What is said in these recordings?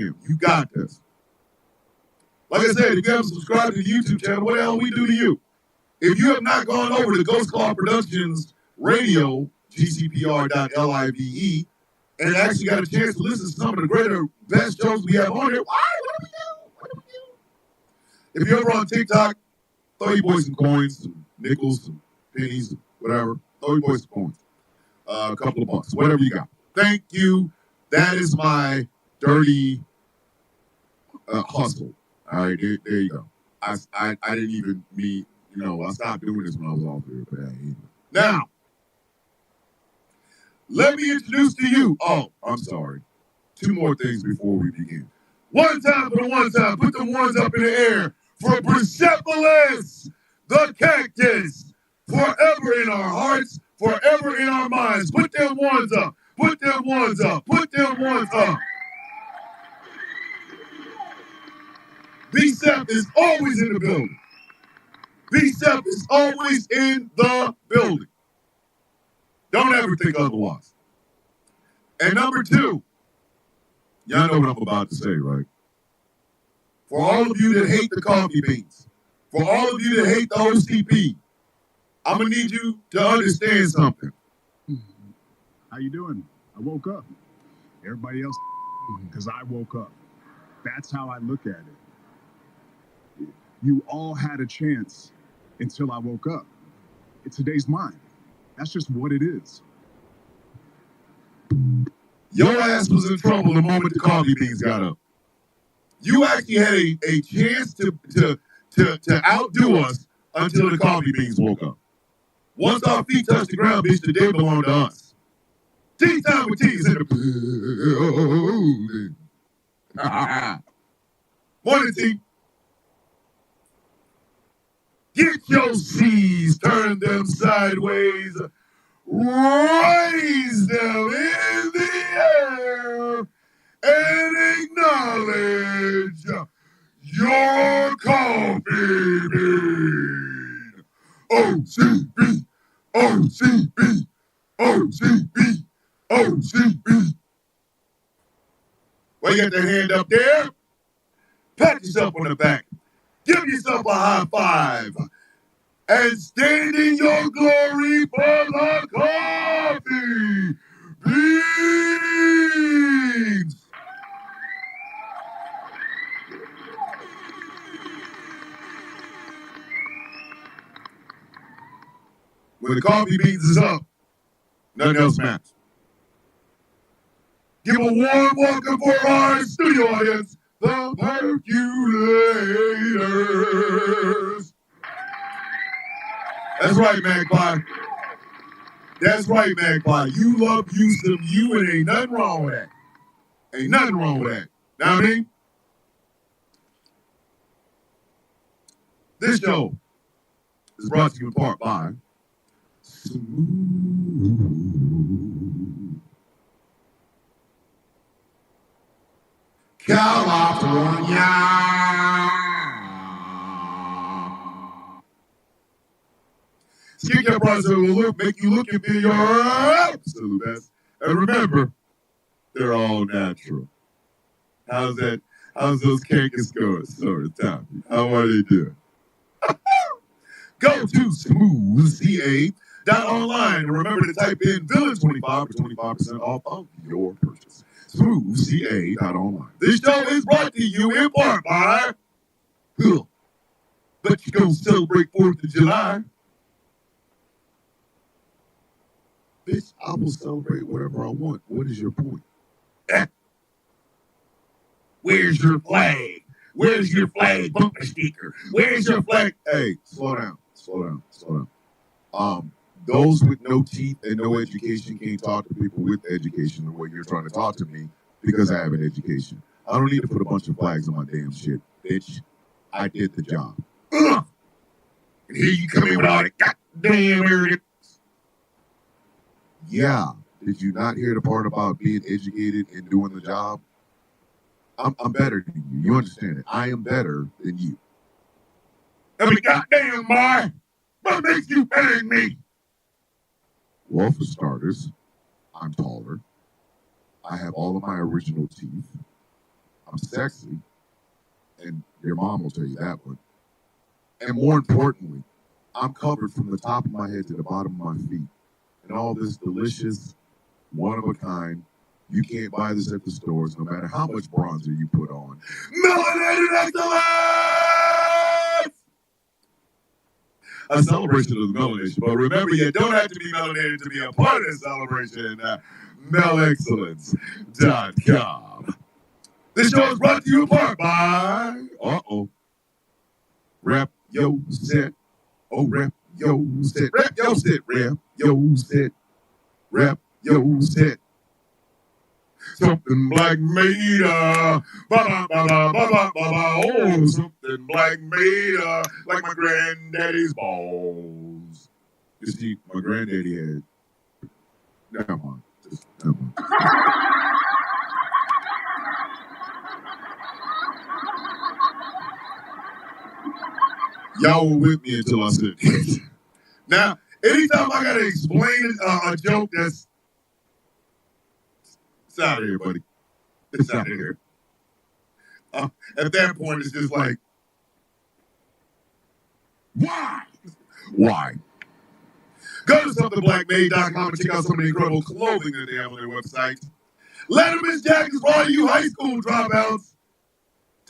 weekend. You got this. Like I said, if you haven't subscribed to the YouTube channel, what the hell we do to you? If you have not gone over to Ghost Claw Productions Radio, gcpr.live, and actually got a chance to listen to some of the greater, best shows we have on here, why? What do we do? If you're ever on TikTok, throw your boys some coins, some nickels, some pennies, whatever. Throw your boys some coins. A couple of bucks, whatever you got. Thank you. That is my dirty hustle. All right, there you go. I didn't even mean, I stopped doing this when I was off here. But now, let me introduce to you. Oh, I'm sorry. 2 more things before we begin. One time for the one time. Put the ones up in the air for Persepolis, the cactus. Forever in our hearts, forever in our minds. Put them ones up. Put them ones up. Put them ones up. B-Sep is always in the building. B-Sep is always in the building. Don't ever think otherwise. And number 2, y'all know what I'm about to say, right? For all of you that hate the coffee beans, for all of you that hate the OCP, I'm going to need you to understand something. How you doing? I woke up. Everybody else, because I woke up. That's how I look at it. You all had a chance until I woke up. Today's mine. That's just what it is. Your ass was in trouble the moment the coffee beans got up. You actually had a chance to outdo us until the coffee beans woke up. Once our feet touched the ground, bitch, the day belonged to us. Tea time with T is in the building. Morning, T. Get your C's, turn them sideways, raise them in the air, and acknowledge your coffee bean. OCB, OCB, OCB, OCB. Well, you got that hand up there? Pat yourself on the back. Give yourself a high five. And stand in your glory for the coffee beans. When the coffee beans is up, nothing else matters. Give a warm welcome for our studio audience, the Perculators. That's right, Magpie. That's right, Magpie. You love you some you, and ain't nothing wrong with that. Ain't nothing wrong with that. Know what I mean? This show is brought to you in part by Smooth California. Skip your process will look, make you look and feel your absolute best. And remember, they're all natural. How's that? How's those cake scores? Sorry, Tommy. How are they doing? Go to smoothca.online and remember to type in Villain25 for 25% off of your purchase. Smoothca.online. This show is brought to you in part by But you gonna celebrate 4th of July. Bitch, I will celebrate whatever I want. What is your point? Where's your flag? Where's your flag bumper sticker? Where's your flag? Hey, slow down. Those with no teeth and no education can't talk to people with education the way you're trying to talk to me because I have an education. I don't need to put a bunch of flags on my damn shit, bitch. I did the job. Ugh. And here you come in with all that goddamn arrogance. Yeah. Did you not hear the part about being educated and doing the job? I'm better than you. You understand it? I am better than you. I mean, goddamn, boy. What makes you better than me? Well, for starters, I'm taller. I have all of my original teeth. I'm sexy, and your mom will tell you that one. And more importantly, I'm covered from the top of my head to the bottom of my feet. And all this delicious, one-of-a-kind, you can't buy this at the stores, no matter how much bronzer you put on. Melanated excellence! A celebration of the melanation. But remember, you don't have to be melanated to be a part of this celebration. Melexcellence.com. This show is brought to you in part by... Rep Yo Set. Oh, Rep Yo Set. Rep Yo Set. Rep Yo Set. Rep Yo Set. Something black made oh, something black made like my granddaddy's balls. You see, my granddaddy had. Never mind. Never mind. Y'all were with me until I said it. Now, anytime I gotta explain a joke that's it's out of here, buddy. It's out of here. At that point, it's just like, why? Why? Go to somethingBlackMade.com and check out some of the incredible clothing that they have on their website. Letterman's jackets for all you high school dropouts.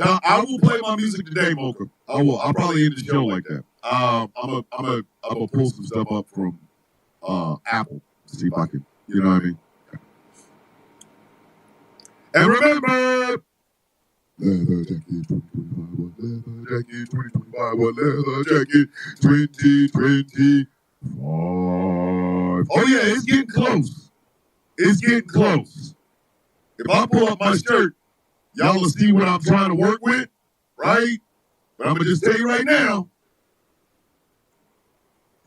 I will play my music today, Mocha. I will. I'll probably end the show like that. I'm gonna pull some stuff up from Apple. See if I can. You know what I mean? And remember, leather jacket 2025, what leather jacket 2025. Oh yeah, it's getting close. It's getting close. If I pull up my shirt, y'all will see what I'm trying to work with, right? But I'm gonna just tell you right now,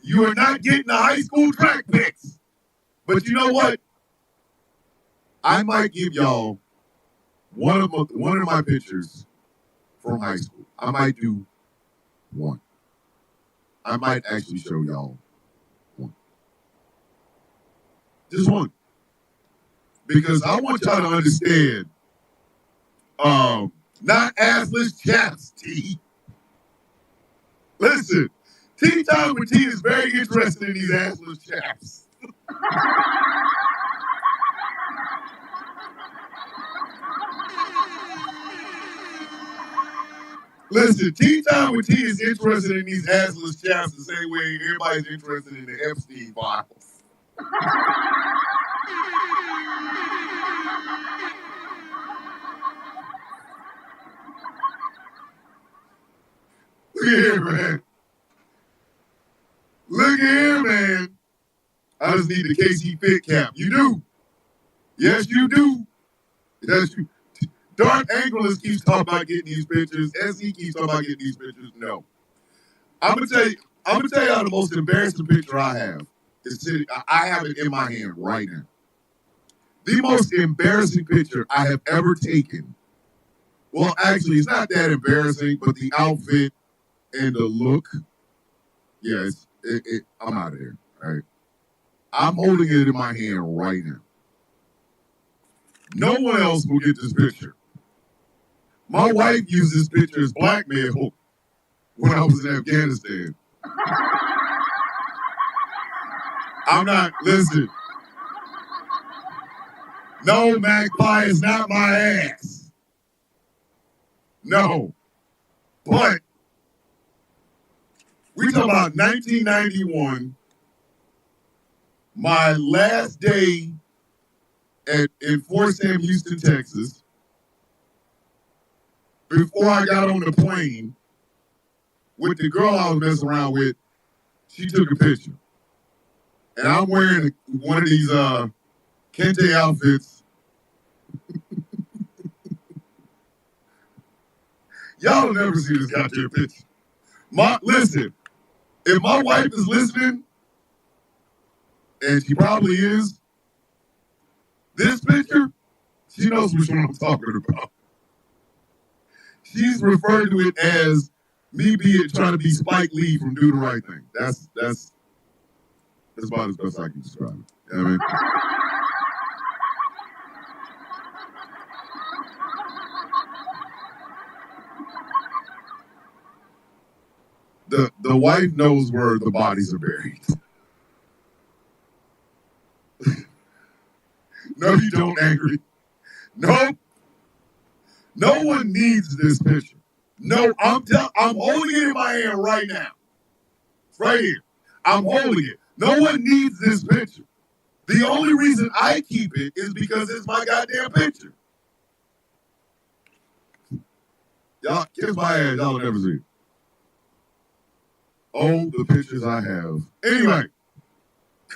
you are not getting the high school track picks. But you know what? I might give y'all one of my pictures from high school. I might do one. I might actually show y'all one. Just one. Because I want y'all to understand, not assless chaps, T. Listen, Tea Time with T is very interested in these assless chaps. Listen, Tea Time with T is interested in these assless chaps the same way everybody's interested in the Epstein files. Look at here, man. Look at here, man. I just need the KC Fit cap. You do. Yes, you do. Yes, you. Dark Anglers keeps talking about getting these pictures. SE keeps talking about getting these pictures. No. I'm gonna tell you how the most embarrassing picture I have is sitting. I have it in my hand right now. The most embarrassing picture I have ever taken. Well, actually, it's not that embarrassing, but the outfit and the look. Yeah, I'm out of here. All right. I'm holding it in my hand right now. No one else will get this picture. My wife used this picture as blackmail when I was in Afghanistan. I'm not, listen. No, Magpie is not my ass. No. But we talk about 1991, my last day in Fort Sam Houston, Texas. Before I got on the plane with the girl I was messing around with, she took a picture. And I'm wearing one of these Kente outfits. Y'all will never see this goddamn picture. Listen, if my wife is listening, and she probably is, this picture, she knows which one I'm talking about. She's referred to it as me trying to be Spike Lee from Do the Right Thing. That's about as best I can describe it. You know what I mean? The wife knows where the bodies are buried. No, you don't, Angry. Nope. No one needs this picture. No, I'm holding it in my hand right now. It's right here. I'm holding it. No one needs this picture. The only reason I keep it is because it's my goddamn picture. Y'all kiss my ass. Y'all will never see it. Oh, the pictures I have. Anyway,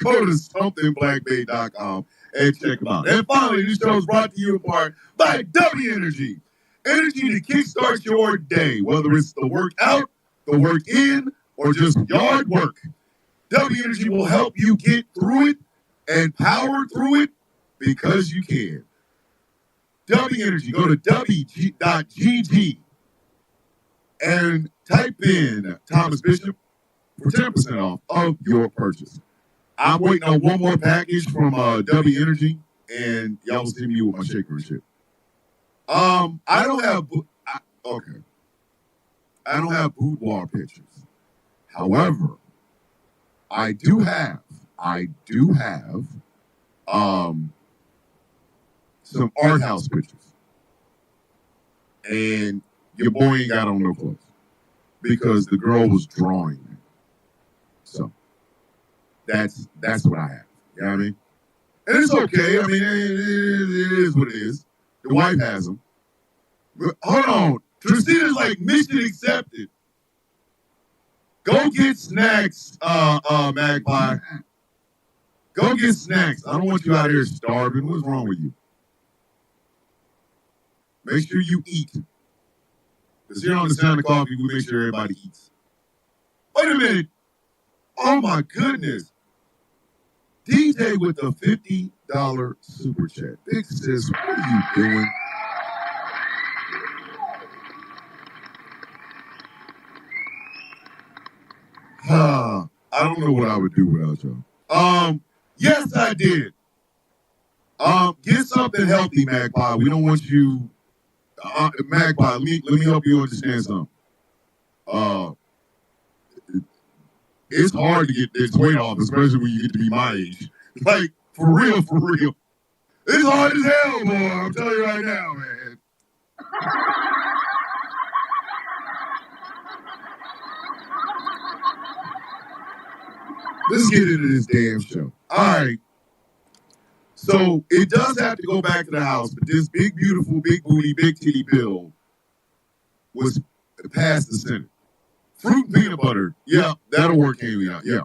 go to somethingblackbait.com and check them out. And finally, this show is brought to you in part by W Energy. Energy to kickstart your day, whether it's the workout, the work in, or just yard work. W Energy will help you get through it and power through it because you can. W Energy, go to WG.GG and type in Thomas Bishop for 10% off of your purchase. I'm waiting on one more package from W Energy, and y'all will see me with my shaker and shit. I don't have boudoir pictures. However, I do have some art house pictures. And your boy ain't got on no clothes because the girl was drawing them. So that's what I have. You know what I mean? And it's okay. I mean, it is what it is. The wife has them. But hold on. Tristina's like mission accepted. Go get snacks, Magpie. Go get snacks. I don't want you out here starving. What's wrong with you? Make sure you eat. Because here on the Sound of Coffee, we make sure everybody eats. Wait a minute. Oh my goodness. DJ with a $50 super chat. Big sis, what are you doing? I don't know what I would do without y'all. Yes, I did. Get something healthy, Magpie. We don't want you. Magpie, let me help you understand something. It's hard to get this weight off, especially when you get to be my age. Like, for real. It's hard as hell, boy. I'm telling you right now, man. Let's get into this damn show. All right. So it does have to go back to the house, but this big, beautiful, big booty, big titty bill was passed the Senate. Fruit and peanut butter. Yeah, that'll work, Haley. Yeah.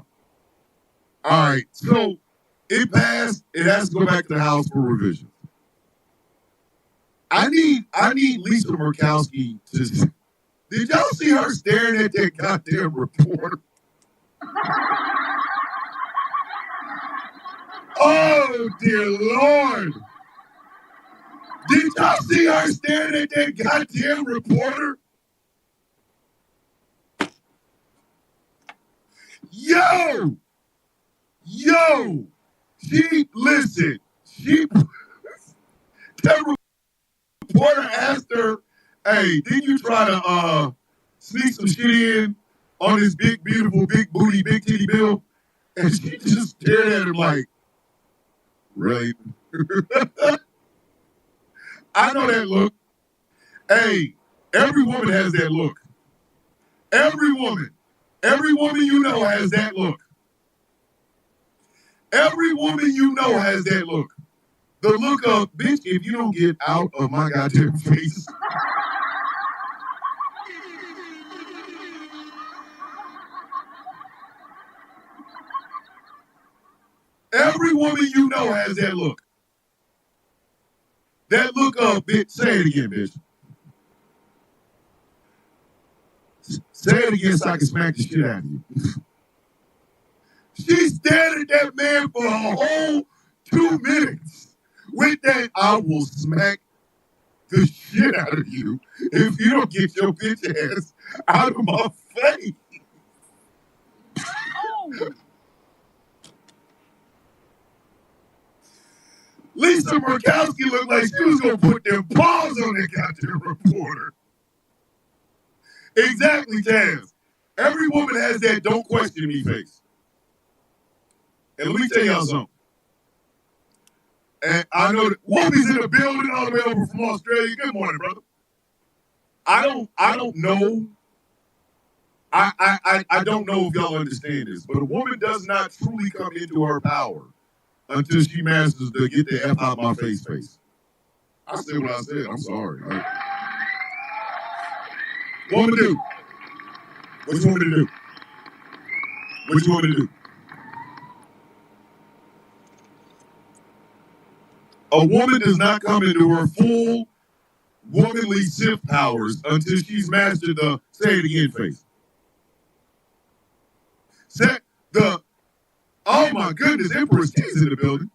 All right. So it passed. It has to go back to the house for revision. I need Lisa Murkowski to. Did y'all see her staring at that goddamn reporter? Oh, dear Lord. Did y'all see her staring at that goddamn reporter? Yo. That reporter asked her, hey, did you try to sneak some shit in on this big, beautiful, big booty, big titty bill? And she just stared at him like, really? I know that look. Hey, every woman has that look. Every woman you know has that look. Every woman you know has that look. The look of, bitch, if you don't get out of my goddamn face. Every woman you know has that look. That look of, bitch, say it again, bitch. Say it again so I can smack the shit out of you. She stared at that man for a whole 2 minutes with that, I will smack the shit out of you if you don't get your bitch ass out of my face. Oh. Lisa Murkowski looked like she was going to put them paws on that goddamn reporter. Exactly, Taz. Every woman has that don't question me face. And let me tell y'all something. And I know that Whoopi's in the building all the way over from Australia. Good morning, brother. I don't know. I don't know if y'all understand this, but a woman does not truly come into her power until she masters the get the F out my face. I said what I said. I'm sorry. What woman do? What you want me to do? What you want me to do? A woman does not come into her full womanly Sith powers until she's mastered the say it again face. Oh my goodness, Empress T's in the building.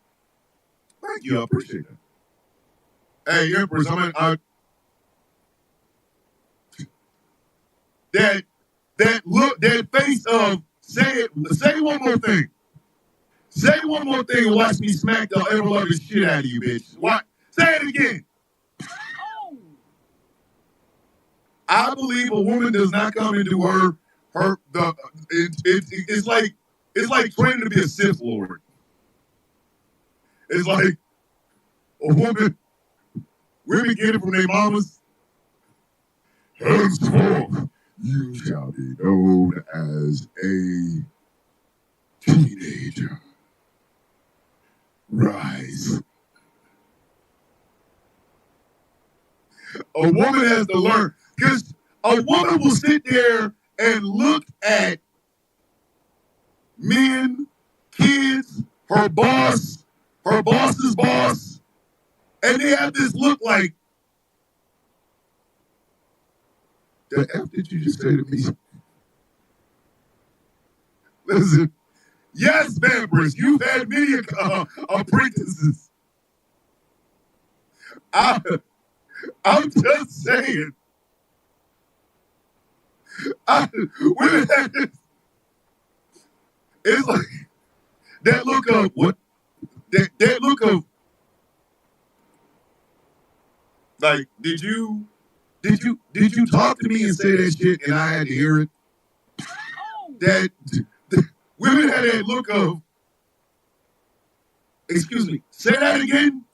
Thank you, I appreciate that. Hey, Empress, that face of say one more thing. Say one more thing and watch me smack the ever loving shit out of you, bitch. What? Say it again. I believe a woman does not come into it's like training to be a Sith Lord. It's like a women get it from their mamas. Henceforth, you shall be known as a teenager. Rise. A woman has to learn, because a woman will sit there and look at men, kids, her boss's boss, and they have this look like, the F did you just say to me? Listen, yes, Vampress, you've had many apprentices. I'm just saying. Women have this. It's like that look of what? That look of like, did you talk to me and say that shit and I had to hear it? That women had that look of, excuse me, say that again.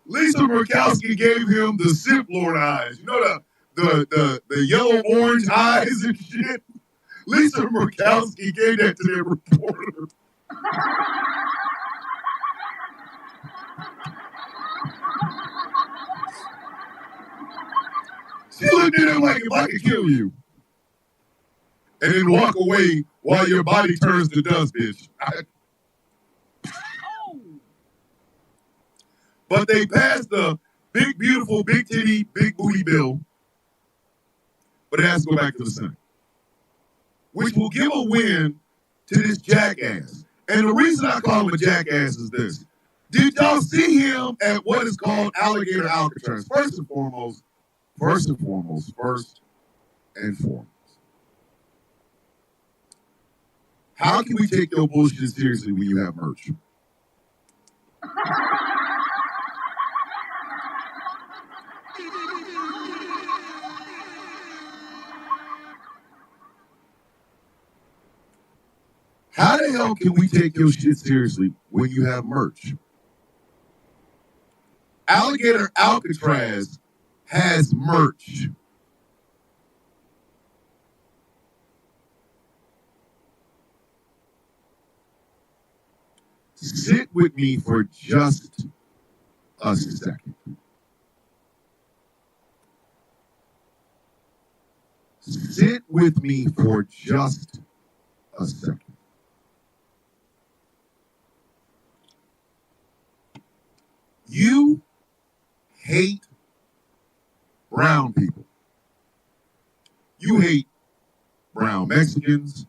Lisa Murkowski gave him the Sith Lord eyes. You know the yellow orange eyes and shit. Lisa Murkowski gave that to their reporter. She looked at him like, if I could kill you, and then walk away while your body turns to dust, bitch. But they passed the big, beautiful, big titty, big booty bill. But it has to go back to the Senate, which will give a win to this jackass. And the reason I call him a jackass is this. Did y'all see him at what is called Alligator Alcatraz? First and foremost, how can we take your bullshit seriously when you have merch? How the hell can we take your shit seriously when you have merch? Alligator Alcatraz has merch. Sit with me for just a second. Sit with me for just a second. You hate brown people. You hate brown Mexicans,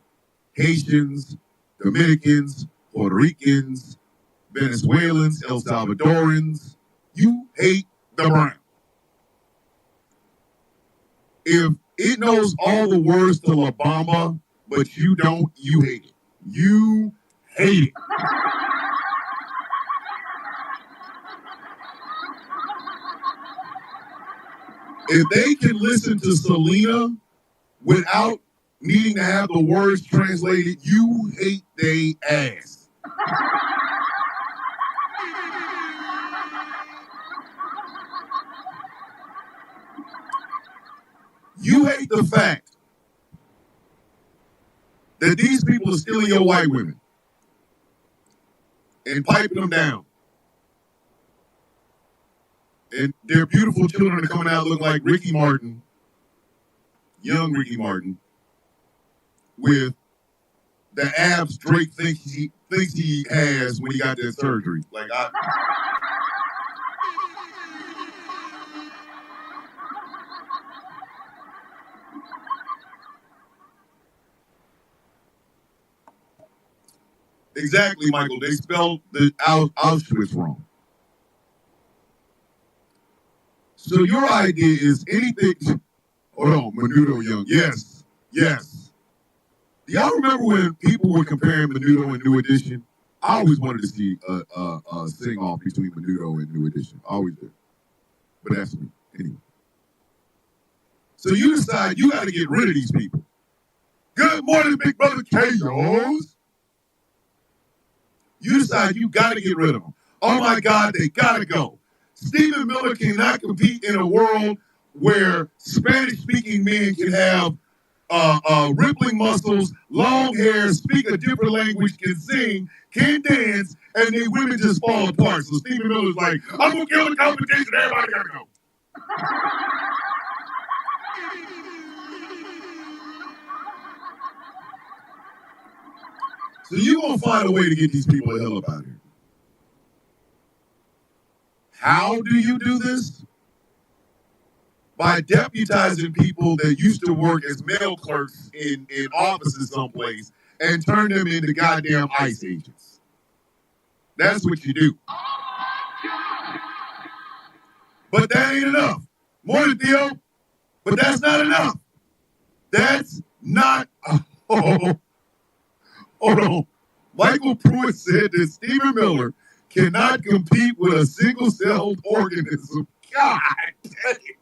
Haitians, Dominicans, Puerto Ricans, Venezuelans, El Salvadorans. You hate the brown. If it knows all the words to La Bamba, but you don't, you hate it. You hate it. If they can listen to Selena without needing to have the words translated, you hate they ass. You hate the fact that these people are stealing your white women and piping them down. And their beautiful children are coming out looking like Ricky Martin, young Ricky Martin, with the abs Drake thinks he has when he got that surgery. Like exactly, Michael. They spelled the Auschwitz wrong. So your idea is anything. Hold on, Menudo Young. Yes. Do y'all remember when people were comparing Menudo and New Edition? I always wanted to see a sing-off between Menudo and New Edition. Always did. But that's me. Anyway. So you decide you got to get rid of these people. Good morning, Big Brother Chaos. You decide you got to get rid of them. Oh, my God, they got to go. Stephen Miller cannot compete in a world where Spanish-speaking men can have rippling muscles, long hair, speak a different language, can sing, can dance, and then women just fall apart. So Stephen Miller's like, I'm going to kill the competition. Everybody got to go. So you're going to find a way to get these people the hell up out of here. How do you do this? By deputizing people that used to work as mail clerks in offices someplace and turn them into goddamn ICE agents. That's what you do. But that ain't enough. Morning, Theo. But that's not enough. That's not. Hold on. Michael Pruitt said that Stephen Miller cannot compete with a single-celled organism. God dang it.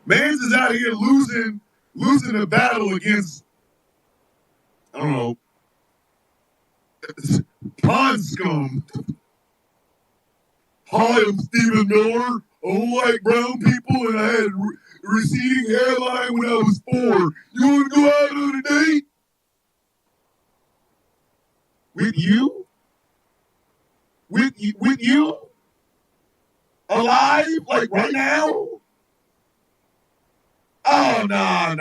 Mans is out here losing a battle against, I don't know, pond scum. Hi, I'm Stephen Miller. I don't like brown people, and I had receding hairline when I was 4. You want to go out on a date? With you? With you? Alive? Like right now? Oh, no.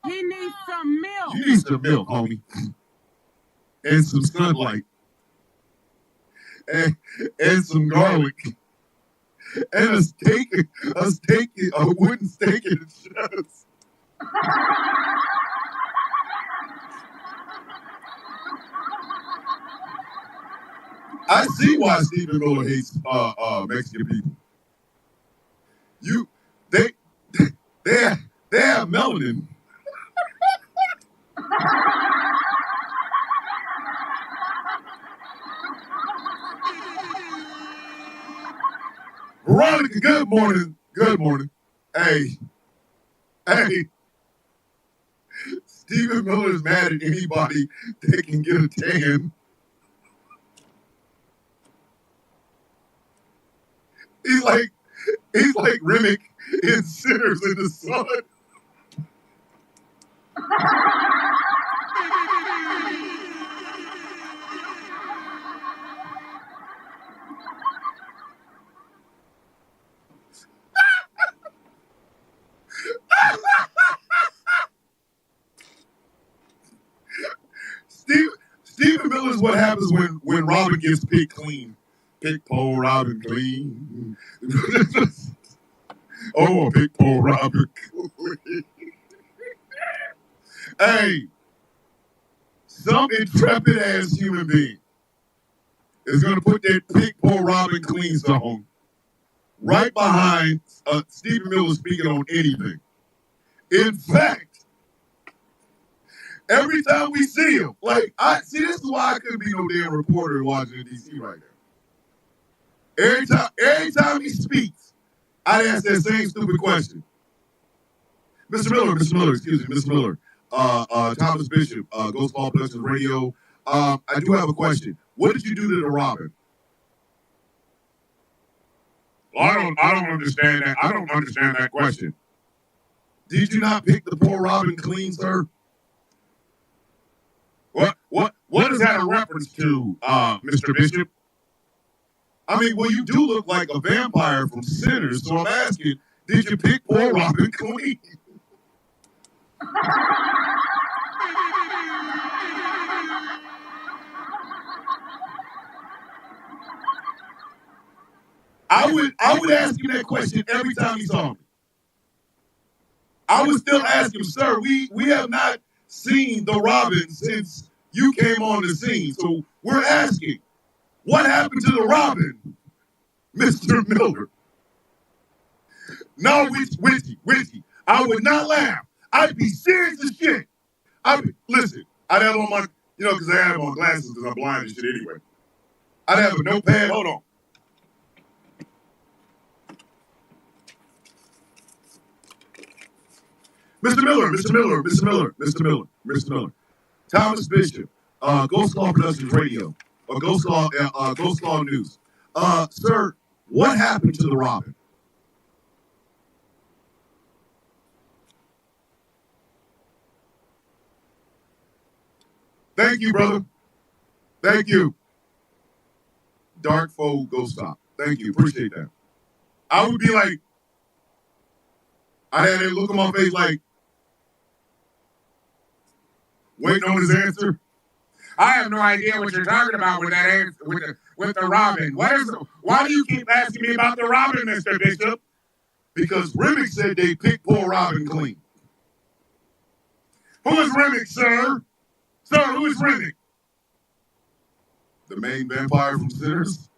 He needs some milk. You need some milk, homie. And some sunlight. And some garlic. And a wooden steak in the chest. I see why Stephen Miller hates Mexican people. They have melanin. Veronica, good morning. Good morning. Hey. Stephen Miller is mad at anybody that can get a tan. He's like Remick in Sinners in the Sun. Stephen Miller is what happens when Robin gets picked clean. Pick poor Robin clean. Oh, pick poor Robin clean. Hey, some intrepid ass human being is going to put that pick poor Robin clean song right behind Stephen Miller speaking on anything. In fact, Every time we see him, like this is why I couldn't be no damn reporter in Washington D.C. right now. Every time he speaks, I'd ask that same stupid question. Mr. Miller, excuse me, Mr. Miller, Thomas Bishop, Ghost Ball Productions Radio. I do have a question. What did you do to the Robin? Well, I don't understand that. I don't understand that question. Did you not pick the poor Robin clean, sir? What is that a reference to, Mr. Bishop? I mean, well, you do look like a vampire from Sinners, so I'm asking, did you pick poor Robin clean? I would ask him that question every time he saw me. I would still ask him, sir, we have not seen the Robin since you came on the scene. So we're asking, what happened to the Robin, Mr. Miller? No, Witchy, I would not laugh. I'd be serious as shit. Listen, I'd have on my, because I have on glasses because I'm blind and shit anyway. I'd have a notepad. Hold on. Mr. Miller. Thomas Bishop, Ghost Law Productions Radio, or Ghost Law News. Sir, what happened to the Robin? Thank you, brother. Thank you. Dark Foe Ghost Stop. Thank you. Appreciate that. I would be like, I had a look on my face like, waiting on his answer. I have no idea what you're talking about with that answer, with the Robin. Why do you keep asking me about the Robin, Mr. Bishop? Because Remick said they picked poor Robin clean. Who is Remick, sir? Sir, who is Remick? The main vampire from Sinners?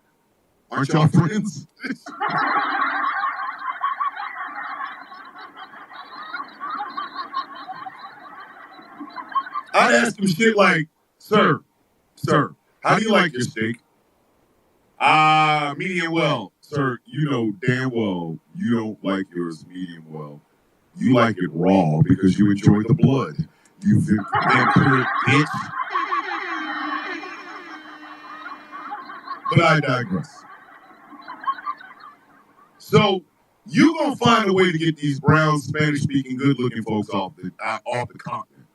Aren't y'all friends? I'd ask him shit like, sir, how do you like your steak? Medium well. Sir, you know damn well you don't like yours medium well. You like it raw because you enjoy the blood. You vampire bitch. But I digress. So, you gonna find a way to get these brown, Spanish-speaking, good-looking folks off the continent.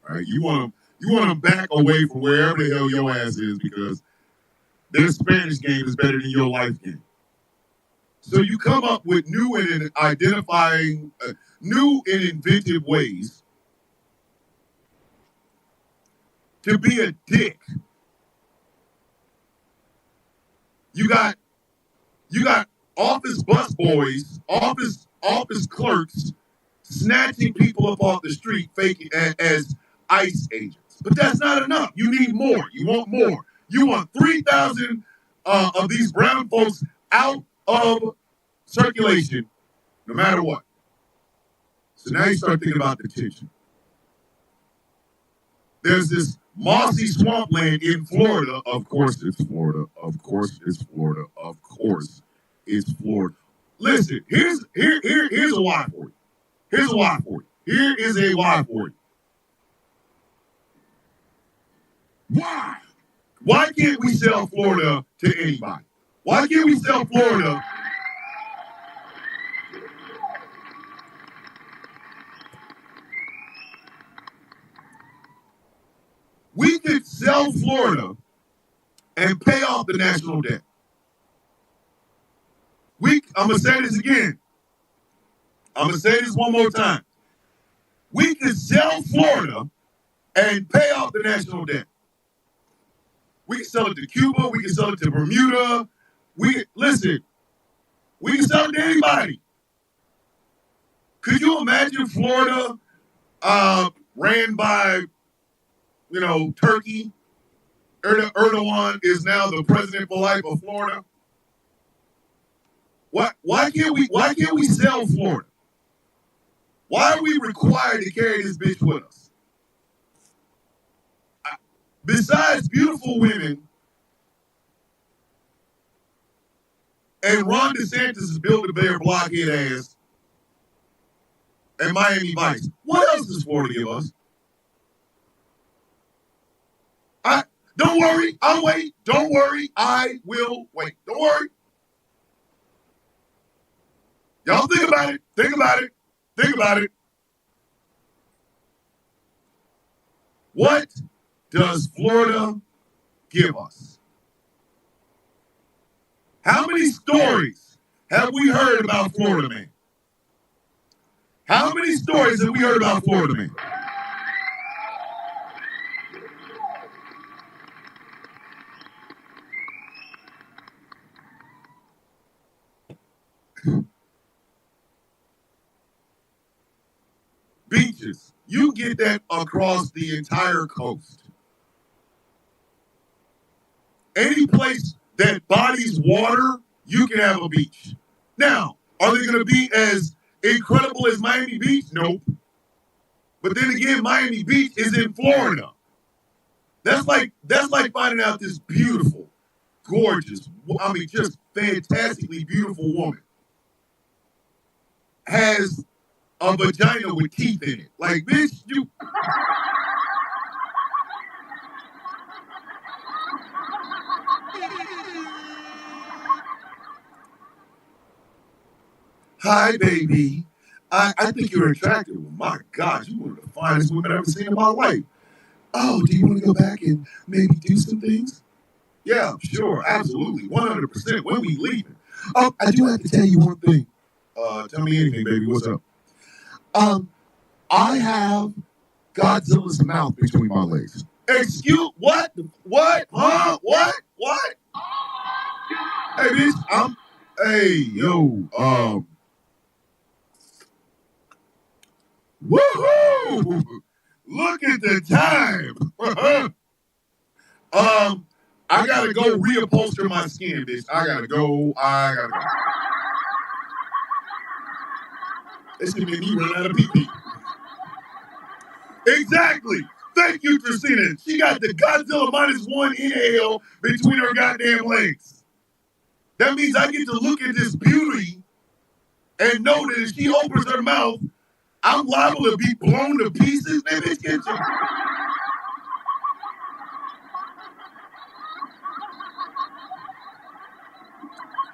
Right? You want them back away from wherever the hell your ass is because their Spanish game is better than your life game. So you come up with new and inventive ways to be a dick. You got office bus boys, office clerks snatching people up off the street, faking as ICE agents. But that's not enough. You need more. You want more. You want 3,000 of these brown folks out of circulation, no matter what. So now you start thinking about detention. There's this mossy swampland in Florida. Of course it's Florida. Of course it's Florida. Of course it's Florida. Listen, here's a why for you. Here's a why for you. Here is a why for you. Why? Why can't we sell Florida to anybody? Why can't we sell Florida? We could sell Florida and pay off the national debt. I'm going to say this again. I'm going to say this one more time. We could sell Florida and pay off the national debt. We can sell it to Cuba. We can sell it to Bermuda. We can sell it to anybody. Could you imagine Florida ran by, Turkey? Erdogan is now the president for life of Florida. Why can't we sell Florida? Why are we required to carry this bitch with us? besides beautiful women and Ron DeSantis' Build-A-Bear blockhead ass and Miami Vice, what else does Florida give us? Don't worry, I'll wait. Don't worry, I will wait. Don't worry. Y'all think about it. Think about it. Think about it. What does Florida give us? How many stories have we heard about Florida Man? How many stories have we heard about Florida Man? Beaches. You get that across the entire coast. Any place that bodies water, you can have a beach. Now, are they going to be as incredible as Miami Beach? Nope. But then again, Miami Beach is in Florida. That's like finding out this beautiful, gorgeous, I mean, just fantastically beautiful woman has a vagina with teeth in it. Like, bitch, you. Hi, baby. I think you're attractive. Well, my gosh, you one of the finest women I've ever seen in my life. Oh, do you want to go back and maybe do some things? Yeah, sure, absolutely, 100%. When we leaving? Oh, I do have to tell you one thing. Tell me anything, baby. What's up? I have Godzilla's mouth between my legs. Excuse what? What? Huh? What? What? Hey, bitch, hey, yo, woohoo! Look at the time. I gotta go reupholster my skin, bitch. I gotta go. This should make me run out of pee-pee. Exactly. Thank you, Christina. She got the Godzilla -1 inhale between her goddamn legs. That means I get to look at this beauty and know that if she opens her mouth, I'm liable to be blown to pieces. Man, bitch, get you.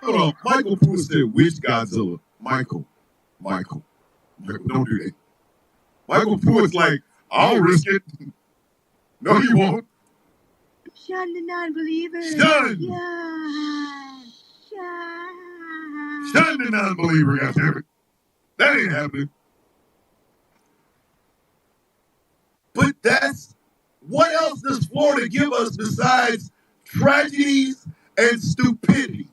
Hold on. Michael Pruitt said, which Godzilla? Michael, don't do that. Michael Pruitt's like, I'll risk it. No, you won't. Shun the non-believer. Shun! Yeah. Shun. Shun the non-believer, goddammit. That ain't happening. But what else does Florida give us besides tragedies and stupidity?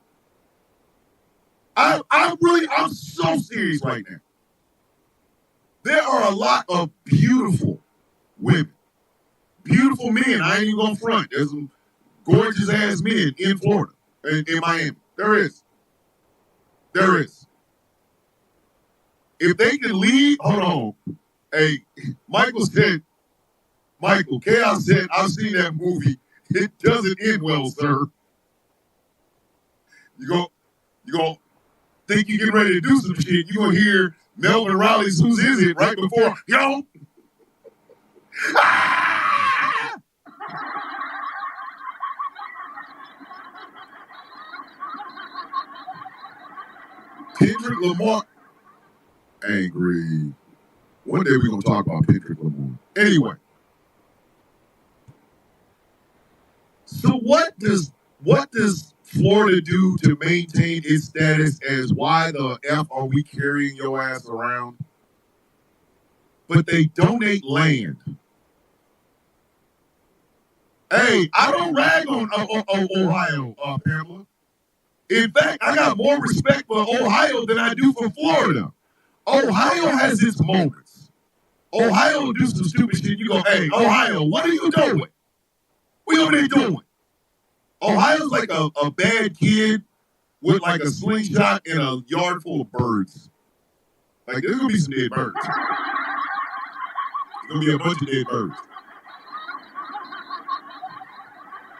I'm so serious right now. There are a lot of beautiful women, beautiful men. I ain't even gonna front. There's some gorgeous ass men in Florida, in Miami. There is. If they can leave, hold on. Hey, Michael, Chaos said, I've seen that movie. It doesn't end well, sir. You go think you're getting ready to do some shit. You're going to hear Melvin Riley's Whose Is It right before, Ah! Kendrick Lamar. Angry. One day we're going to talk about Kendrick Lamar. Anyway. So what does Florida do to maintain its status as why the F are we carrying your ass around? But they donate land. Hey, I don't rag on Ohio, Pamela. In fact, I got more respect for Ohio than I do for Florida. Ohio has its moments. Ohio will do some stupid shit. You go, hey, Ohio, what are you doing? What are they doing? Ohio's like a bad kid with like a slingshot and a yard full of birds. Like, there's going to be some dead birds. There's going to be a bunch of dead birds.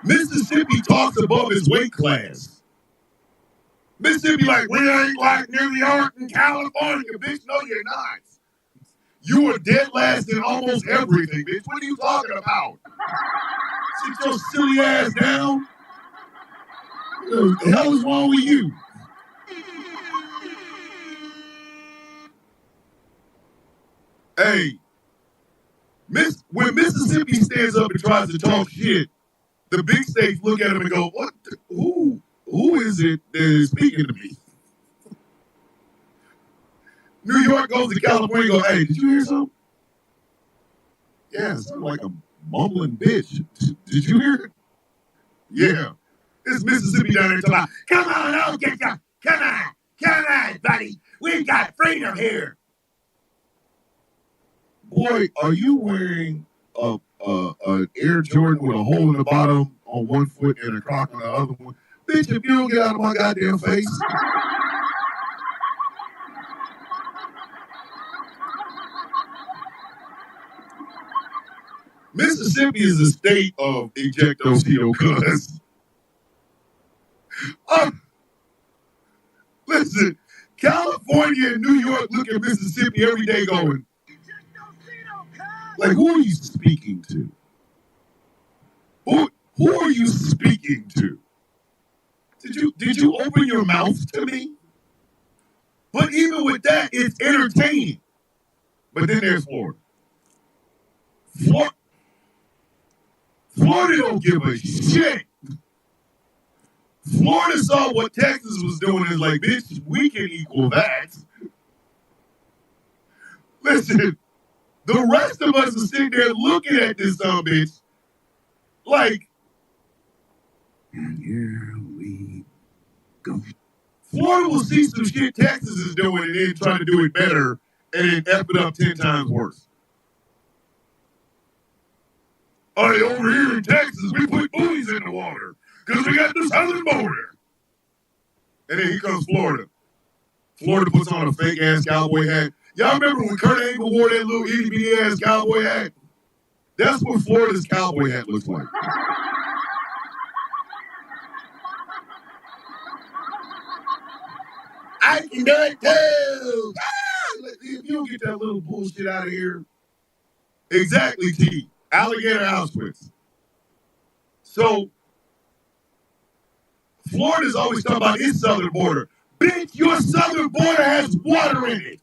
Mississippi talks above his weight class. Mississippi like, we ain't like New York and California, bitch. No, you're not. You are dead last in almost everything, bitch. What are you talking about? Sit your silly ass down. What the hell is wrong with you? Hey, when Mississippi stands up and tries to talk shit, the big states look at him and go, "What? Who is it that is speaking to me?" New York goes to California and go, "Hey, did you hear something?" Yeah, it sounded like a mumbling bitch. Did you hear it? Yeah. It's Mississippi down there talking about, come on, I'll get you. Come on, buddy. We've got freedom here. Boy, are you wearing an Air Jordan with a hole in the bottom on one foot and a Croc on the other one? Bitch, if you don't get out of my goddamn face. Mississippi is a state of ejectocito, cuz. Listen, California and New York look at Mississippi every day going, like, who are you speaking to? Who are you speaking to? Did you open your mouth to me? But even with that, it's entertaining. But then there's Florida. Florida don't give a shit. Florida saw what Texas was doing and is like, bitch, we can equal that. Listen, the rest of us are sitting there looking at this bitch like, and here we go. Florida will see some shit Texas is doing and then try to do it better and then F it up 10 times worse. All right, over here in Texas, we put buoys in the water because we got the southern border. And then here comes Florida. Florida puts on a fake-ass cowboy hat. Y'all remember when Kurt Angle wore that little itty-bitty-ass cowboy hat? That's what Florida's cowboy hat looks like. I can do it too! Ah! If you don't get that little bullshit out of here. Exactly, T. Alligator Auschwitz. So, Florida's always talking about its southern border. Bitch, your southern border has water in it.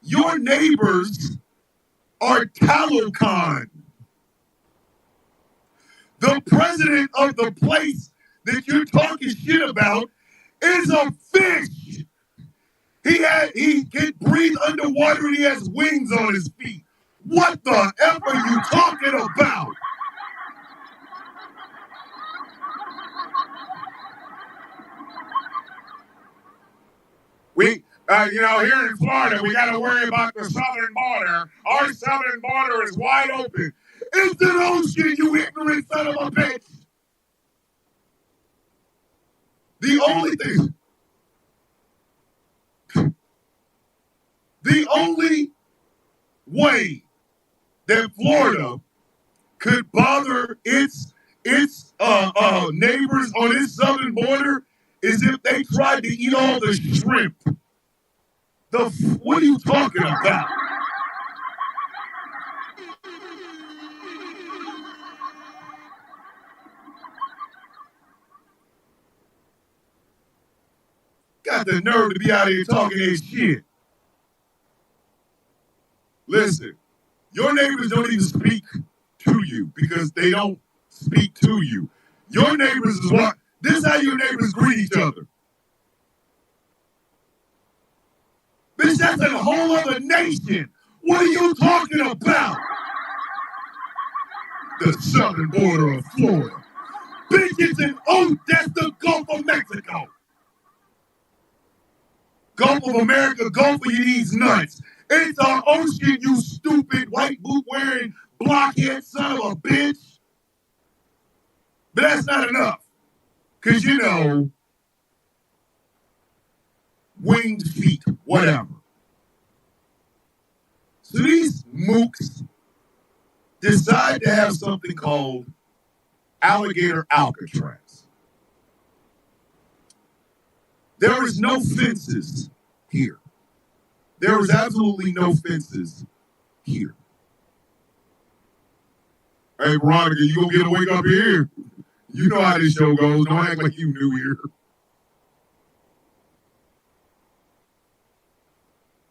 Your neighbors are Talokan. The president of the place that you're talking shit about is a fish. He can breathe underwater and he has wings on his feet. What the F are you talking about? Here in Florida, we got to worry about the southern border. Our southern border is wide open. It's an ocean, you ignorant son of a bitch. The only way that Florida could bother its neighbors on its southern border is if they tried to eat all the shrimp. What are you talking about? Got the nerve to be out here talking that shit. Listen, your neighbors don't even speak to you because they don't speak to you. Your neighbors is what? This is how your neighbors greet each other. Bitch, that's a whole other nation. What are you talking about? The southern border of Florida. Bitch, it's an oath. That's the Gulf of Mexico. Gulf of America, Gulf of these nuts. It's our ocean, you stupid white boot wearing blockhead son of a bitch. But that's not enough. Because, winged feet. whatever. So these mooks decide to have something called Alligator Alcatraz. There is no fences here. There is absolutely no fences here. Hey, Veronica, you gonna get a wake up here? You know how this show goes. Don't act like you new here.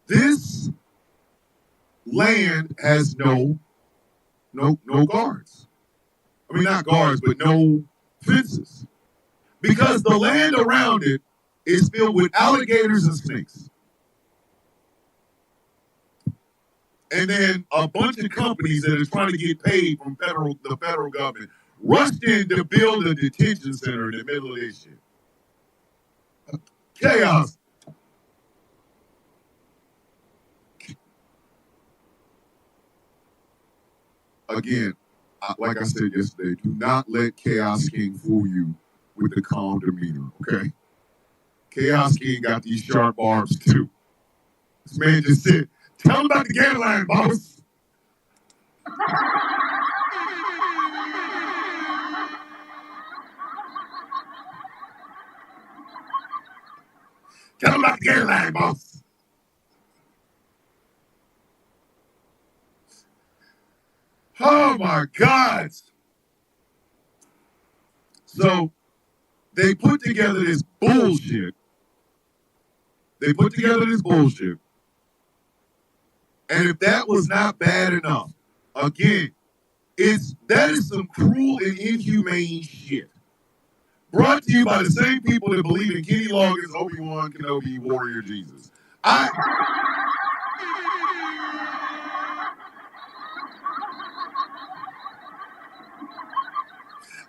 This land has no guards. I mean, not guards, but no fences. Because the land around it is filled with alligators and snakes. And then a bunch of companies that are trying to get paid from the federal government rushed in to build a detention center in the middle of this shit. Chaos. Again, like I said yesterday, do not let Chaos King fool you with the calm demeanor, okay? Chaos King got these sharp barbs too. This man just said, tell him about the game line, boss. Tell him about the game line, boss. Oh my God. So they put together this bullshit. And if that was not bad enough, again, that is some cruel and inhumane shit. Brought to you by the same people that believe in Kenny Loggins, Obi-Wan Kenobi, Warrior Jesus.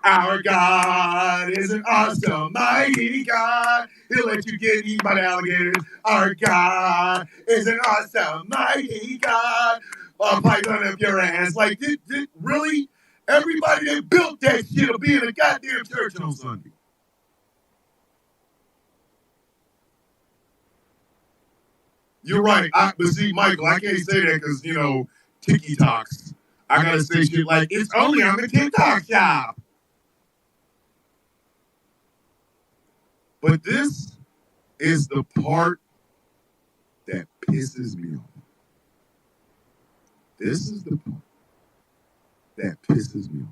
Our God is an awesome, mighty God. He'll let you get eaten by the alligators. Our God is an awesome, mighty God. A python up your ass. Like, really? Everybody that built that shit will be in a goddamn church on Sunday. You're right. But see, Michael, I can't say that because, Tiki Talks. I got to say shit like, it's only on the TikTok shop. But this is the part that pisses me off. This is the part that pisses me off.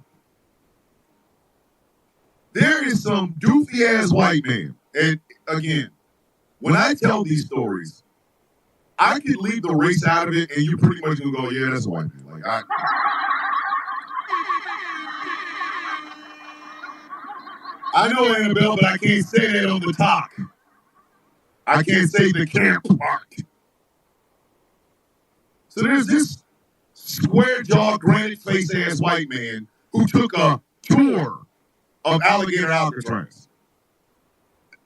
There is some doofy ass white man. And again, when I tell these stories, I can leave the race out of it and you pretty much gonna go, yeah, that's a white man. Like I know Annabelle, but I can't say that on the talk. I can't say the camp part. So there's this square-jawed, granite-faced ass white man who took a tour of Alligator Alcatraz.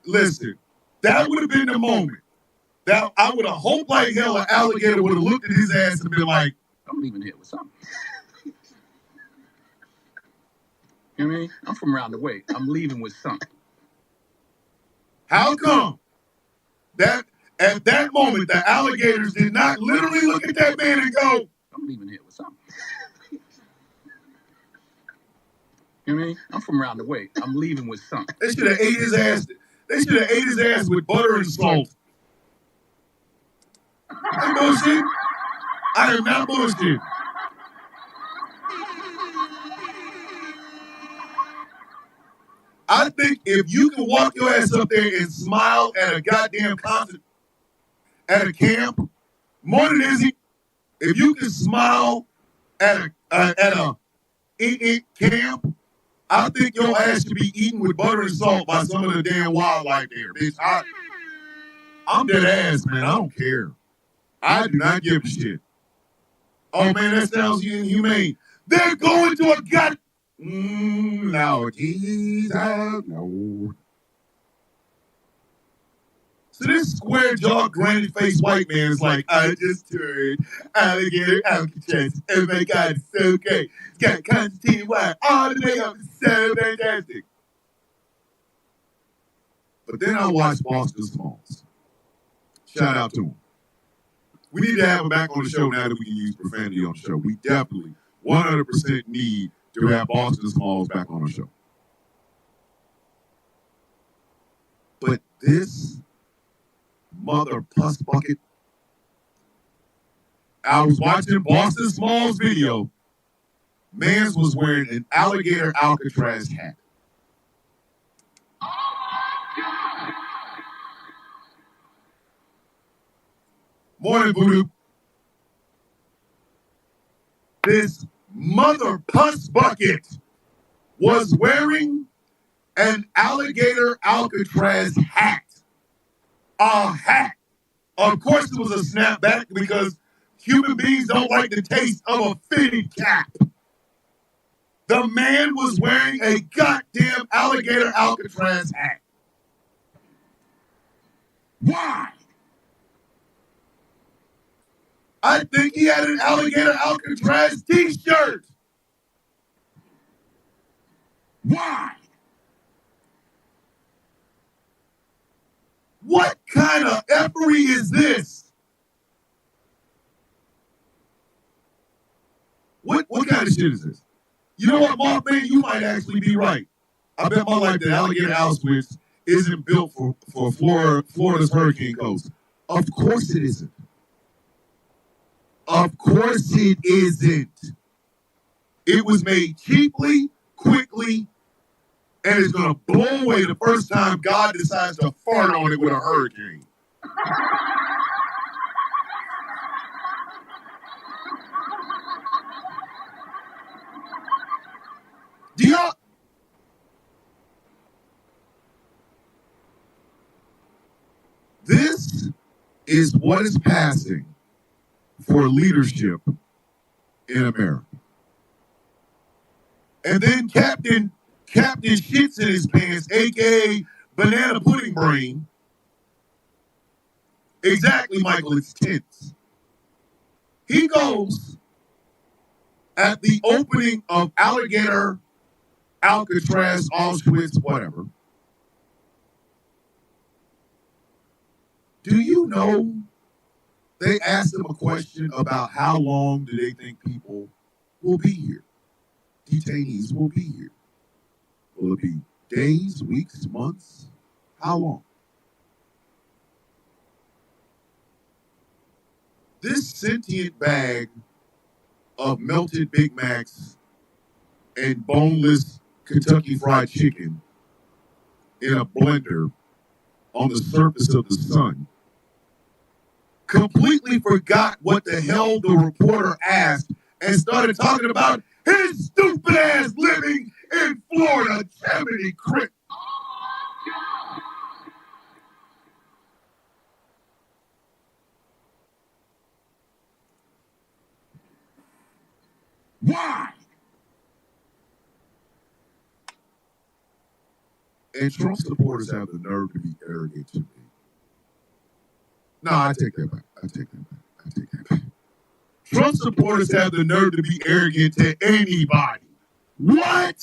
Listen, that would have been the moment that I would have hoped like hell an alligator would have looked at his ass and been like, I'm leaving here with something. You know what I mean? I'm from around the way. I'm leaving with something. How come that at that moment the alligators did not literally look at that man and go, I'm leaving here with something. You know what I mean? I'm from around the way. I'm leaving with something. They should have ate his ass. They should have ate his ass with butter and salt. I ain't bullshit. I am not bullshit. I think if you can walk your ass up there and smile at a goddamn concert, at a camp, more than easy, if you can smile at a camp, I think your ass should be eaten with butter and salt by some of the damn wildlife there, bitch. I'm dead ass, man. I don't care. I do not give a shit. Oh man, that sounds inhumane. They're going to a gut. No, Jesus, no. So this square-jawed, granny-faced white man is like, I just toured Alligator Alcatraz. Oh my God, it's so great. It's got Constantine White all the way up. It's so fantastic. But then I watched Boston Smalls. Shout out to him. We need to have him back on the show now that we can use profanity on the show. We definitely 100% need to have Boston Smalls back on the show. But this mother puss bucket, I was watching Boston Smalls video. Mans was wearing an alligator Alcatraz hat. Morning, Voodoo. This mother puss bucket was wearing an alligator Alcatraz hat. A hat. Of course it was a snapback because human beings don't like the taste of a fitted cap. The man was wearing a goddamn alligator Alcatraz hat. Why? I think he had an alligator Alcatraz t-shirt. Why? What kind of effery is this? What kind of shit is this? You know what, Mothman? You might actually be right. I bet my life that alligator Auschwitz isn't built for Florida's hurricane coast. Of course it isn't. Of course it isn't. It was made cheaply, quickly, and it's going to blow away the first time God decides to fart on it with a hurricane. Do y'all? This is what is passing for leadership in America. And then Captain shits in his pants, aka banana pudding brain. Exactly, Michael, it's tense. He goes at the opening of alligator Alcatraz, Auschwitz, whatever. Do you know they asked him a question about how long do they think people will be here? Detainees will be here. Will it be days, weeks, months? How long? This sentient bag of melted Big Macs and boneless Kentucky Fried Chicken in a blender on the surface of the sun completely forgot what the hell the reporter asked and started talking about his stupid ass living in Florida. Jiminy Crick. Why? And Trump supporters have the nerve to be arrogant to me. No, I take that back. I take that back. Trump supporters have the nerve to be arrogant to anybody. What?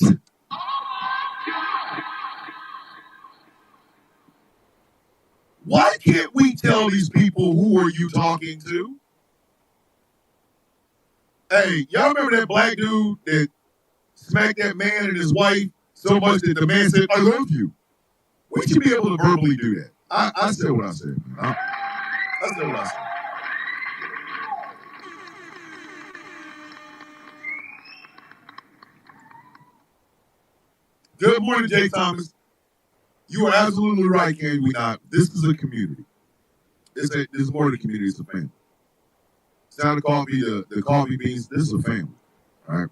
Why can't we tell these people who are you talking to? Hey, y'all remember that black dude that smacked that man and his wife so much that the man said, "I love you"? We should be able to verbally do that. I said what I said. I said what I said. Good morning, Jay Thomas. You are absolutely right, can we not? This is a community. This is more than a community, it's a family. It's not the coffee, the coffee beans. This is a family, all right?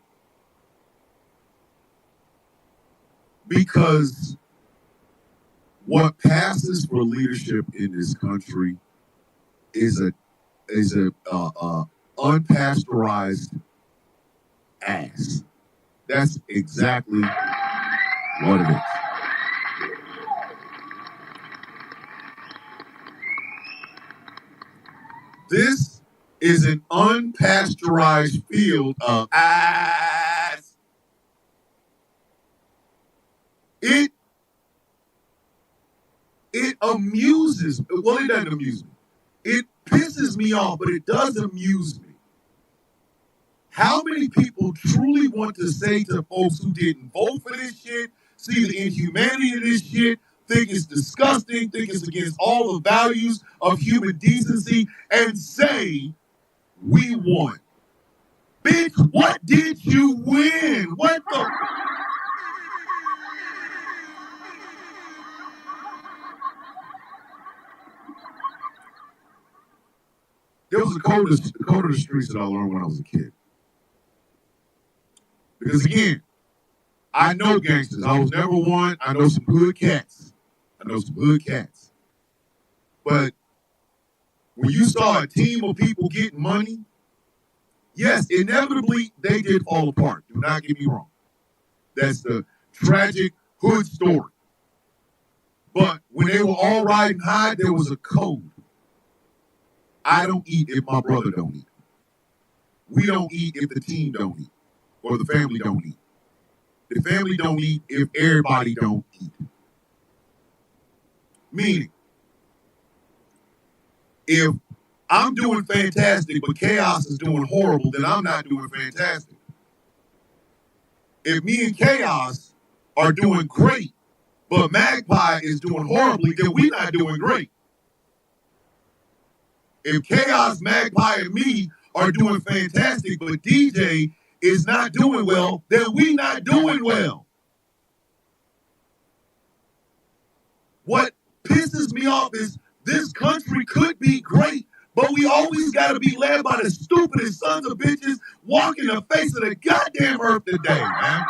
Because what passes for leadership in this country is a unpasteurized ass. That's exactly what it is. This is an unpasteurized field of ass. It amuses, well, it doesn't amuse me. It pisses me off, but it does amuse me. How many people truly want to say to folks who didn't vote for this shit, see the inhumanity of this shit, think it's disgusting, think it's against all the values of human decency, and say, we won? Bitch, what did you win? What the? There was a code of the streets that I learned when I was a kid. Because again, I know gangsters. I was never one. I know some hood cats. But when you saw a team of people getting money, yes, inevitably they did fall apart. Do not get me wrong. That's the tragic hood story. But when they were all riding high, there was a code. I don't eat if my brother don't eat. We don't eat if the team don't eat, or the family don't eat. The family don't eat if everybody don't eat. Meaning, if I'm doing fantastic, but Chaos is doing horrible, then I'm not doing fantastic. If me and Chaos are doing great, but Magpie is doing horribly, then we're not doing great. If Chaos, Magpie, and me are doing fantastic, but DJ is not doing well, then we not doing well. What pisses me off is this country could be great, but we always got to be led by the stupidest sons of bitches walking the face of the goddamn earth today, man.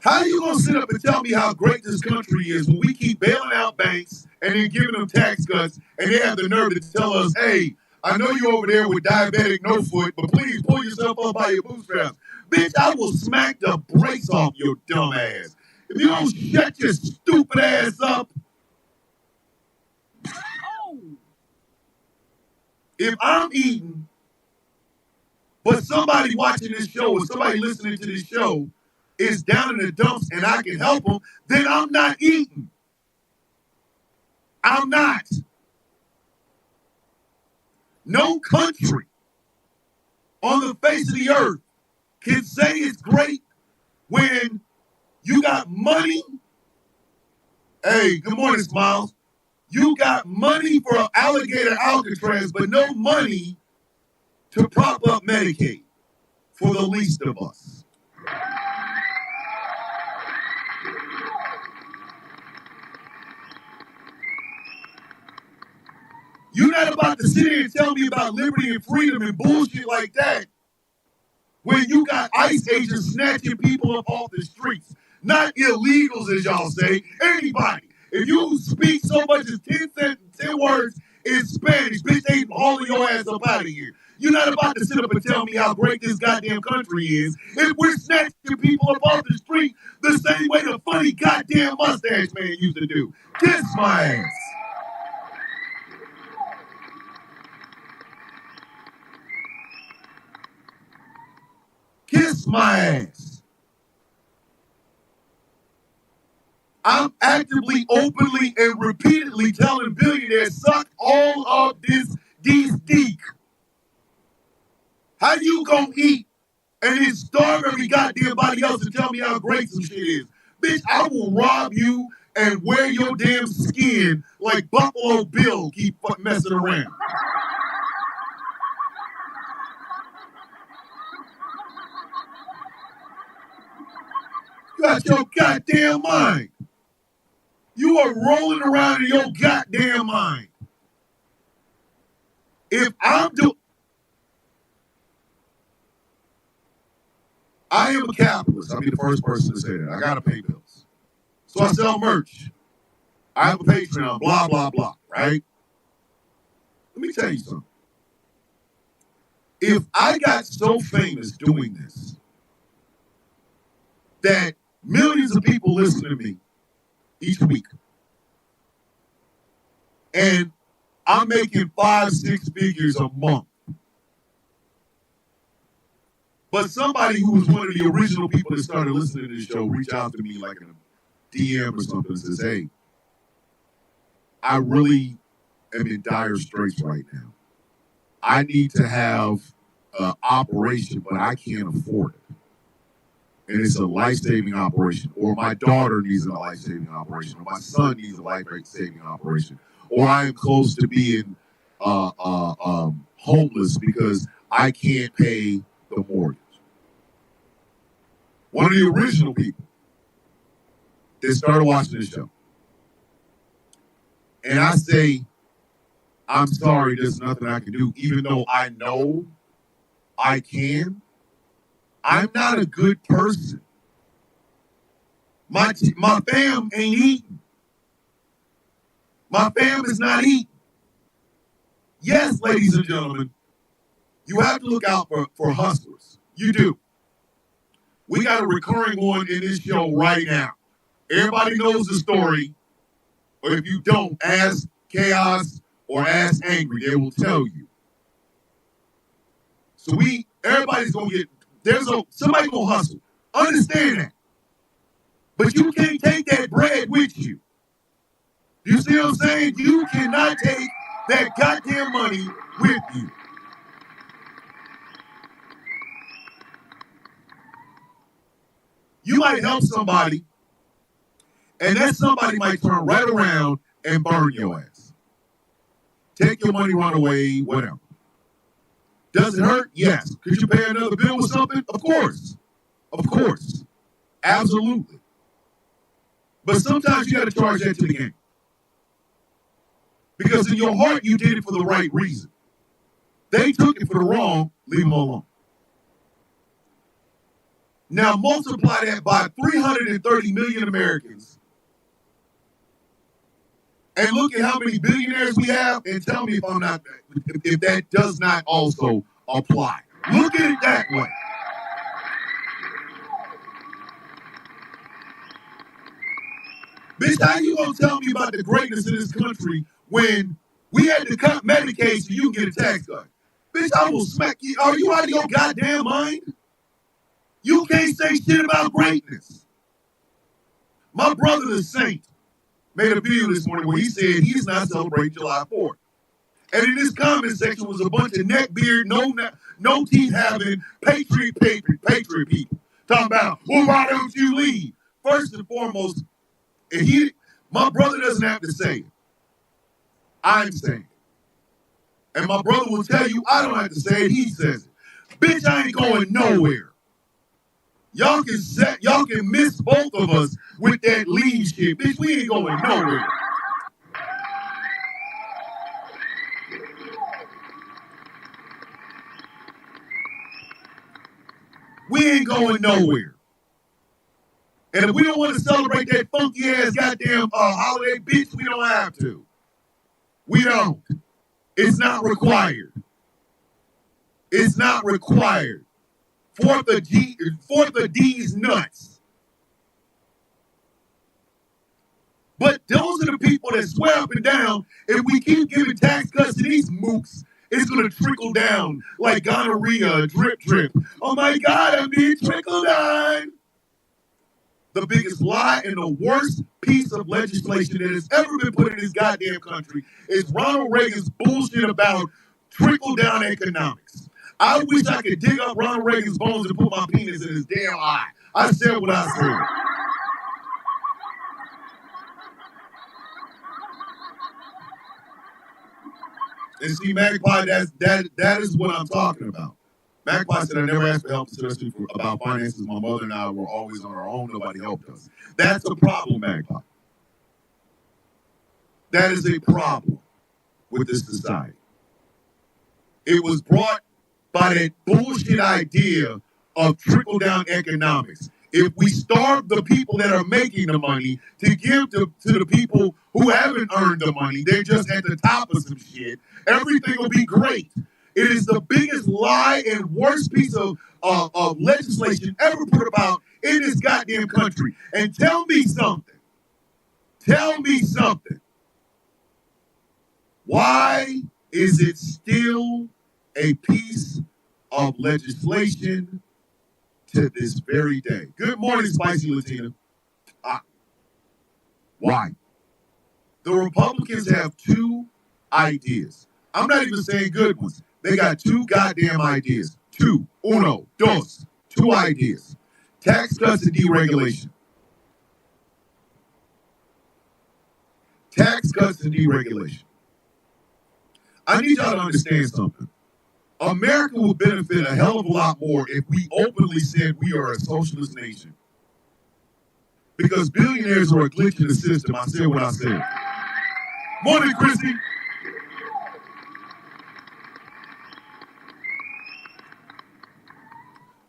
How you gonna sit up and tell me how great this country is when we keep bailing out banks and then giving them tax cuts, and they have the nerve to tell us, hey, I know you're over there with diabetic no foot, but please pull yourself up by your bootstraps. Bitch, I will smack the brakes off your dumb ass. If you don't shut your stupid ass up. If I'm eating, but somebody watching this show or somebody listening to this show is down in the dumps and I can help them, then I'm not eating. I'm not. No country on the face of the earth can say it's great when you got money. Hey, good morning, Smiles. You got money for alligator Alcatraz, but no money to prop up Medicaid for the least of us. You're not about to sit here and tell me about liberty and freedom and bullshit like that when you got ICE agents snatching people up off the streets. Not illegals, as y'all say, anybody. If you speak so much as 10 words in Spanish, bitch, they hauling your ass up out of here. You're not about to sit up and tell me how great this goddamn country is if we're snatching people up off the street the same way the funny goddamn mustache man used to do. Kiss my ass. Kiss my ass. I'm actively, openly, and repeatedly telling billionaires, suck all of these dick. How you gonna eat and then starve every goddamn body else and tell me how great some shit is? Bitch, I will rob you and wear your damn skin like Buffalo Bill keep messing around. You got your goddamn mind. You are rolling around in your goddamn mind. If I'm doing... I am a capitalist. I'll be the first person to say that. I got to pay bills. So I sell merch. I have a Patreon, blah, blah, blah, right? Let me tell you something. If I got so famous doing this that millions of people listen to me each week, and I'm making 5-6 figures a month, But somebody who was one of the original people that started listening to this show reached out to me like in a DM or something and says, hey, I really am in dire straits right now. I need to have an operation, but I can't afford it. And it's a life-saving operation. Or my daughter needs a life-saving operation. Or my son needs a life-saving operation. Or I am close to being homeless because I can't pay the mortgage. One of the original people that started watching this show. And I say, I'm sorry, there's nothing I can do, even though I know I can. I'm not a good person. My fam ain't eating. My fam is not eating. Yes, ladies and gentlemen, you have to look out for hustlers. You do. We got a recurring one in this show right now. Everybody knows the story. Or if you don't, ask Chaos or ask Angry. They will tell you. So everybody's going to get, somebody going to hustle. Understand that. But you can't take that bread with you. You see what I'm saying? You cannot take that goddamn money with you. You might help somebody, and that somebody might turn right around and burn your ass. Take your money, run away, whatever. Does it hurt? Yes. Could you pay another bill with something? Of course. Of course. Absolutely. But sometimes you got to charge that to the game. Because in your heart, you did it for the right reason. They took it for the wrong, leave them alone. Now multiply that by 330 million Americans and look at how many billionaires we have and tell me if that does not also apply. Look at it that way. Bitch, how you gonna tell me about the greatness of this country when we had to cut Medicaid so you can get a tax cut? Bitch, I will smack you. Are you out of your goddamn mind? You can't say shit about greatness. My brother, the Saint, made a video this morning where he said he's not celebrating July 4th. And in this comment section was a bunch of neckbeard, no teeth having patriot people talking about, well, why don't you leave? First and foremost, my brother doesn't have to say it. I'm saying it. And my brother will tell you I don't have to say it, he says it. Bitch, I ain't going nowhere. Y'all can miss both of us with that leave shit. Bitch, we ain't going nowhere. We ain't going nowhere. And if we don't want to celebrate that funky ass goddamn holiday, bitch, we don't have to. We don't. It's not required. It's not required. Fourth of D's nuts. But those are the people that swear up and down, if we keep giving tax cuts to these mooks, it's going to trickle down like gonorrhea, drip. Oh my God, I'm being trickled on. The biggest lie and the worst piece of legislation that has ever been put in this goddamn country is Ronald Reagan's bullshit about trickle-down economics. I wish I could dig up Ronald Reagan's bones and put my penis in his damn eye. I said what I said. And see, Magpie, that is what I'm talking about. Magpie said, I never asked for help, especially about finances. My mother and I were always on our own. Nobody helped us. That's a problem, Magpie. That is a problem with this society. It was brought by that bullshit idea of trickle-down economics. If we starve the people that are making the money to give to the people who haven't earned the money, they're just at the top of some shit, everything will be great. It is the biggest lie and worst piece of legislation ever put about in this goddamn country. And tell me something. Tell me something. Why is it still a piece of legislation to this very day. Good morning, Spicy Latina. Why? The Republicans have two ideas. I'm not even saying good ones. They got two goddamn ideas. Two ideas. Tax cuts and deregulation. Tax cuts and deregulation. I need y'all to understand something. America would benefit a hell of a lot more if we openly said we are a socialist nation. Because billionaires are a glitch in the system. I said what I said. Morning, Chrissy.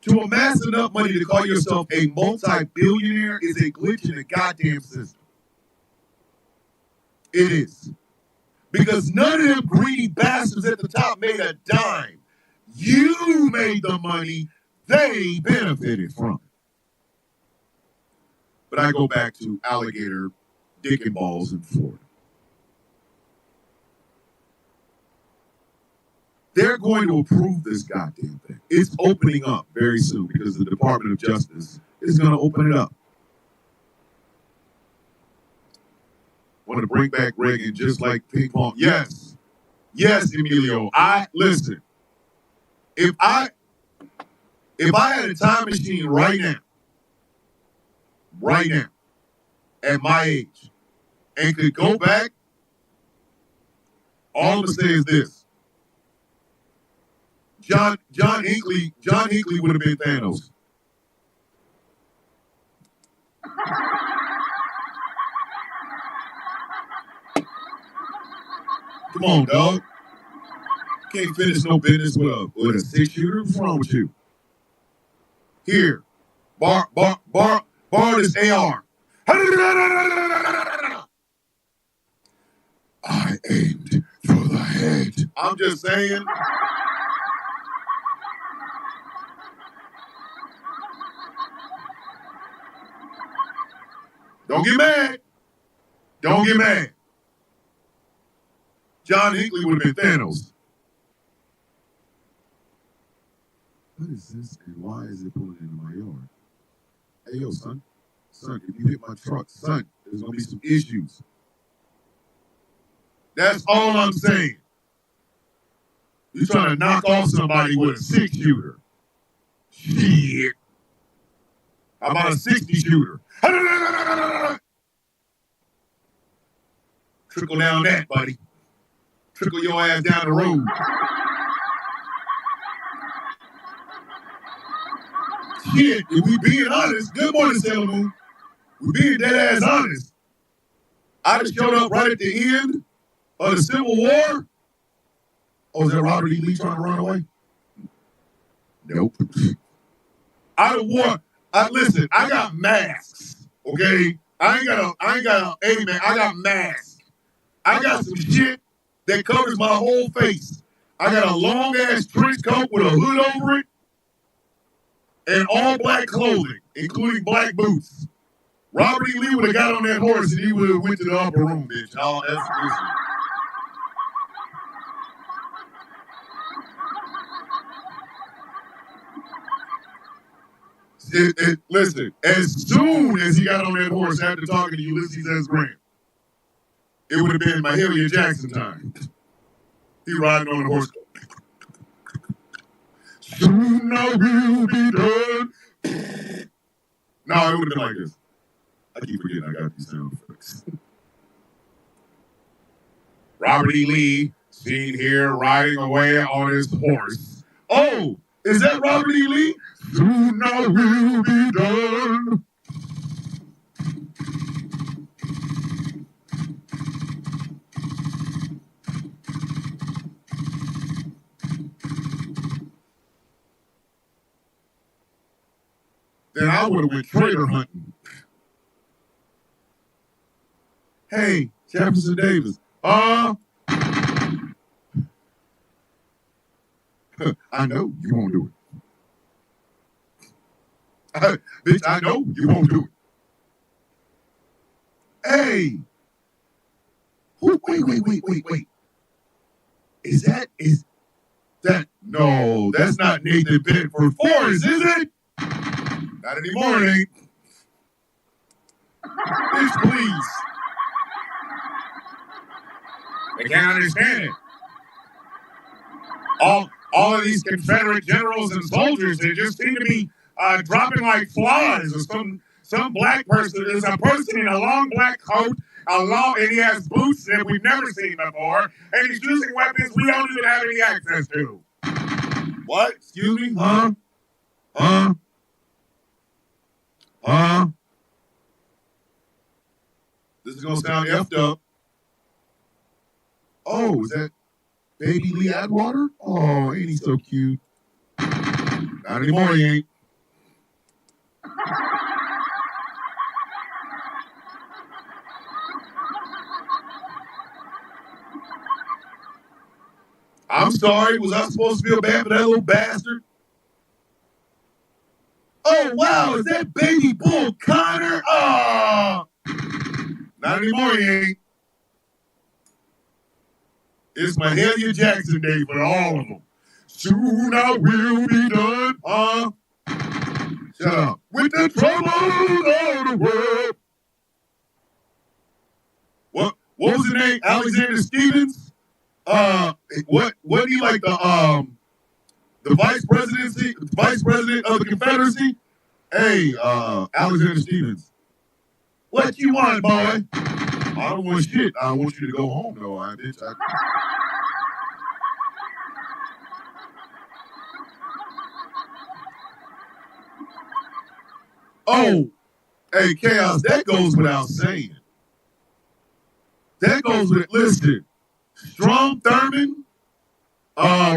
To amass enough money to call yourself a multi-billionaire is a glitch in the goddamn system. It is. Because none of them greedy bastards at the top made a dime. You made the money. They benefited from it. But I go back to alligator dick and balls in Florida. They're going to approve this goddamn thing. It's opening up very soon because the Department of Justice is going to open it up. Want to bring back Reagan just like ping pong? Yes. Yes, Emilio. Listen. If I had a time machine right now, at my age, and could go back, all I'm gonna say is this. John Hinckley would have been Thanos. Come on, dog. Can't finish no business with a 6-shooter. What's wrong with you? Here, bar this AR. I aimed for the head. I'm just saying. Don't get mad. Don't get mad. John Hinckley would have been Thanos. What is this and why is it pulling into my yard? Hey, yo, son, if you hit my truck, son, there's going to be some issues. That's all I'm saying. You're trying to knock off somebody with a 6-shooter. Shit. How about a 60-shooter? Trickle down that, buddy. Trickle your ass down the road. Shit, if we being honest, good morning, Sailor Moon. We being dead ass honest. I just showed up right at the end of the Civil War. Oh, is that Robert E. Lee trying to run away? Nope. Listen, I got masks, okay? I got masks. I got some shit that covers my whole face. I got a long ass trench coat with a hood over it and all black clothing, including black boots. Robert E. Lee would have got on that horse and he would have went to the upper room, bitch. Oh, listen, as soon as he got on that horse after talking to Ulysses S. Grant, it would have been Mahalia Jackson time. He riding on the horse. Soon I will be done. No, it would have been like this. I keep forgetting I got these sound effects. Robert E. Lee, seen here riding away on his horse. Oh, is that Robert E. Lee? Soon I will be done. Then I would have went traitor hunting. Hey, Jefferson Davis. I know you won't do it. Bitch, I know you won't do it. Hey. Wait. Is that, no, that's not Nathan Bedford Forrest, is it? Not anymore, it ain't. Bitch, please. They can't understand it. All of these Confederate generals and soldiers, they just seem to be dropping like flies. Or some black person, there's a person in a long black coat, and he has boots that we've never seen before, and he's using weapons we don't even have any access to. What? Excuse me? Huh? This is gonna sound effed up. Oh, is that baby Lee Atwater? Oh, ain't he so cute? Not anymore, he ain't. I'm sorry, was I supposed to feel bad for that little bastard? Oh, wow, is that baby Bull Connor? Oh! Not anymore, he ain't. It's Mahalia Jackson Day for all of them. Soon I will be done. Shut up. With the troubles of the world. What was his name? Alexander Stevens? Wasn't he like the vice president of the Confederacy? Hey, Alexander Stevens. What you want, boy? I don't want shit. I want you to go home, though. Oh, hey, Chaos, that goes without saying. That goes with, listen, Strom Thurmond,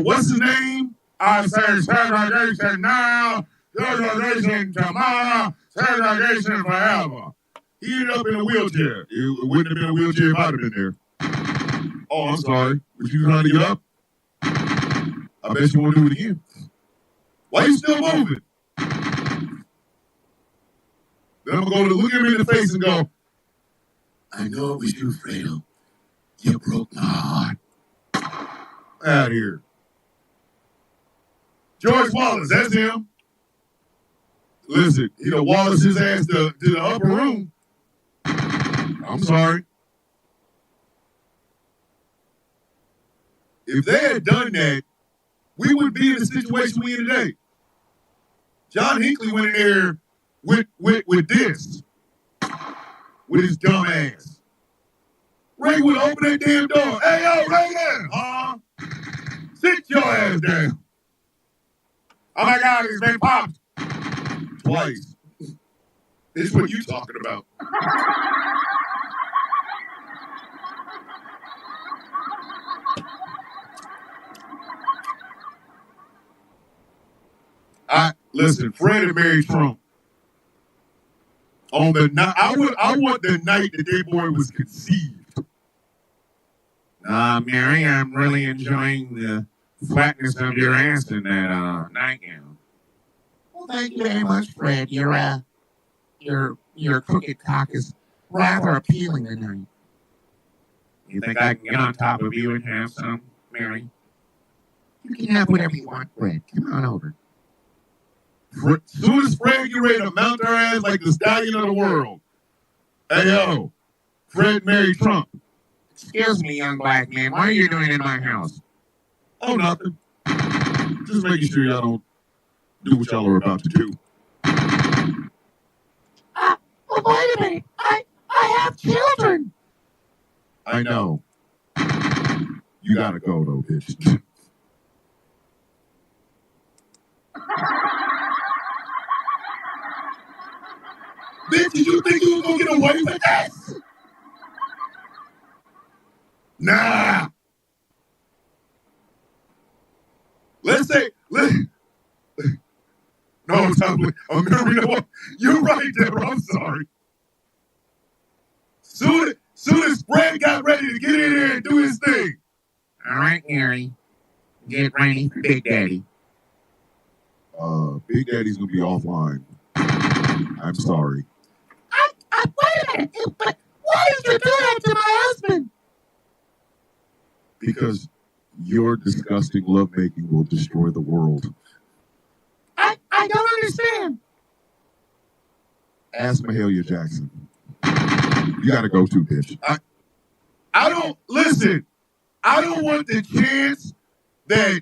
what's his name? I say segregation now, segregation tomorrow, segregation forever. He ended up in a wheelchair. It wouldn't have been a wheelchair if I'd have been there. Oh, I'm sorry. Was you trying to get up? I bet you won't do it again. Why you still moving? Then I'm going to look him in the face and go, I know it was you, Fredo. You broke my heart. Out of here. George Wallace, that's him. Listen, Wallace his ass to the upper room. I'm sorry. If they had done that, we wouldn't be in the situation we in today. John Hinckley went in there with this, with his dumb ass. Ray would open that damn door. Hey, yo, Reagan! Sit your ass down. Oh my God, he's been popped. Twice. This is what you talking about. Listen, Fred and Mary Trump. On the night, I want the night that their boy was conceived. Mary, I'm really enjoying the flatness of your ass in that nightgown. Well, thank you very much, Fred. Your crooked cock is rather appealing tonight. You think I can get on top of you and have some, Mary? You can have whatever you want, Fred. Come on over. Soon as Fred get ready to mount her ass like the stallion of the world. Hey, yo, Fred married Trump. Excuse me, young black man. What are you doing in my house? Oh, nothing. Just making sure y'all don't do what y'all are about to do. Well, wait a minute. I have children. I know. You gotta go, though, bitch. Bitch, did you think you was gonna get away with this? Nah. No, totally. You're right, Deborah. I'm sorry. Soon as Fred got ready to get in there and do his thing. All right, Mary. Get ready for Big Daddy. Big Daddy's gonna be offline. I'm sorry. Wait a minute. But why did you do that to my husband? Because your disgusting lovemaking will destroy the world. I don't understand. Ask Mahalia Jackson. You got to go too, bitch. I don't listen. I don't want the chance that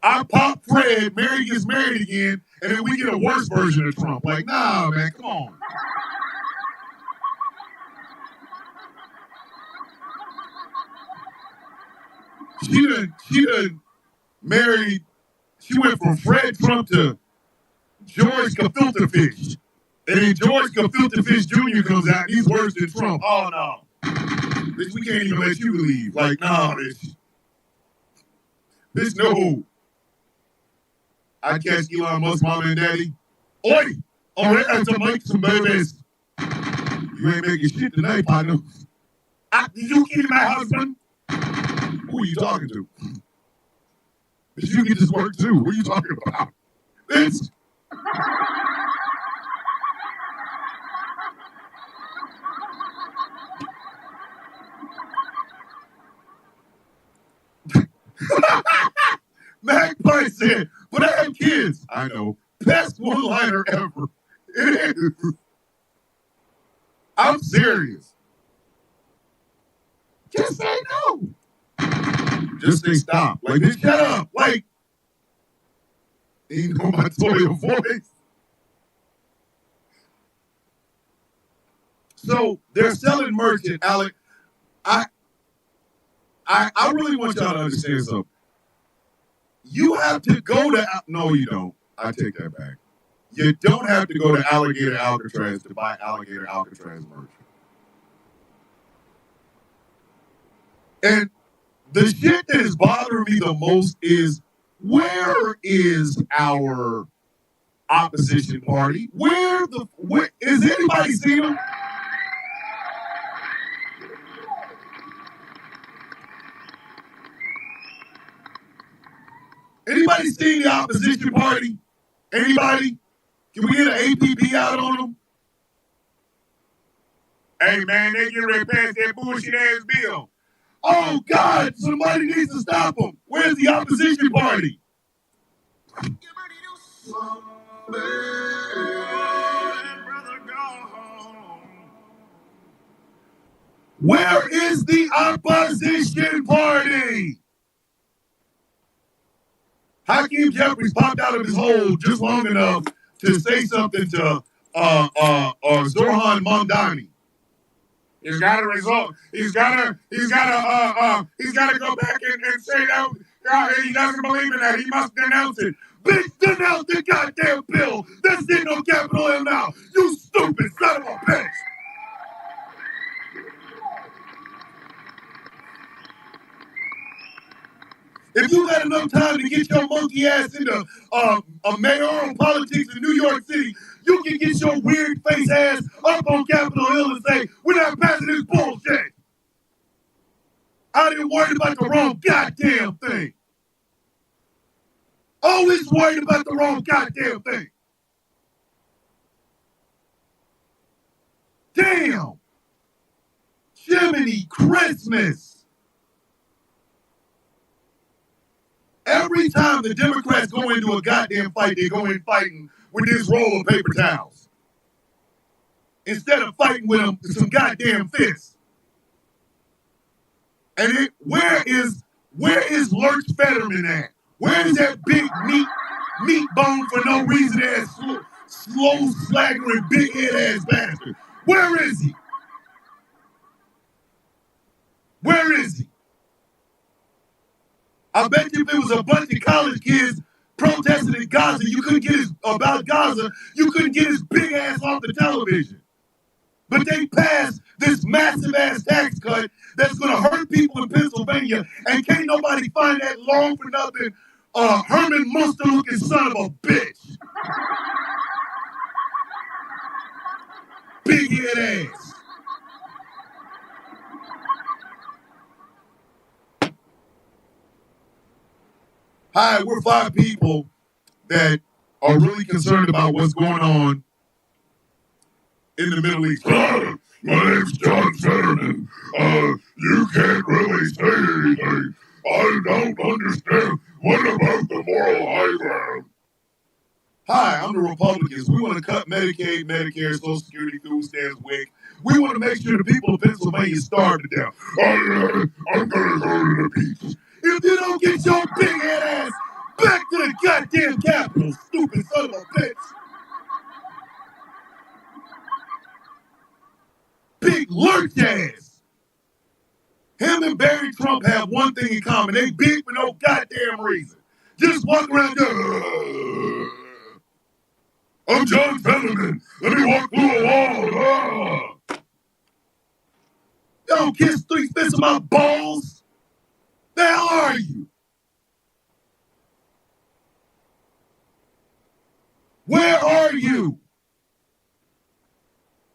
our pop Fred gets married again, and then we get a worse version of Trump. Like, nah, man, come on. She done married. She went from Fred Trump to George Gefilte Fish. And then George Gefilte Fish Jr. comes out, and he's worse than Trump. Oh, no. Bitch, we can't even let you leave. Like, nah, bitch. Bitch, no. I catch Elon Musk's mama and daddy. Oi! All right, to make some babies. You ain't making shit tonight, partner. Did you kill my husband? Who are you talking to? Bitch, you get this work too. What are you talking about? Bitch. Mac Price said, but I have kids. I know. Best one-liner ever. It is. I'm serious. Just say no. Just say stop. Like, bitch, shut up. Like, you know my Toya voice. So they're selling merch at Alec. I really want y'all to understand something. You have to go to, no, you don't. I take that back. You don't have to go to Alligator Alcatraz to buy Alligator Alcatraz merch. And the shit that is bothering me the most is, where is our opposition party? Where is anybody seen them? Anybody seen the opposition party? Anybody? Can we get an APB out on them? Hey, man, they get ready to pass that bullshit ass bill. Oh, God, somebody needs to stop them. Where's the opposition party? Where is the opposition party? Hakeem Jeffries popped out of his hole just long enough to say something to Zoran Mamdani. He's got to result. He's got to go back and say that he doesn't believe in that. He must denounce it. Bitch, denounce the goddamn bill that's in on Capitol Hill now. You stupid son of a bitch. If you got enough time to get your monkey ass into mayoral politics in New York City, you can get your weird face ass up on Capitol Hill and say, we're not passing this bullshit. I didn't worry about the wrong goddamn thing. Always worried about the wrong goddamn thing. Damn. Jiminy Christmas. Every time the Democrats go into a goddamn fight, they go in fighting with this roll of paper towels. Instead of fighting with them with some goddamn fists. And where is Lurch Fetterman at? Where is that big meat bone for no reason ass slow slaggering big head ass bastard? Where is he? Where is he? I bet you if it was a bunch of college kids protesting in Gaza, you couldn't get his big ass off the television. But they passed this massive ass tax cut that's gonna hurt people in Pennsylvania, and can't nobody find that long for nothing Herman Munster looking son of a bitch. Big head ass. Hi, we're 5 people that are really concerned about what's going on in the Middle East. My name's John Fetterman. You can't really say anything. I don't understand. What about the moral high ground? Hi, I'm the Republicans. We want to cut Medicaid, Medicare, Social Security, food stamps, WIC. We want to make sure the people of Pennsylvania starve to death. I'm going to go to the beach. If you don't get your big head ass back to the goddamn Capitol, stupid son of a bitch. Big lurch ass. Him and Barry Trump have one thing in common. They big for no goddamn reason. Just walk around there. I'm John Fetterman. Let me walk through a wall. You don't kiss 3 fifths of my balls. The hell are you? Where are you?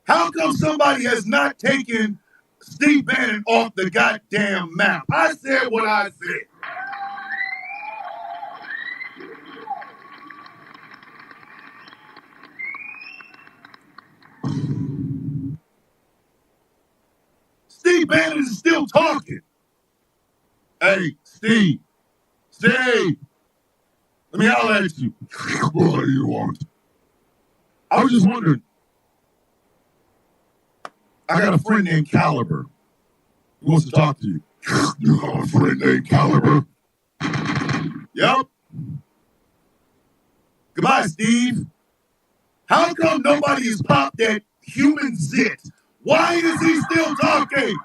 How come somebody has not taken Steve Bannon off the goddamn map? I said what I said. Steve Bannon is still talking. Hey, Steve. Steve. Let me holler at you. What do you want? I was just wondering. I got a friend named Caliber. He wants to talk to you. You have a friend named Caliber? Yep. Goodbye, Steve. How come nobody has popped that human zit? Why is he still talking?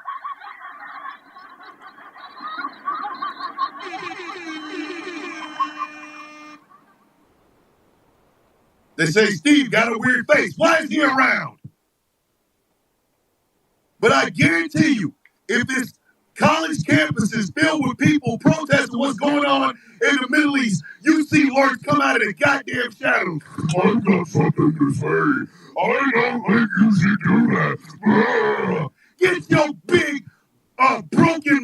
They say Steve got a weird face. Why is he around? But I guarantee you, if this college campus is filled with people protesting what's going on in the Middle East, you see lords come out of the goddamn shadows. I've got something to say. I don't think you should do that. Get your big, broken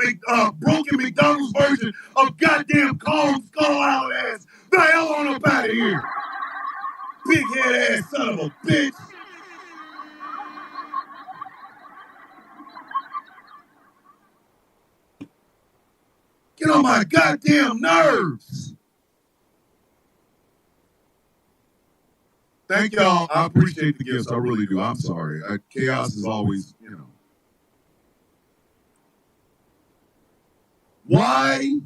McDonald's version of goddamn Kong Skull Island ass the hell on up out of here. Big head ass son of a bitch. Get on my goddamn nerves. Thank y'all. I appreciate the gifts. I really do. I'm sorry. Chaos is always, Why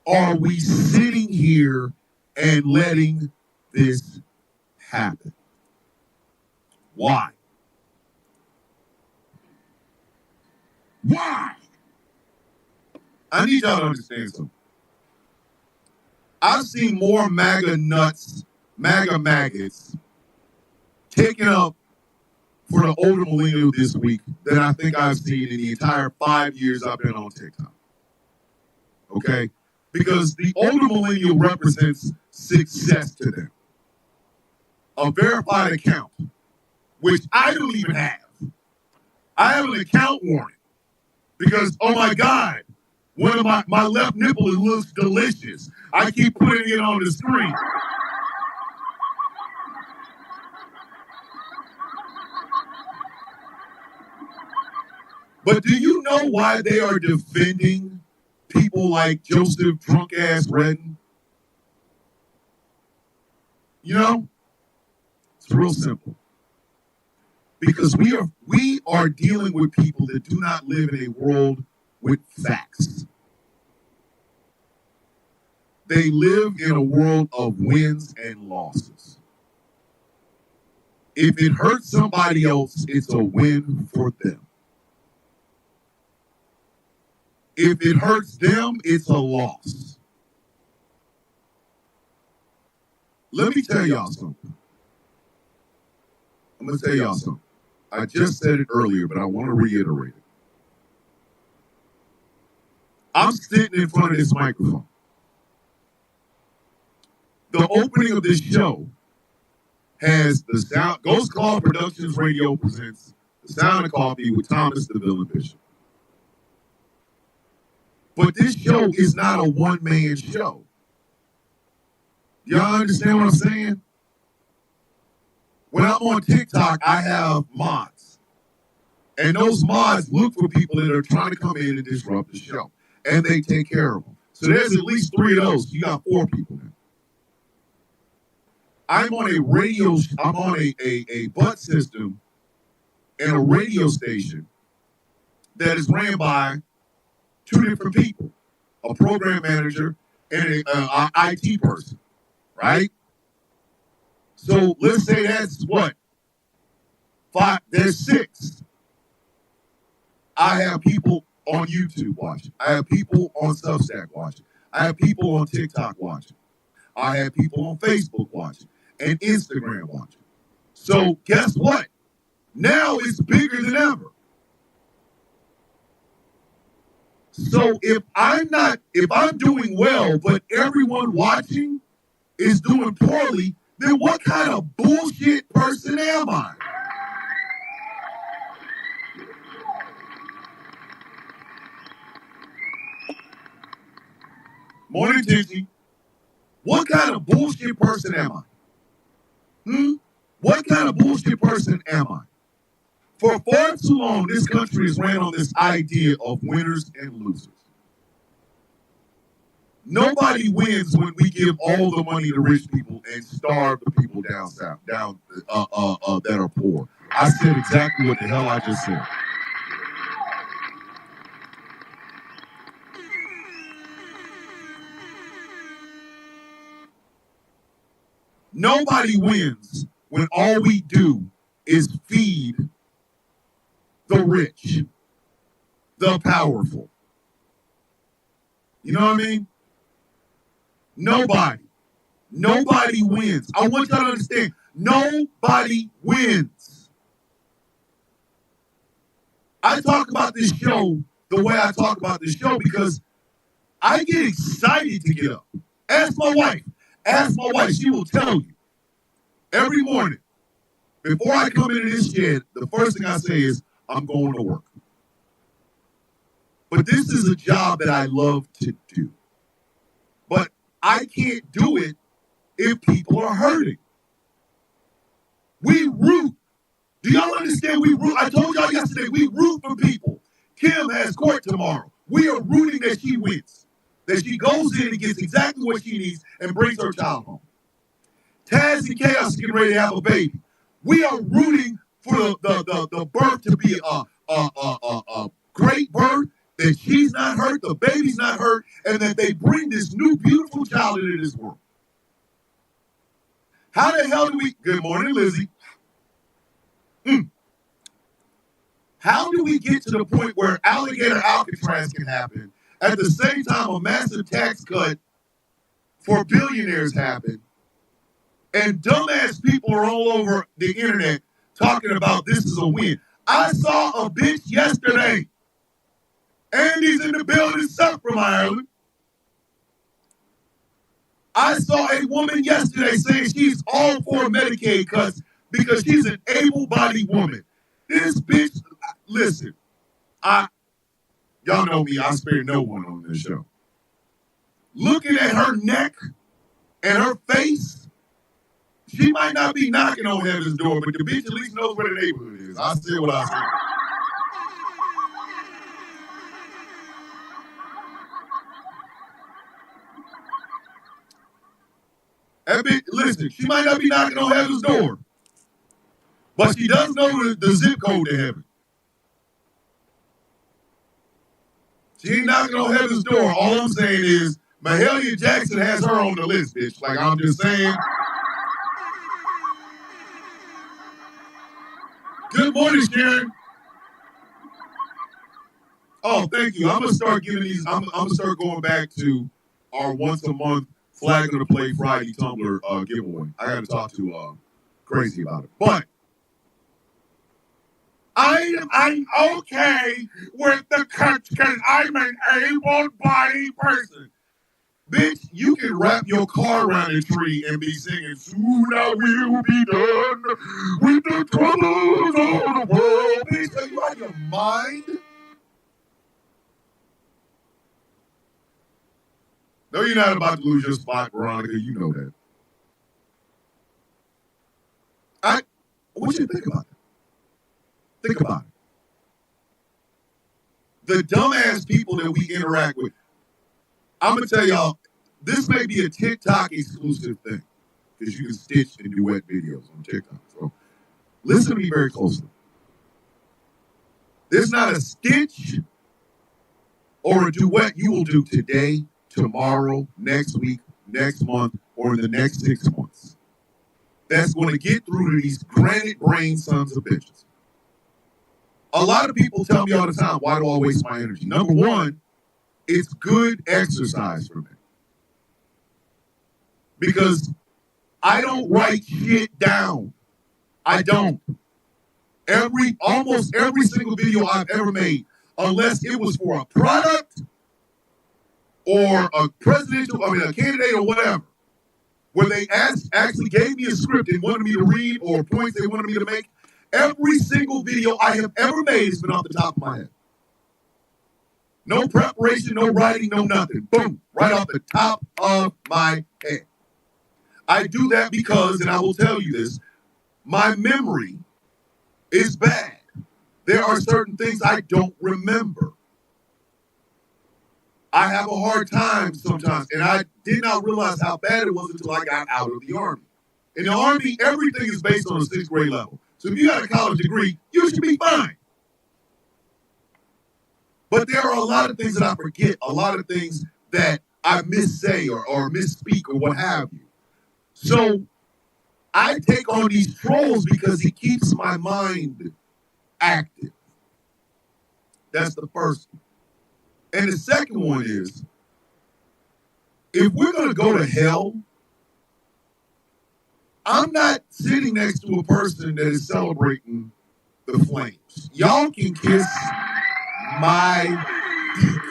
are we sitting here and letting this happen? Why? Why? I need y'all to understand something. I've seen more MAGA nuts, MAGA maggots, taken up for the older millennial this week than I think I've seen in the entire 5 years I've been on TikTok. Okay? Because the older millennial represents success to them. A verified account, which I don't even have. I have an account warning because, oh my God, one of my left nipple looks delicious. I keep putting it on the screen. But do you know why they are defending people like Joseph drunk-ass Redden? You know? It's real simple. Because we are dealing with people that do not live in a world with facts. They live in a world of wins and losses. If it hurts somebody else, it's a win for them. If it hurts them, it's a loss. Let me tell y'all something. I'm going to tell y'all something. I just said it earlier, but I want to reiterate it. I'm sitting in front of this microphone. The opening of this show has the sound. Ghost Call Productions Radio presents The Sound of Coffee with Thomas the Villain Bishop. But this show is not a one-man show. Y'all understand what I'm saying? When I'm on TikTok, I have mods. And those mods look for people that are trying to come in and disrupt the show. And they take care of them. So there's at least 3 of those. You got 4 people now. I'm on a butt system and a radio station that is ran by two different people, a program manager and a IT person, right? So let's say that's what? 5, there's 6. I have people on YouTube watching. I have people on Substack watching. I have people on TikTok watching. I have people on Facebook watching and Instagram watching. So guess what? Now it's bigger than ever. So if I'm doing well, but everyone watching is doing poorly, then what kind of bullshit person am I? Morning, Tizzy. What kind of bullshit person am I? What kind of bullshit person am I? For far too long, this country has ran on this idea of winners and losers. Nobody wins when we give all the money to rich people and starve the people down south, that are poor. I said exactly what the hell I just said. Nobody wins when all we do is feed the rich, the powerful. You know what I mean? Nobody wins. I want y'all to understand, nobody wins. I talk about this show the way I talk about this show because I get excited to get up. Ask my wife. She will tell you. Every morning, before I come into this shed, the first thing I say is, I'm going to work. But this is a job that I love to do. But I can't do it if people are hurting. We root. Do y'all understand? We root. I told y'all yesterday, we root for people. Kim has court tomorrow. We are rooting that she wins. That she goes in and gets exactly what she needs and brings her child home. Taz and Chaos are getting ready to have a baby. We are rooting for the birth to be a great birth, that she's not hurt, the baby's not hurt, and that they bring this new beautiful child into this world. How the hell do we, good morning, Lizzie. How do we get to the point where alligator Alcatraz can happen at the same time a massive tax cut for billionaires happen, and dumbass people are all over the internet talking about this is a win? I saw a bitch yesterday. Andy's in the building, Seth from Ireland. I saw a woman yesterday saying she's all for Medicaid cuts because she's an able-bodied woman. This bitch, listen, y'all know me, I spare no one on this show. Looking at her neck and her face, she might not be knocking on heaven's door, but the bitch at least knows where the neighborhood is. I said what I said. That bitch, listen, she might not be knocking on heaven's door, but she does know the zip code to heaven. She ain't knocking on heaven's door. All I'm saying is Mahalia Jackson has her on the list, bitch. Like, I'm just saying. Good morning, Sharon. Oh, thank you. I'm gonna start giving these. I'm gonna start going back to our once a month Flag of the Play Friday Tumblr giveaway. I got to talk to Crazy about it, but I'm okay with the cuts because I'm an able-bodied person. Bitch, you can wrap your car around a tree and be singing, soon I will be done with the troubles of the world. Bitch, are you out of your mind? No, you're not about to lose your spot, Veronica. You know that. I want you to think about it. Think about it. The dumbass people that we interact with. I'm going to tell y'all, this may be a TikTok exclusive thing. because you can stitch and duet videos on TikTok. So listen to me very closely. There's not a stitch or a duet you will do today, tomorrow, next week, next month, or in the next 6 months that's going to get through to these granite brain sons of bitches. A lot of people tell me all the time, why do I waste my energy? Number one, it's good exercise for me. Because I don't write shit down. I don't. Almost every single video I've ever made, unless it was for a product or a candidate or whatever, where they actually gave me a script and wanted me to read or points they wanted me to make, every single video I have ever made has been off the top of my head. No preparation, no writing, no nothing. Boom, right off the top of my head. I do that because, and I will tell you this, my memory is bad. There are certain things I don't remember. I have a hard time sometimes, and I did not realize how bad it was until I got out of the Army. In the Army, everything is based on a 6th grade level. So if you got a college degree, you should be fine. But there are a lot of things that I forget, a lot of things that I missay or misspeak or what have you. So I take on these trolls because it keeps my mind active. That's the first one. And the second one is, if we're going to go to hell, I'm not sitting next to a person that is celebrating the flames. Y'all can kiss my dick.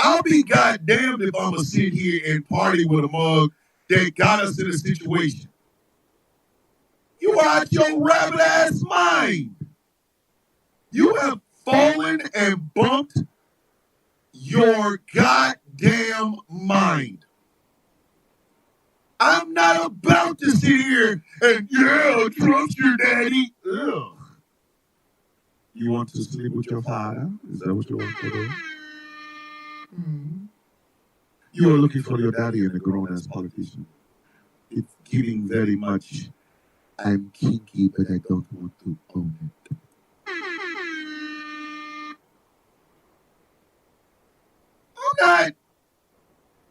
I'll be goddamned if I'm going to sit here and party with a mug that got us in a situation. You are out your rabbit ass mind. You have fallen and bumped your goddamn mind. I'm not about to sit here and, yeah, trust your daddy. Ugh. You want to sleep with your father? Is that what you want to do? You are looking for your daddy and a grown-ass politician. It's giving very much, I'm kinky, but I don't want to own it. I'm not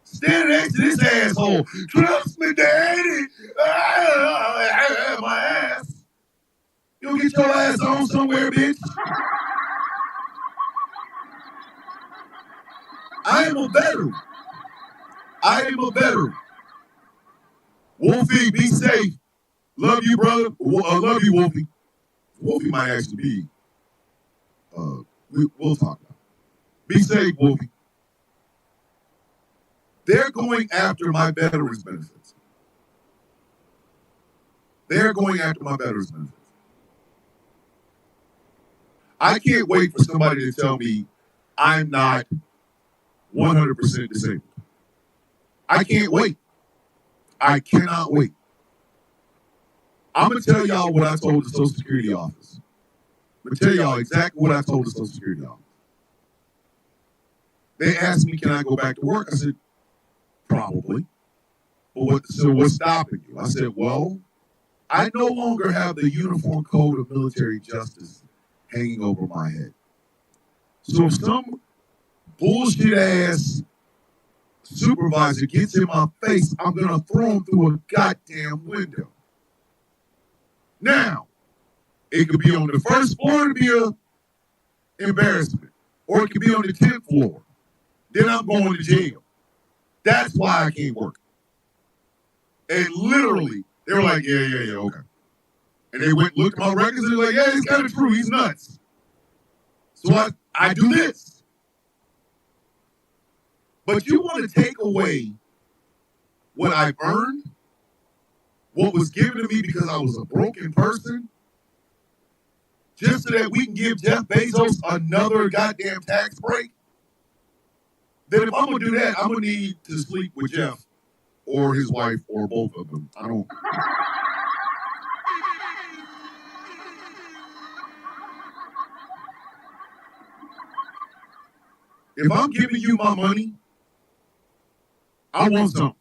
standing next to this asshole. Trust me, daddy. My ass. You'll get your ass on somewhere, bitch. I am a veteran. I am a veteran. Wolfie, be safe. Love you, brother. Love you, Wolfie. Wolfie might actually be. We'll talk about it. Be safe, Wolfie. They're going after my veterans benefits. They're going after my veterans benefits. I can't wait for somebody to tell me I'm not 100% disabled. I can't wait. I cannot wait. I'm going to tell y'all what I told the Social Security office. I'm going to tell y'all exactly what I told the Social Security office. They asked me, can I go back to work? I said, probably. But what's stopping you? I said, well, I no longer have the Uniform Code of Military Justice hanging over my head. So if some bullshit ass supervisor gets in my face, I'm going to throw him through a goddamn window. Now, it could be on the first floor and be an embarrassment. Or it could be on the 10th floor. Then I'm going to jail. That's why I can't work. And literally, they were like, yeah, okay. And they went and looked at my records and they're like, yeah, it's kind of true. He's nuts. So I do this. But you want to take away what I've earned, what was given to me because I was a broken person, just so that we can give Jeff Bezos another goddamn tax break? Then if I'm going to do that, I'm going to need to sleep with Jeff or his wife or both of them. I don't. If I'm giving you my money I want some.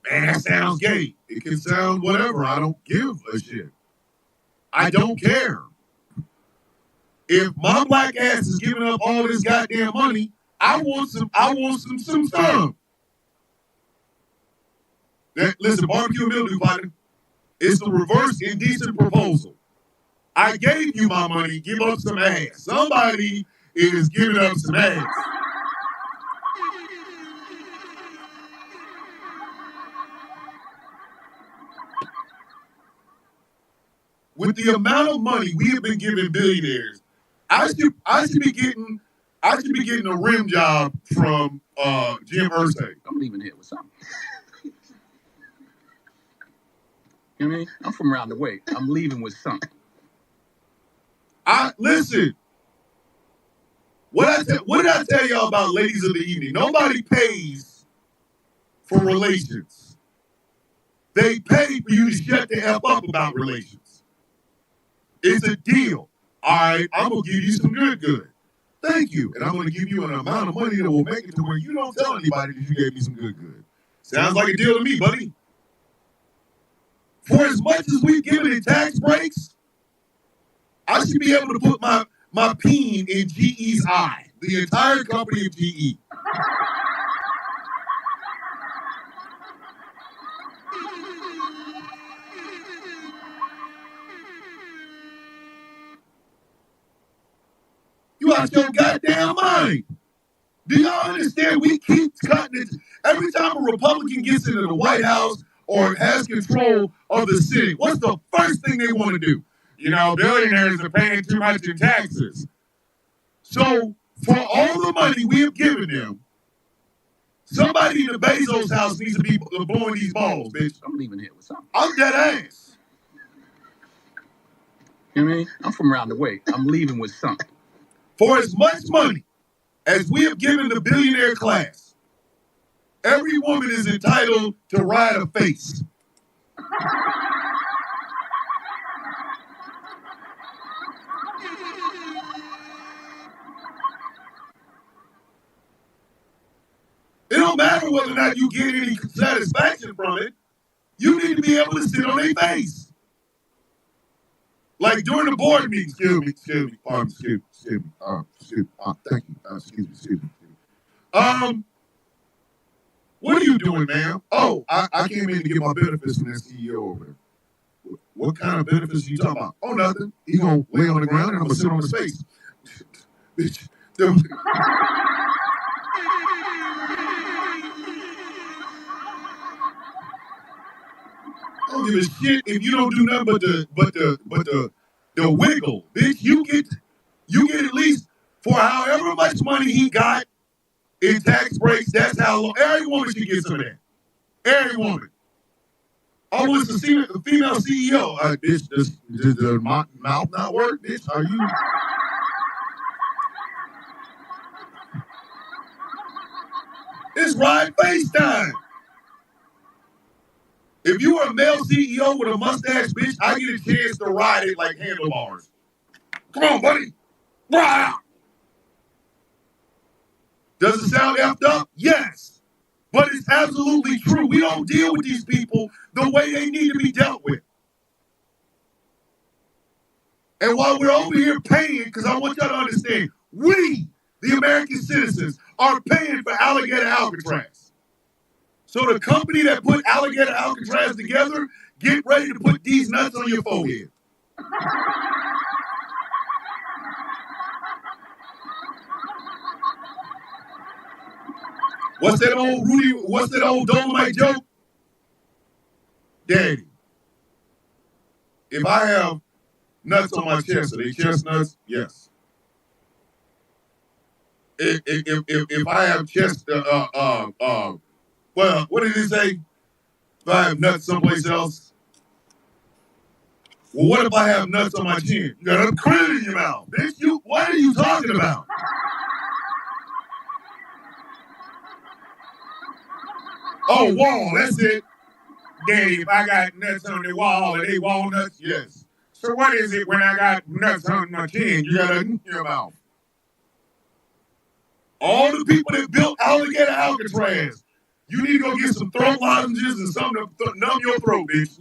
Man, that sounds gay. It can sound whatever. I don't give a shit. I don't care. If my black ass is giving up all this goddamn money, I want some stuff. Listen, barbecue and mildew, partner. It's the reverse indecent proposal. I gave you my money, give up some ass. Somebody is giving up some ass. With the amount of money we have been giving billionaires, I should be getting a rim job from Jim Irsay. I'm leaving here with something. You know what I mean? I'm from around the way. I'm leaving with something. Listen. What did I tell y'all about ladies of the evening? Nobody pays for relations. They pay for you to shut the F up about relations. It's a deal. All right, I'm going to give you some good. Thank you. And I'm going to give you an amount of money that will make it to where you don't tell anybody that you gave me some good. Sounds like a deal to me, buddy. For as much as we've given in tax breaks, I should be able to put my peen in GE's eye, the entire company of GE. You out your goddamn mind. Do y'all understand? We keep cutting it. Every time a Republican gets into the White House or has control of the Senate, what's the first thing they want to do? You know, billionaires are paying too much in taxes. So, for all the money we have given them, somebody in the Bezos house needs to be blowing these balls, bitch. I'm leaving here with something. I'm dead ass. You know what I mean? I'm from around the way. I'm leaving with something. For as much money as we have given the billionaire class, every woman is entitled to ride a face. It don't matter whether or not you get any satisfaction from it. You need to be able to sit on their face. Like during the board meeting, excuse me, thank you, excuse me. What are you doing, ma'am? Oh, I came in to get my benefits from that CEO over there. What kind of benefits are you talking about? Oh, nothing. He gonna lay on the ground and I'm gonna sit on his face. Bitch. I don't give a shit if you don't do nothing but the wiggle, bitch. You get at least for however much money he got in tax breaks. That's how long every woman should get some of that. Every woman. Oh, it's the female CEO. Bitch, does the mouth not work? Bitch, are you? It's ride FaceTime. If you were a male CEO with a mustache, bitch, I get a chance to ride it like handlebars. Come on, buddy. Rah! Does it sound effed up? Yes. But it's absolutely true. We don't deal with these people the way they need to be dealt with. And while we're over here paying, because I want y'all to understand, we, the American citizens, are paying for Alligator Alcatraz. So the company that put Alligator Alcatraz together, get ready to put these nuts on your forehead. What's that old Dolomite joke? Daddy, if I have nuts on my chest, are they chestnuts? Yes. If I have chest, well, what did he say? If I have nuts someplace else? Well, what if I have nuts on my chin? You got a crown in your mouth, bitch. What are you talking about? Oh, wall, that's it. Daddy, if I got nuts on the wall, are they walnuts? Yes. So what is it when I got nuts on my chin? You got a in your mouth. All the people that built Alligator Alcatraz, you need to go get some throat lozenges and something to numb your throat, bitch.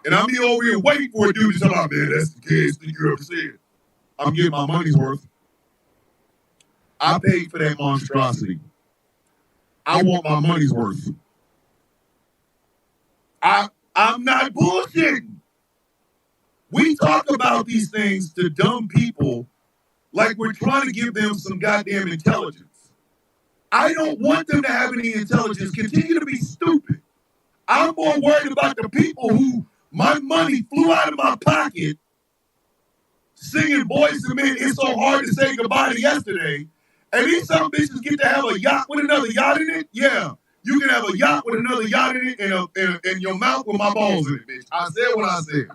And I'm here over here waiting for a dude to tell me, man, that's the case thing you ever said. I'm getting my money's worth. I paid for that monstrosity. I want my money's worth. I'm not bullshitting. We talk about these things to dumb people like we're trying to give them some goddamn intelligence. I don't want them to have any intelligence. Continue to be stupid. I'm more worried about the people who my money flew out of my pocket singing Boys to Men, It's So Hard to Say Goodbye to Yesterday. And these some bitches get to have a yacht with another yacht in it? Yeah. You can have a yacht with another yacht in it and your mouth with my balls in it, bitch. I said what I said.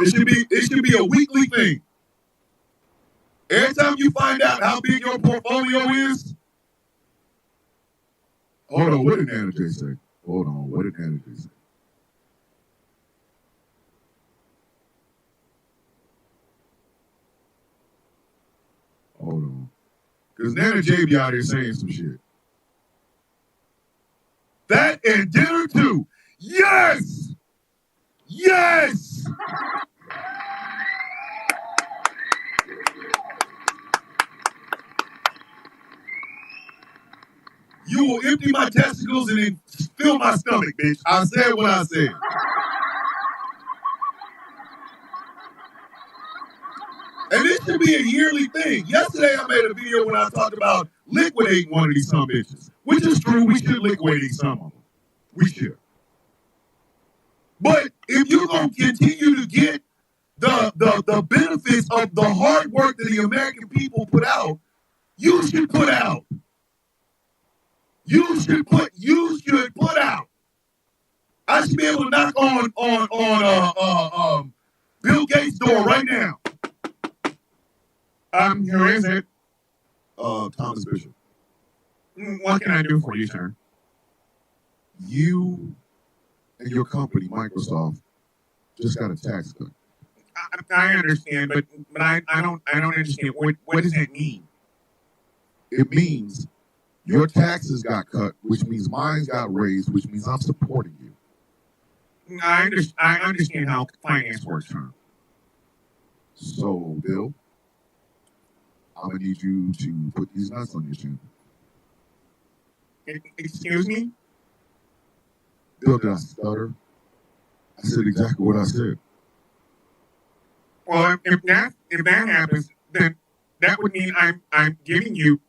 It should be a weekly thing. Every time you find out how big your portfolio is. Hold on, what did Nana J say? Hold on, what did Nana J say? Hold on. Because Nana J be out here saying some shit. That and dinner too. Yes! Yes! You will empty my testicles and then fill my stomach, bitch. I said what I said. And this should be a yearly thing. Yesterday I made a video when I talked about liquidating one of these some bitches, which is true. We should liquidate some of them. We should. But if you're going to continue to get the benefits of the hard work that the American people put out, you should put out. You should put out. I should be able to knock on Bill Gates' door right now. Who is it? Thomas Bishop. What can I do for you, sir? You and your company, Microsoft, just got a tax cut. I understand, but I don't understand. What does that mean? It means your taxes got cut, which means mine got raised, which means I'm supporting you. I understand how finance works, sir. So, Bill, I'm gonna need you to put these nuts on your chin. Excuse me? Bill, did I stutter? I said exactly what I said. Well, if that happens, then that would mean I'm giving you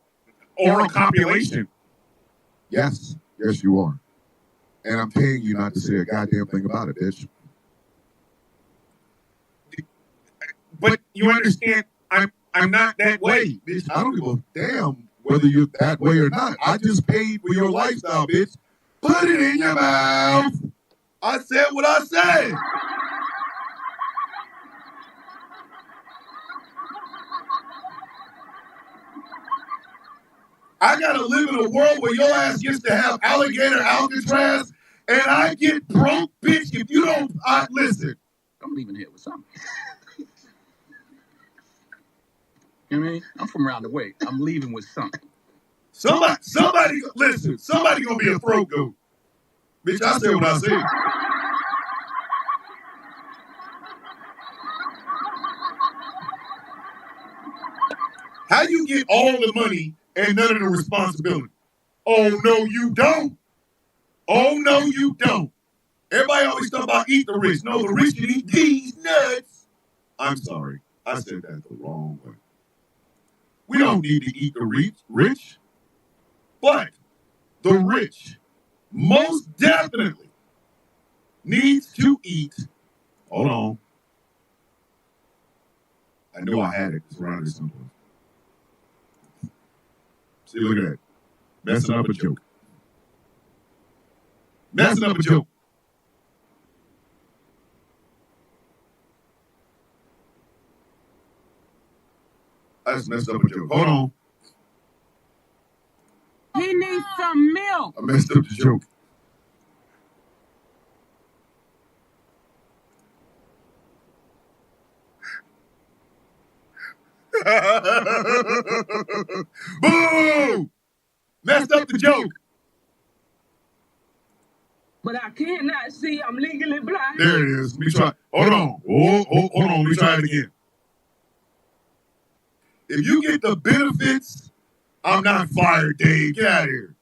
oral copulation. Yes, you are. And I'm paying you not to say a goddamn thing about it, bitch. But you understand, I'm not that way. Bitch, I don't give a damn whether you're that way or not. I just paid for your lifestyle, bitch. Put it in your mouth. I said what I said. I gotta live in a world where your ass gets to have alligator Alcatraz and I get broke, bitch. If you don't, listen. I'm leaving here with something. You know what I mean? I'm from around the way. I'm leaving with something. Somebody, listen. Somebody gonna be a throat goat. Bitch, I said what I said. How you get all the money and none of the responsibility? Oh, no, you don't. Oh, no, you don't. Everybody always talk about eat the rich. No, the rich should eat these nuts. I'm sorry. I said that the wrong way. We don't need to eat the rich, but the rich most definitely needs to eat. Hold on. I know I had it. It's around here someplace. See, look at that. Messing up a joke. Messing up a joke. I just messed up a joke. Hold on. He needs some milk. I messed up the joke. Boo! Messed up the joke. But I cannot see. I'm legally blind. There it is. Let me try. Hold on. Hold on. Let me try it again. If you get the benefits, I'm not fired, Dave. Get out of here.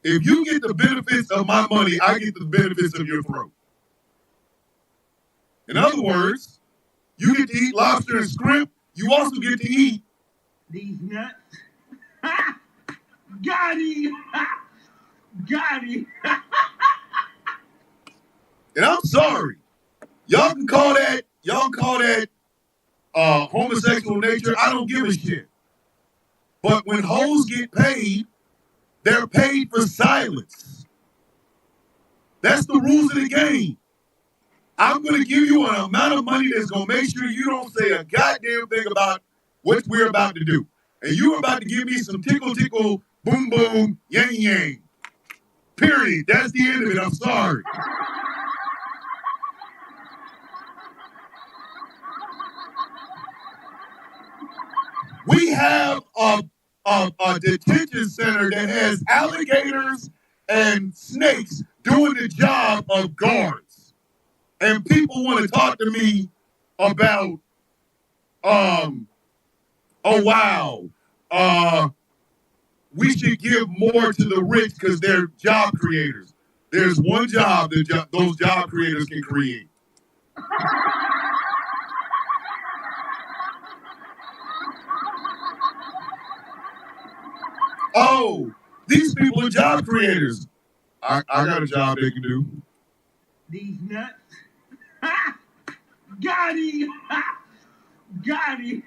If you get the benefits of my money, I get the benefits of your throat. In other words, you get to eat lobster and shrimp. You also get to eat These nuts. Got him. Got him. And I'm sorry. Y'all can call that homosexual nature. I don't give a shit. But when hoes get paid, they're paid for silence. That's the rules of the game. I'm going to give you an amount of money that's going to make sure you don't say a goddamn thing about what we're about to do. And you're about to give me some tickle, tickle, boom, boom, yang, yang. Period. That's the end of it. I'm sorry. We have a detention center that has alligators and snakes doing the job of guards. And people want to talk to me about, oh, wow, we should give more to the rich because they're job creators. There's one job that those job creators can create. Oh, these people are job creators. I got a job they can do. These nuts. Got him. Got him.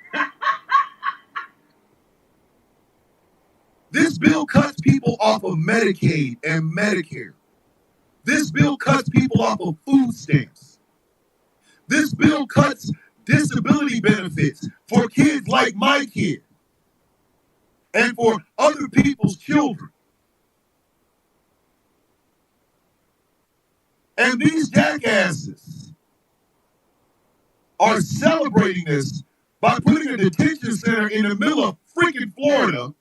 This bill cuts people off of Medicaid and Medicare. This bill cuts people off of food stamps. This bill cuts disability benefits for kids like my kid and for other people's children. And these jackasses are celebrating this by putting a detention center in the middle of freaking Florida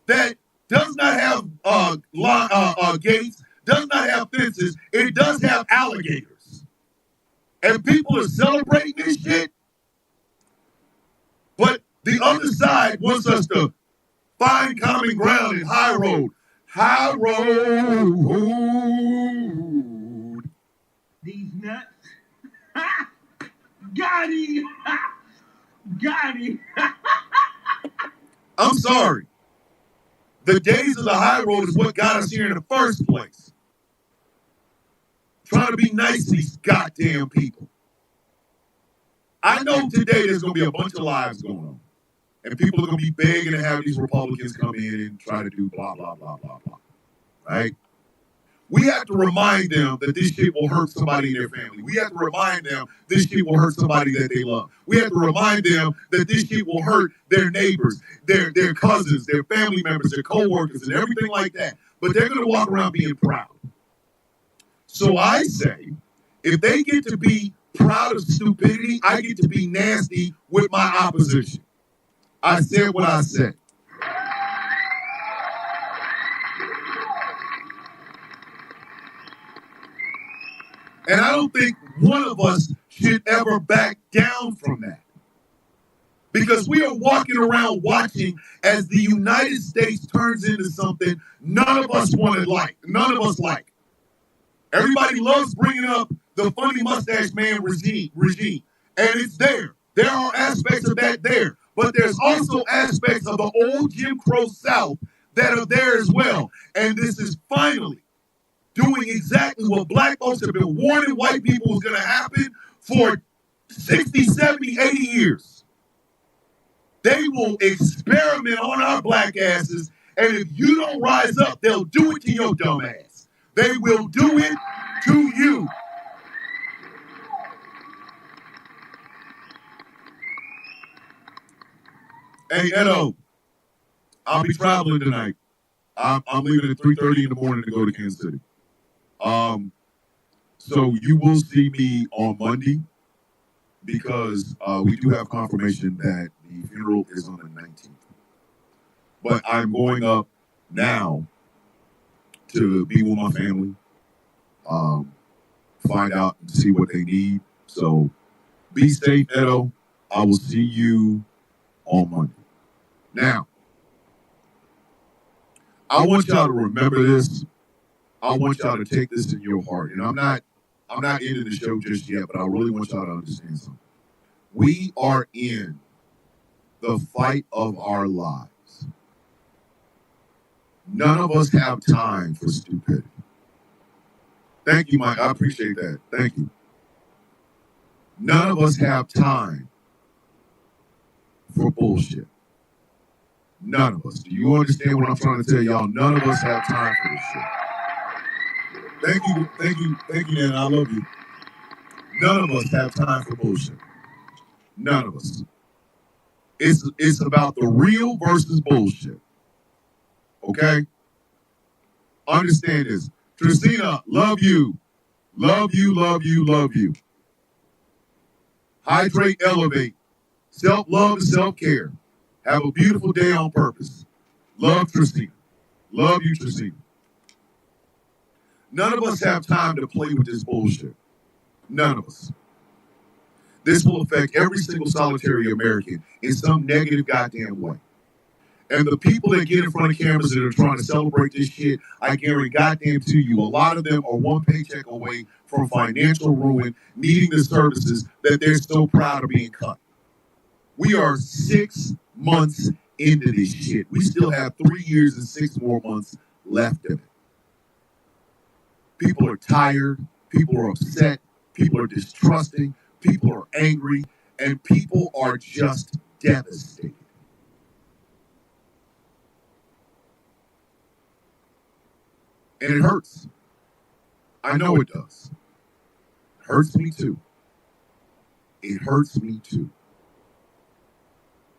that does not have gates, does not have fences. It does have alligators. And people are celebrating this shit. But the other side wants us to find common ground in high road. High road. These nuts. Got him. Got him. I'm sorry. The days of the high road is what got us here in the first place. Trying to be nice to these goddamn people. I know today there's going to be a bunch of lives going on. And people are going to be begging to have these Republicans come in and try to do blah, blah, blah, blah, blah. Right? We have to remind them that this shit will hurt somebody in their family. We have to remind them this shit will hurt somebody that they love. We have to remind them that this shit will hurt their neighbors, their cousins, their family members, their coworkers, and everything like that. But they're going to walk around being proud. So I say, if they get to be proud of stupidity, I get to be nasty with my opposition. I said what I said. And I don't think one of us should ever back down from that. Because we are walking around watching as the United States turns into something none of us want to like. None of us like. Everybody loves bringing up the funny mustache man regime. And it's there. There are aspects of that there. But there's also aspects of the old Jim Crow South that are there as well. And this is finally doing exactly what black folks have been warning white people was going to happen for 60, 70, 80 years. They will experiment on our black asses, and if you don't rise up, they'll do it to your dumb ass. They will do it to you. Hey, Edo, I'll be traveling tonight. I'm leaving at 3:30 in the morning to go to Kansas City. So you will see me on Monday because we do have confirmation that the funeral is on the 19th. But I'm going up now to be with my family, find out and see what they need. So be safe, Edo. I will see you on Monday. Now, I want y'all to remember this. I want y'all to take this in your heart. And I'm not ending the show just yet, but I really want y'all to understand something. We are in the fight of our lives. None of us have time for stupidity. Thank you, Mike. I appreciate that. Thank you. None of us have time for bullshit. None of us. Do you understand what I'm trying to tell y'all? None of us have time for this shit. Thank you, Nana. I love you. None of us have time for bullshit. None of us. It's about the real versus bullshit. Okay? Understand this. Tristina, love you. Love you, love you, love you. Hydrate, elevate. Self-love and self-care. Have a beautiful day on purpose. Love, Tristina. Love you, Tristina. None of us have time to play with this bullshit. None of us. This will affect every single solitary American in some negative goddamn way. And the people that get in front of cameras that are trying to celebrate this shit, I guarantee goddamn to you, a lot of them are one paycheck away from financial ruin, needing the services that they're so proud of being cut. We are 6 months into this shit. We still have 3 years and 6 more months left of it. People are tired. People are upset. People are distrusting. People are angry. And people are just devastated. And it hurts. I know it does. It hurts me too. It hurts me too.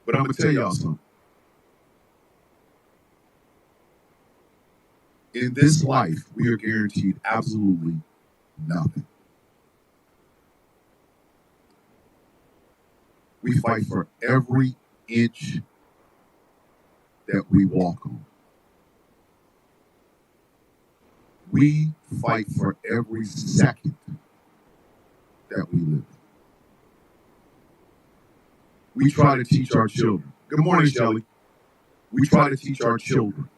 But I'm going to tell y'all something. In this life, we are guaranteed absolutely nothing. We fight for every inch that we walk on. We fight for every second that we live. We try to teach our children. Good morning, Shelley. We try to teach our children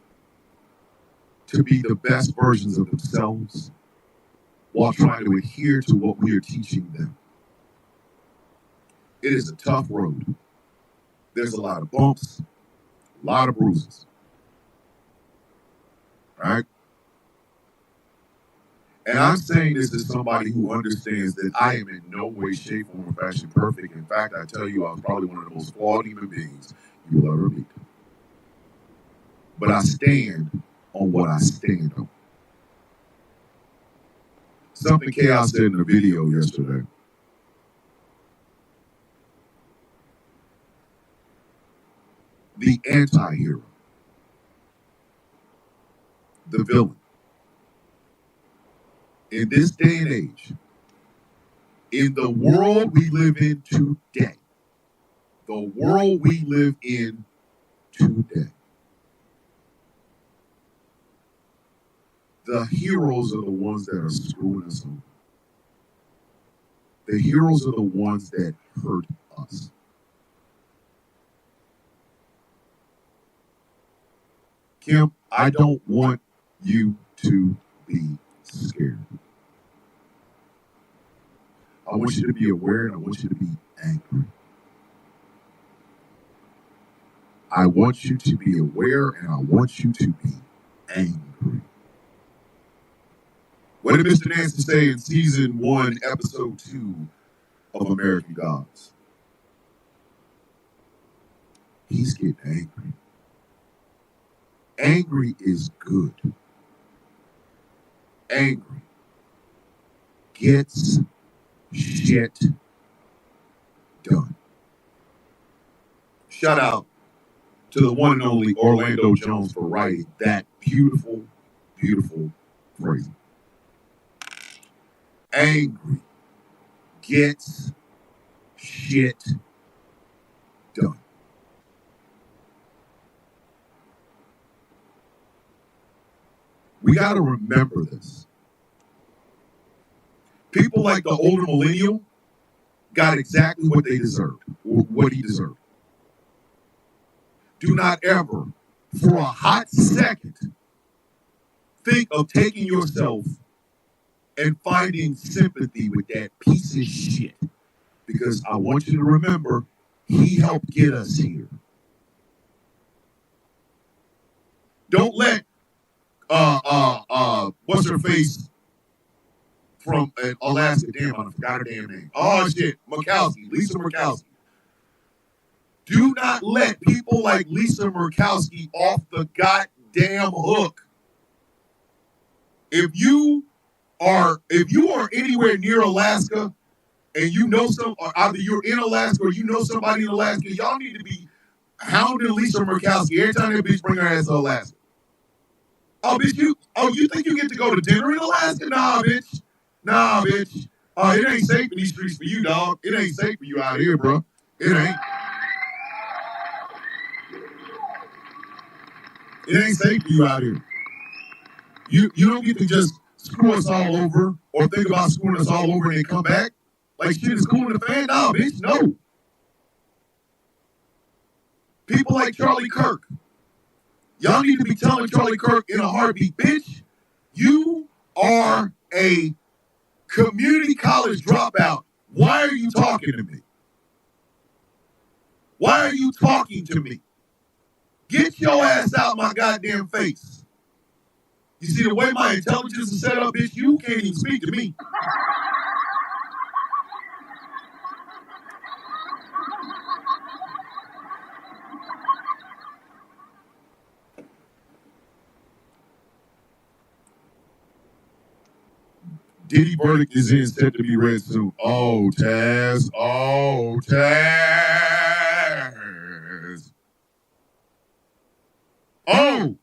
to be the best versions of themselves while trying to adhere to what we are teaching them. It is a tough road. There's a lot of bumps, a lot of bruises. Right? And I'm saying this as somebody who understands that I am in no way, shape, form, or fashion perfect. In fact, I tell you, I was probably one of the most flawed human beings you will ever meet. But I stand on what I stand on. Something Chaos said in a video yesterday. The anti-hero. The villain. In this day and age, in the world we live in today, the world we live in today, the heroes are the ones that are screwing us over. The heroes are the ones that hurt us. Kim, I don't want you to be scared. I want you to be aware and I want you to be angry. I want you to be aware and I want you to be angry. What did Mr. Nancy say in season 1, episode 2 of American Gods? He's getting angry. Angry is good. Angry gets shit done. Shout out to the one and only Orlando Jones for writing that beautiful, beautiful phrase. Angry gets shit done. We got to remember this. People like the older millennial got exactly what they deserved, or what he deserved. Do not ever, for a hot second, think of taking yourself and finding sympathy with that piece of shit. Because I want you to remember, he helped get us here. Don't let what's her face from Alaska? Damn, I forgot her damn name. Oh shit, Murkowski, Lisa Murkowski. Do not let people like Lisa Murkowski off the goddamn hook. If you are anywhere near Alaska and you know or either you're in Alaska or you know somebody in Alaska, y'all need to be hounding Lisa Murkowski every time that bitch bring her ass to Alaska. Oh, bitch, you think you get to go to dinner in Alaska? Nah, bitch. Nah, bitch. It ain't safe in these streets for you, dog. It ain't safe for you out here, bro. It ain't. It ain't safe for you out here. You don't get to just screw us all over or think about screwing us all over and then come back like shit is cool in the fan. Nah, bitch, no. People like Charlie Kirk. Y'all need to be telling Charlie Kirk in a heartbeat, bitch, you are a community college dropout. Why are you talking to me? Why are you talking to me? Get your ass out my goddamn face. You see the way my intelligence is set up, bitch, you can't even speak to me. Diddy verdict is in, set to be read soon. Oh, Taz. Oh, Taz. Oh.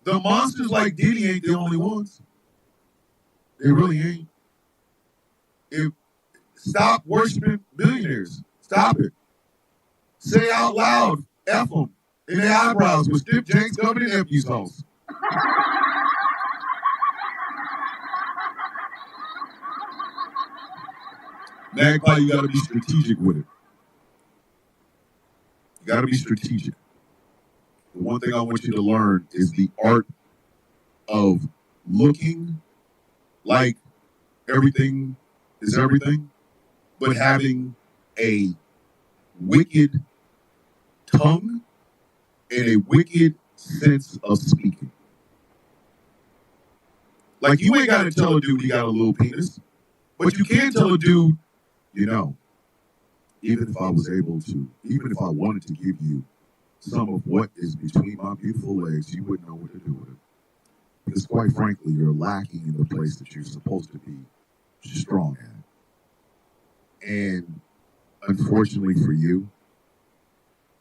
The monsters like Diddy ain't the only ones. They really ain't. Stop worshiping billionaires. Stop it. Say out loud, F them in their eyebrows with stiff janks covered in empty sauce. Magpie, you gotta be strategic with it. You gotta be strategic. The one thing I want you to learn is the art of looking like everything is everything, but having a wicked tongue and a wicked sense of speaking. Like, you ain't gotta tell a dude he got a little penis, but you can tell a dude, you know, even if I wanted to give you some of what is between my beautiful legs, you wouldn't know what to do with it. Because quite frankly, you're lacking in the place that you're supposed to be strong at. And unfortunately for you,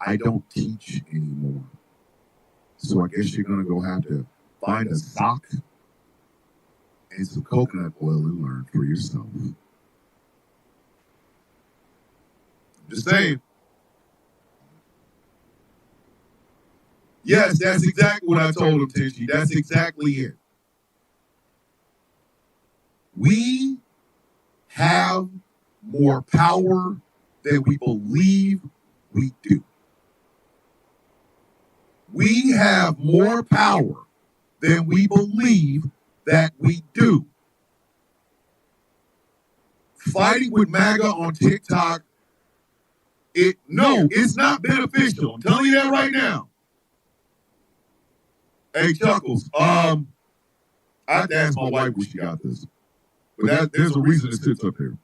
I don't teach anymore. So I guess you're gonna go have to find a sock and some coconut oil and learn for yourself. Just saying. Yes, that's exactly what I told him, Tishy. That's exactly it. We have more power than we believe we do. We have more power than we believe that we do. Fighting with MAGA on TikTok, it's not beneficial. I'm telling you that right now. Hey, Chuckles, I have to ask my wife where she got this. But there's a reason it sits up here.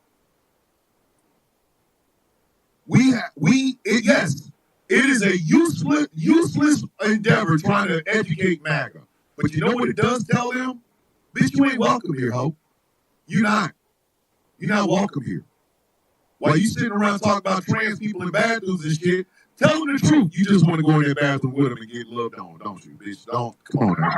Yes, it is a useless endeavor trying to educate MAGA. But you know what it does tell them? Bitch, you ain't welcome here, ho. You're not welcome here. While you sitting around talking about trans people in bathrooms and shit, Tell them the truth. You just want to go in that bathroom with them and get loved on, don't you, bitch? Don't. Come on now.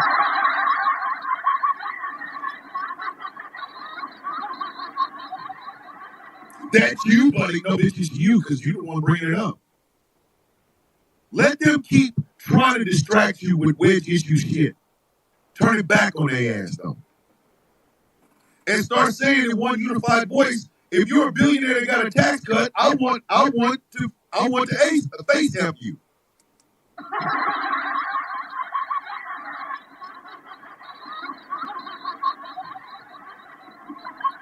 That's you, buddy. No, bitch, it's you because you don't want to bring it up. Let them keep trying to distract you with wedge issue shit. Turn it back on their ass, though. And start saying in one unified voice, if you're a billionaire that got a tax cut, I want to face F you.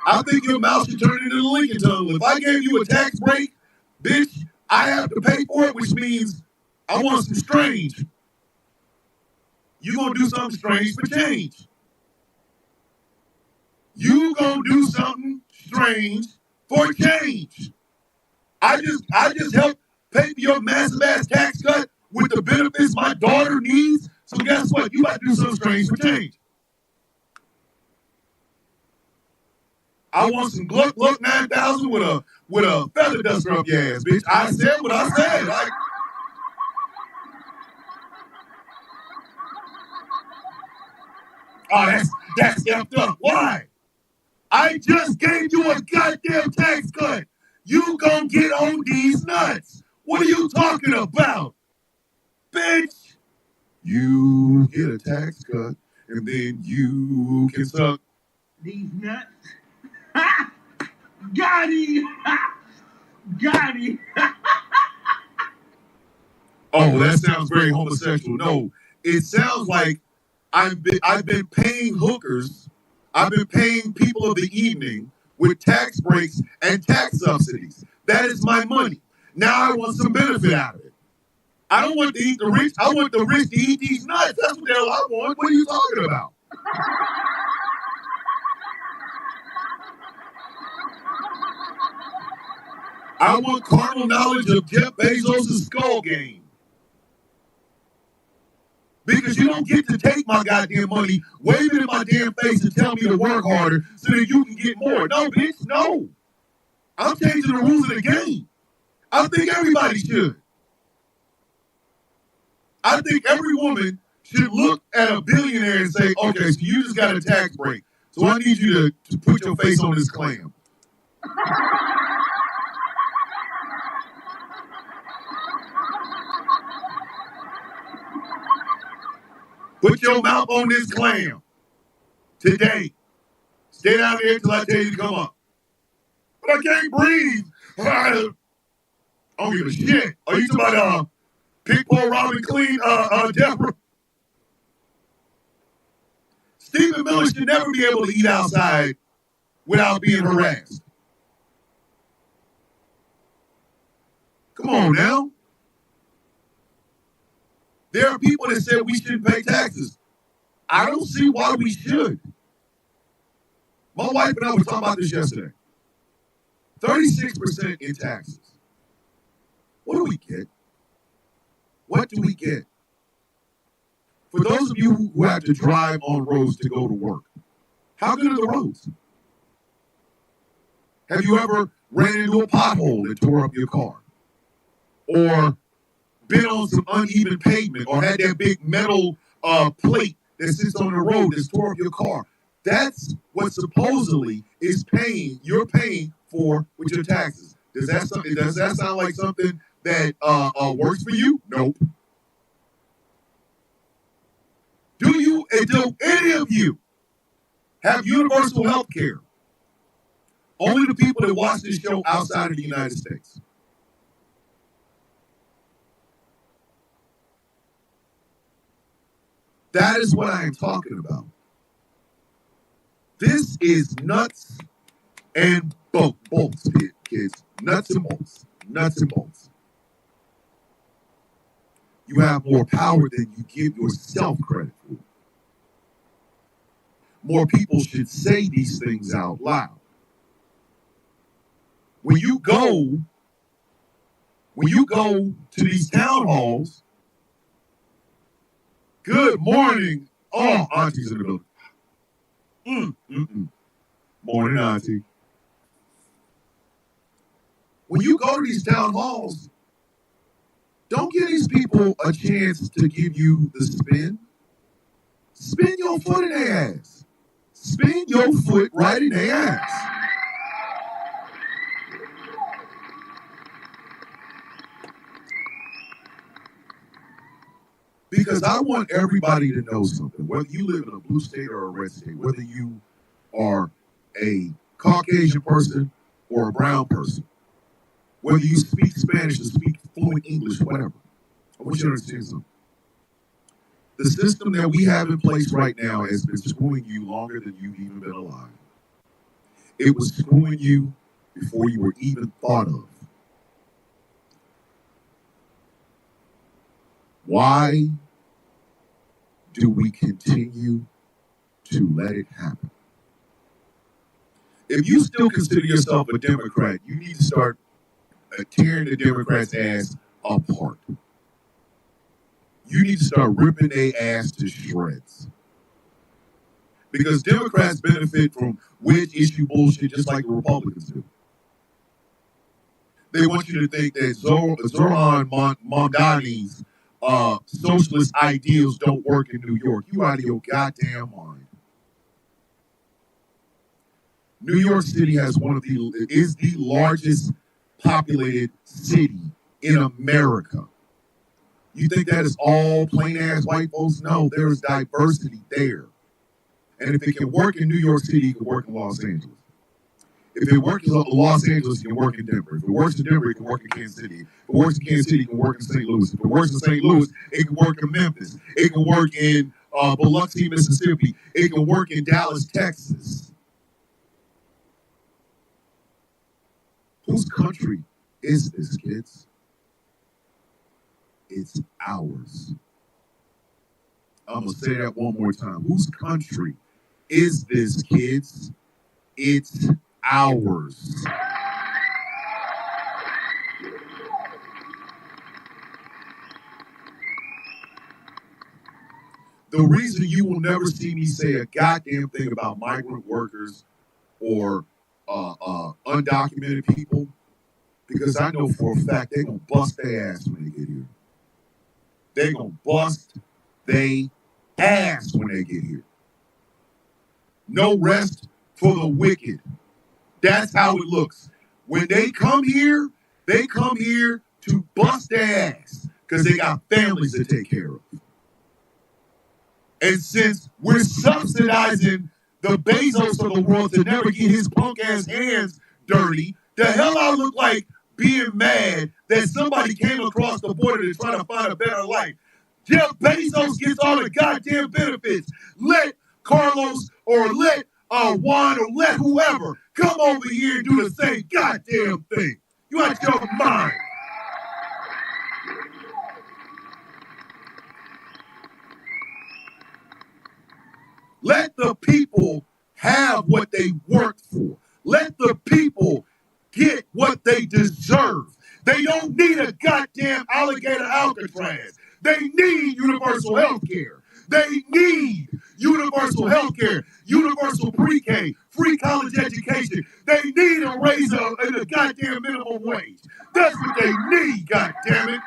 I think your mouth should turn into the Lincoln Tunnel. If I gave you a tax break, bitch, I have to pay for it, which means I want some strange. You gonna do something strange for change. You gonna do something strange for change. I just helped pay for your massive ass tax cut with the benefits my daughter needs. So guess what? You about to do something strange for change. I want some Gluck 9000 with a feather duster up your ass, bitch. I said what I said. That's effed up. Why? I just gave you a goddamn tax cut. You gonna get on these nuts. What are you talking about? Bitch, you get a tax cut and then you can suck these nuts. Ha! Got him! Ha! Got him! Oh, that sounds very homosexual. No, it sounds like I've been paying hookers, I've been paying people of the evening with tax breaks and tax subsidies. That is my money. Now I want some benefit out of it. I don't want to eat the rich. I want the rich to eat these nuts. That's what the hell I want. What are you talking about? I want carnal knowledge of Jeff Bezos' skull game. Because you don't get to take my goddamn money, wave it in my damn face and tell me to work harder so that you can get more. No, bitch, no. I'm changing the rules of the game. I think everybody should. I think every woman should look at a billionaire and say, okay, so you just got a tax break. So I need you to put your face on this clam. Put your mouth on this clam today. Stay down there till I tell you to come up. But I can't breathe. I don't give a shit. Are you talking about pick, pour, rob, and clean, Deborah? Stephen Miller should never be able to eat outside without being harassed. Come on now. There are people that said we shouldn't pay taxes. I don't see why we should. My wife and I were talking about this yesterday. 36% in taxes. What do we get? What do we get? For those of you who have to drive on roads to go to work, how good are the roads? Have you ever ran into a pothole and tore up your car? Or been on some uneven pavement or had that big metal plate that sits on the road that's tore up your car? That's what supposedly you're paying for with your taxes. Does that sound like something that works for you? Nope. Do any of you have universal health care? Only the people that watch this show outside of the United States. That is what I am talking about. This is nuts and bolts, kids. Nuts and bolts. Nuts and bolts. You have more power than you give yourself credit for. More people should say these things out loud. When you go to these town halls, good morning. Oh, Auntie's in the building. Morning, Auntie. When you go to these town halls, Don't give these people a chance to give you the spin. Spin your foot in their ass. Spin your foot right in their ass. Because I want everybody to know something. Whether you live in a blue state or a red state, whether you are a Caucasian person or a brown person, whether you speak Spanish or speak fluent English, whatever, I want you to understand something. The system that we have in place right now has been screwing you longer than you've even been alive. It was screwing you before you were even thought of. Why do we continue to let it happen? If you still consider yourself a Democrat, you need to start tearing the Democrats' ass apart. You need to start ripping their ass to shreds. Because Democrats benefit from wedge issue bullshit just like the Republicans do. They want you to think that Zoran Mamdani's socialist ideals don't work in New York. You out of your goddamn mind. New York City is the largest populated city in America. You think that is all plain ass white folks? No, there is diversity there. And if it can work in New York City, it can work in Los Angeles. If it works in Los Angeles, it can work in Denver. If it works in Denver, it can work in Kansas City. If it works in Kansas City, it can work in St. Louis. If it works in St. Louis, it can work in Memphis. It can work in Biloxi, Mississippi. It can work in Dallas, Texas. Whose country is this, kids? It's ours. I'm going to say that one more time. Whose country is this, kids? It's ours. The reason you will never see me say a goddamn thing about migrant workers or undocumented people, because I know for a fact they're going to bust their ass when they get here. They're going to bust their ass when they get here. No rest for the wicked. That's how it looks. When they come here to bust their ass because they got families to take care of. And since we're subsidizing the Bezos of the world to never get his punk ass hands dirty, the hell I look like being mad that somebody came across the border to try to find a better life. Jeff Bezos gets all the goddamn benefits. Let Carlos or let Juan or let whoever come over here and do the same goddamn thing. You out your mind. Let the people have what they worked for. Let the people get what they deserve. They don't need a goddamn alligator Alcatraz. They need universal health care. They need universal health care, universal pre-K, free college education. They need a raise in the goddamn minimum wage. That's what they need, goddammit.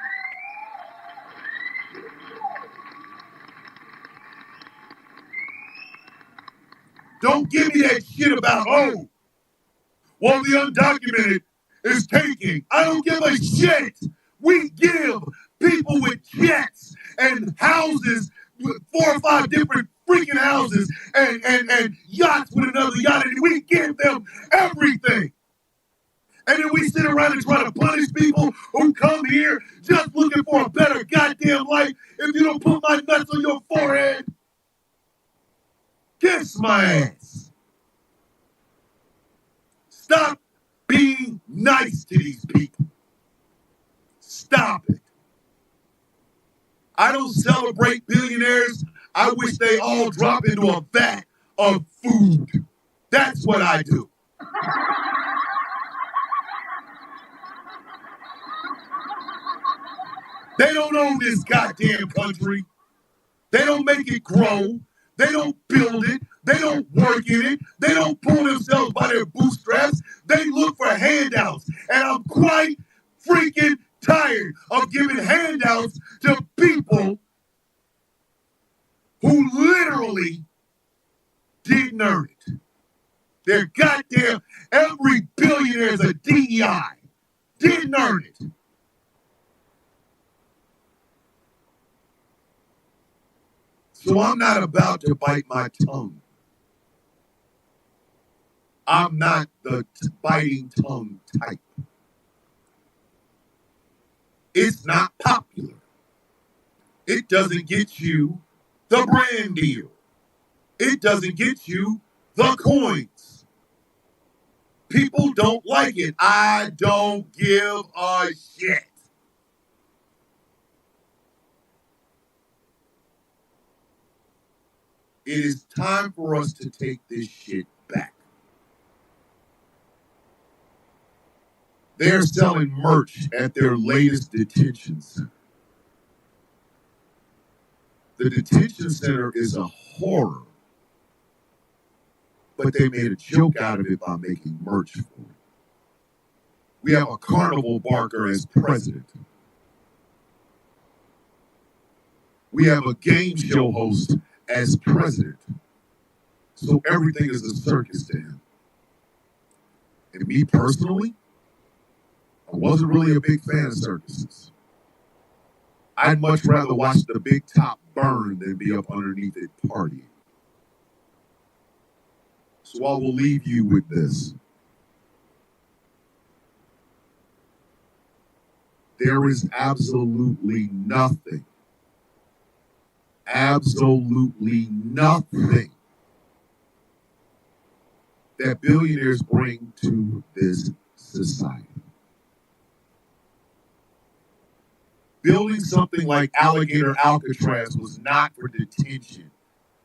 Don't give me that shit about, oh, well, the undocumented is taking. I don't give a shit. We give people with jets and houses, 4 or 5 different freaking houses and yachts with another yacht, and we give them everything. And then we sit around and try to punish people who come here just looking for a better goddamn life. If you don't put my nuts on your forehead, kiss my ass. Stop being nice to these people. Stop it. I don't celebrate billionaires. I wish they all drop into a vat of food. That's what I do. They don't own this goddamn country. They don't make it grow. They don't build it. They don't work in it. They don't pull themselves by their bootstraps. They look for handouts. And I'm quite freaking tired of giving handouts to people who literally didn't earn it. They're goddamn, every billionaire is a DEI. Didn't earn it. So I'm not about to bite my tongue. I'm not the biting tongue type. It's not popular. It doesn't get you the brand deal. It doesn't get you the coins. People don't like it. I don't give a shit. It is time for us to take this shit back. They're selling merch at their latest detention center. The detention center is a horror, but they made a joke out of it by making merch for it. We have a carnival barker as president. We have a game show host as president. So everything is a circus to him. And me personally, I wasn't really a big fan of circuses. I'd much rather watch the big top burn than be up underneath it partying. So I will leave you with this. There is absolutely nothing that billionaires bring to this society. Building something like Alligator Alcatraz was not for detention.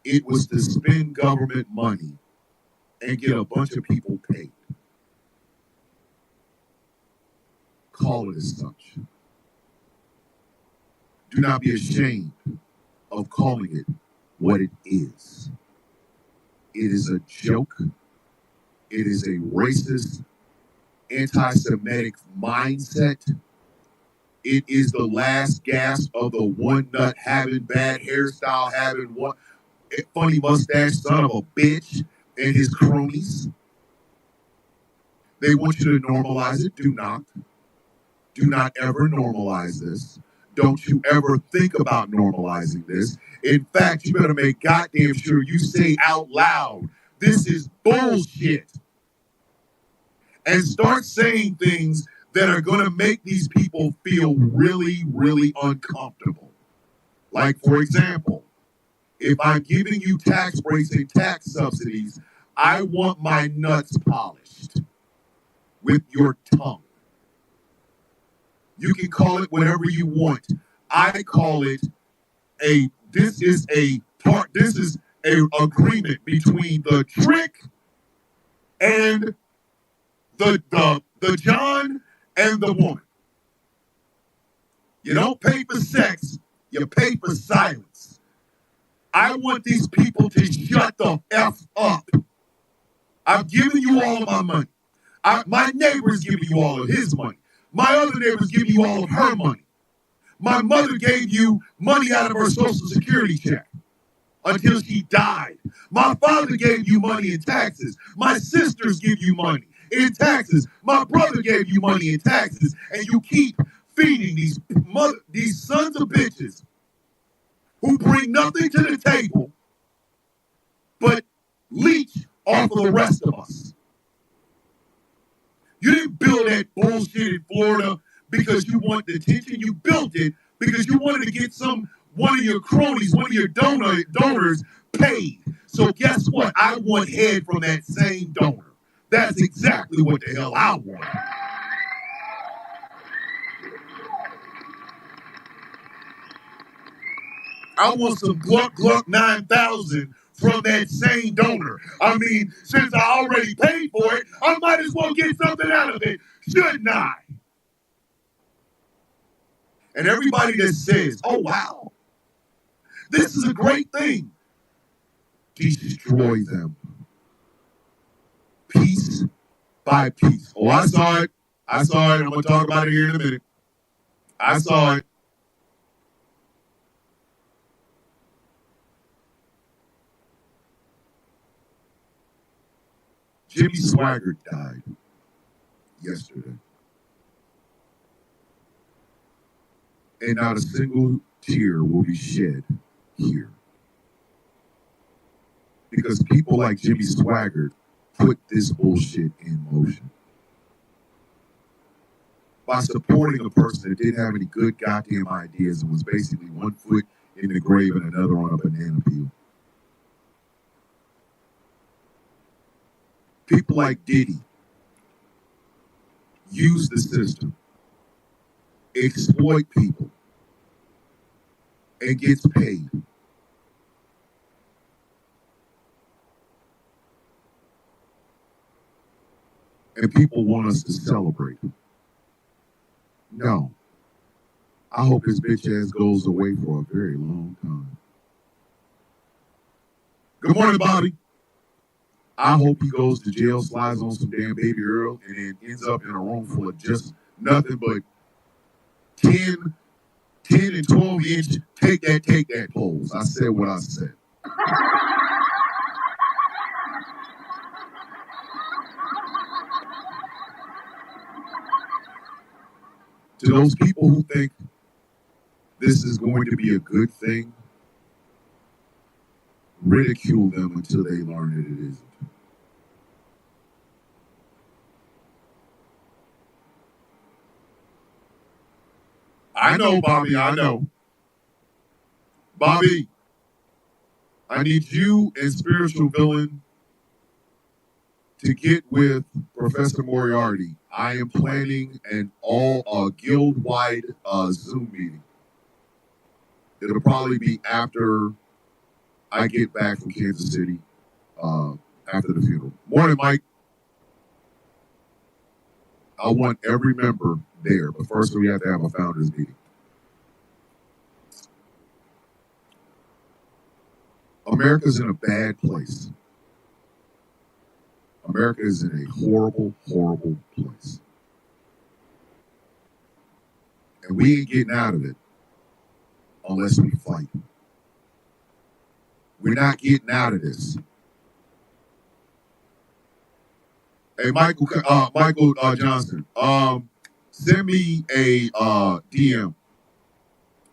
It was to spend government money and get a bunch of people paid. Call it as such. Do not be ashamed of calling it what it is. It is a joke. It is a racist, anti-Semitic mindset. It is the last gasp of the one nut having, bad hairstyle having, one funny mustache son of a bitch and his cronies. They want you to normalize it. Do not. Do not ever normalize this. Don't you ever think about normalizing this. In fact, you better make goddamn sure you say out loud, this is bullshit. And start saying things that are going to make these people feel really, really uncomfortable. Like, for example, if I'm giving you tax breaks and tax subsidies, I want my nuts polished with your tongue. You can call it whatever you want. I call it this is a agreement between the trick and the John and the woman. You don't pay for sex, you pay for silence. I want these people to shut the F up. I've given you all of my money. My neighbor's giving you all of his money. My other neighbor's giving you all of her money. My mother gave you money out of her Social Security check until she died. My father gave you money in taxes. My sisters give you money in taxes. My brother gave you money in taxes. And you keep feeding these sons of bitches who bring nothing to the table but leech off of the rest of us. You didn't build that bullshit in Florida because you want attention. You built it because you wanted to get one of your cronies, one of your donors paid. So guess what? I want head from that same donor. That's exactly what the hell I want. I want some Gluck 9000 from that same donor. I mean, since I already paid for it, I might as well get something out of it, shouldn't I? And everybody that says, oh, wow, this is a great thing, destroy them. Piece by piece. Oh, I saw it. I'm going to talk about it here in a minute. I saw it. Jimmy Swaggart died yesterday. And not a single tear will be shed here. Because people like Jimmy Swaggart put this bullshit in motion. By supporting a person that didn't have any good goddamn ideas and was basically one foot in the grave and another on a banana peel. People like Diddy use the system, exploit people, and gets paid. And people want us to celebrate. No. I hope his bitch ass goes away for a very long time. Good morning, Bobby. I hope he goes to jail, slides on some damn Baby Earl, and then ends up in a room full of just nothing but 10 and 12 inch take that poles. I said what I said. To those people who think this is going to be a good thing, ridicule them until they learn that it isn't. I know, Bobby, I know. Bobby, I need you and Spiritual Villain to get with Professor Moriarty. I am planning an all guild-wide Zoom meeting. It'll probably be after I get back from Kansas City, after the funeral. Morning, Mike. I want every member there, but first we have to have a founders meeting. America's in a bad place. America is in a horrible, horrible place. And we ain't getting out of it unless we fight. We're not getting out of this. Hey, Michael Johnson, send me a DM.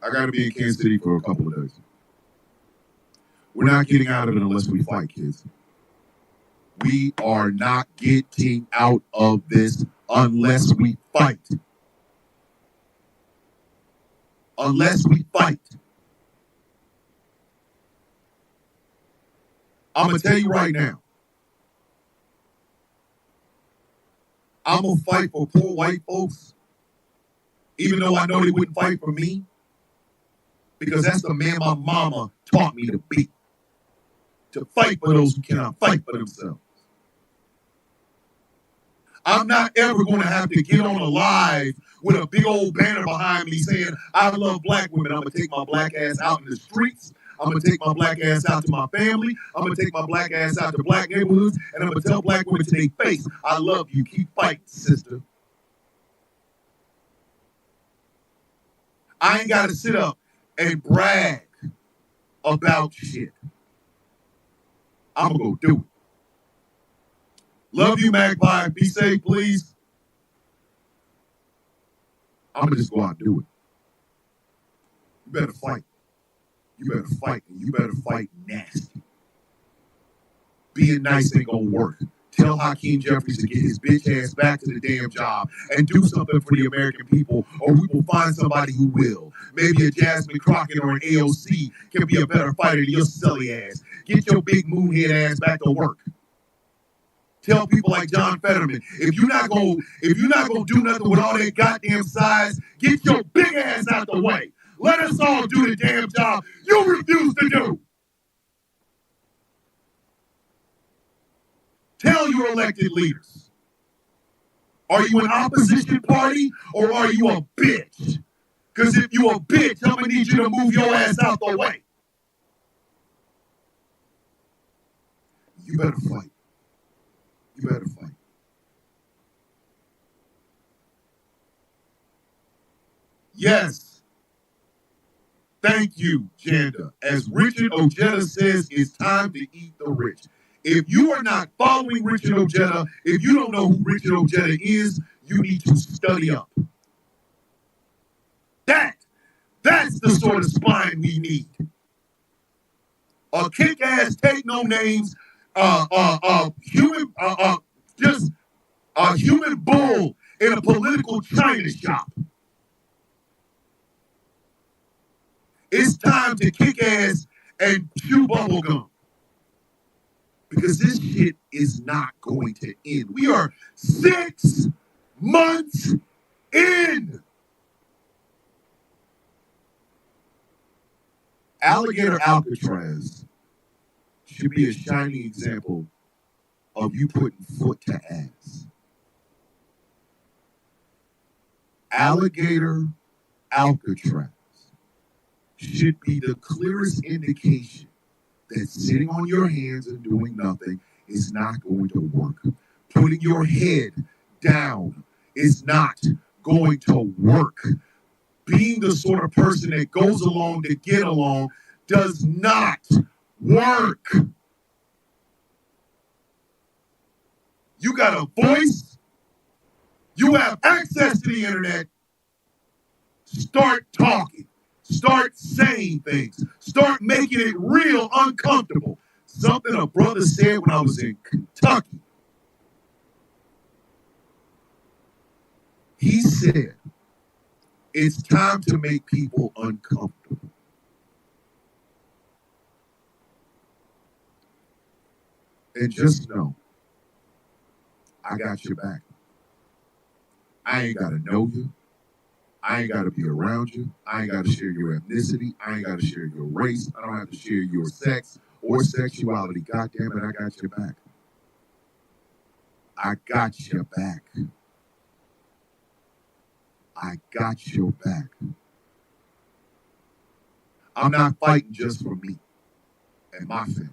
I got to be in Kansas City for a couple of days. We're not getting out of it unless we fight, kids. We are not getting out of this unless we fight. Unless we fight. I'm going to tell you right now. I'm going to fight for poor white folks, even though I know they wouldn't fight for me, because that's the man my mama taught me to be. To fight for those who cannot fight for themselves. I'm not ever going to have to get on a live with a big old banner behind me saying, I love black women. I'm going to take my black ass out in the streets. I'm going to take my black ass out to my family. I'm going to take my black ass out to black neighborhoods. And I'm going to tell black women to their face, I love you. Keep fighting, sister. I ain't got to sit up and brag about shit. I'm going to go do it. Love you, Magpie. Be safe, please. I'm going to just go out and do it. You better fight. You better fight. And you better fight nasty. Being nice ain't going to work. Tell Hakeem Jeffries to get his bitch ass back to the damn job and do something for the American people, or we will find somebody who will. Maybe a Jasmine Crockett or an AOC can be a better fighter than your silly ass. Get your big moonhead ass back to work. Tell people like John Fetterman, if you're not gonna do nothing with all that goddamn size, get your big ass out the way. Let us all do the damn job you refuse to do. Tell your elected leaders. Are you an opposition party or are you a bitch? Because if you a bitch, I'm gonna need you to move your ass out the way. You better fight. You better fight. Yes. Thank you, Janda. As Richard Ojeda says, it's time to eat the rich. If you are not following Richard Ojeda, if you don't know who Richard Ojeda is, you need to study up. That's the sort of spine we need. A kick-ass, take no names, just a human bull in a political china shop. It's time to kick ass and chew bubble gum. Because this shit is not going to end. We are 6 months in. Alligator Alcatraz should be a shining example of you putting foot to ass. Alligator Alcatraz should be the clearest indication that sitting on your hands and doing nothing is not going to work. Putting your head down is not going to work. Being the sort of person that goes along to get along does not work. You got a voice. You have access to the internet. Start talking. Start saying things. Start making it real uncomfortable. Something a brother said when I was in Kentucky. He said, it's time to make people uncomfortable. And just know, I got your back. I ain't got to know you. I ain't got to be around you. I ain't got to share your ethnicity. I ain't got to share your race. I don't have to share your sex or sexuality. God damn it, I got your back. I got your back. I got your back. I'm not fighting just for me and my family.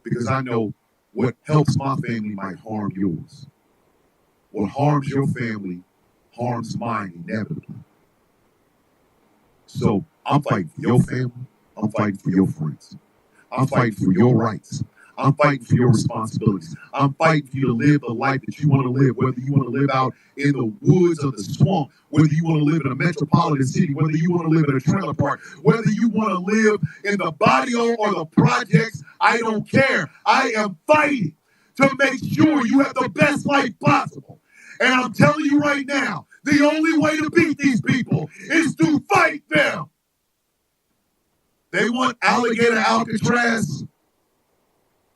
Because I know what helps my family might harm yours. What harms your family harms mine inevitably. So I'm fighting for your family. I'm fighting for your friends. I'm fighting for your rights. I'm fighting for your responsibilities. I'm fighting for you to live the life that you want to live, whether you want to live out in the woods or the swamp, whether you want to live in a metropolitan city, whether you want to live in a trailer park, whether you want to live in the barrio or the projects, I don't care. I am fighting to make sure you have the best life possible. And I'm telling you right now, the only way to beat these people is to fight them. They want alligator Alcatraz.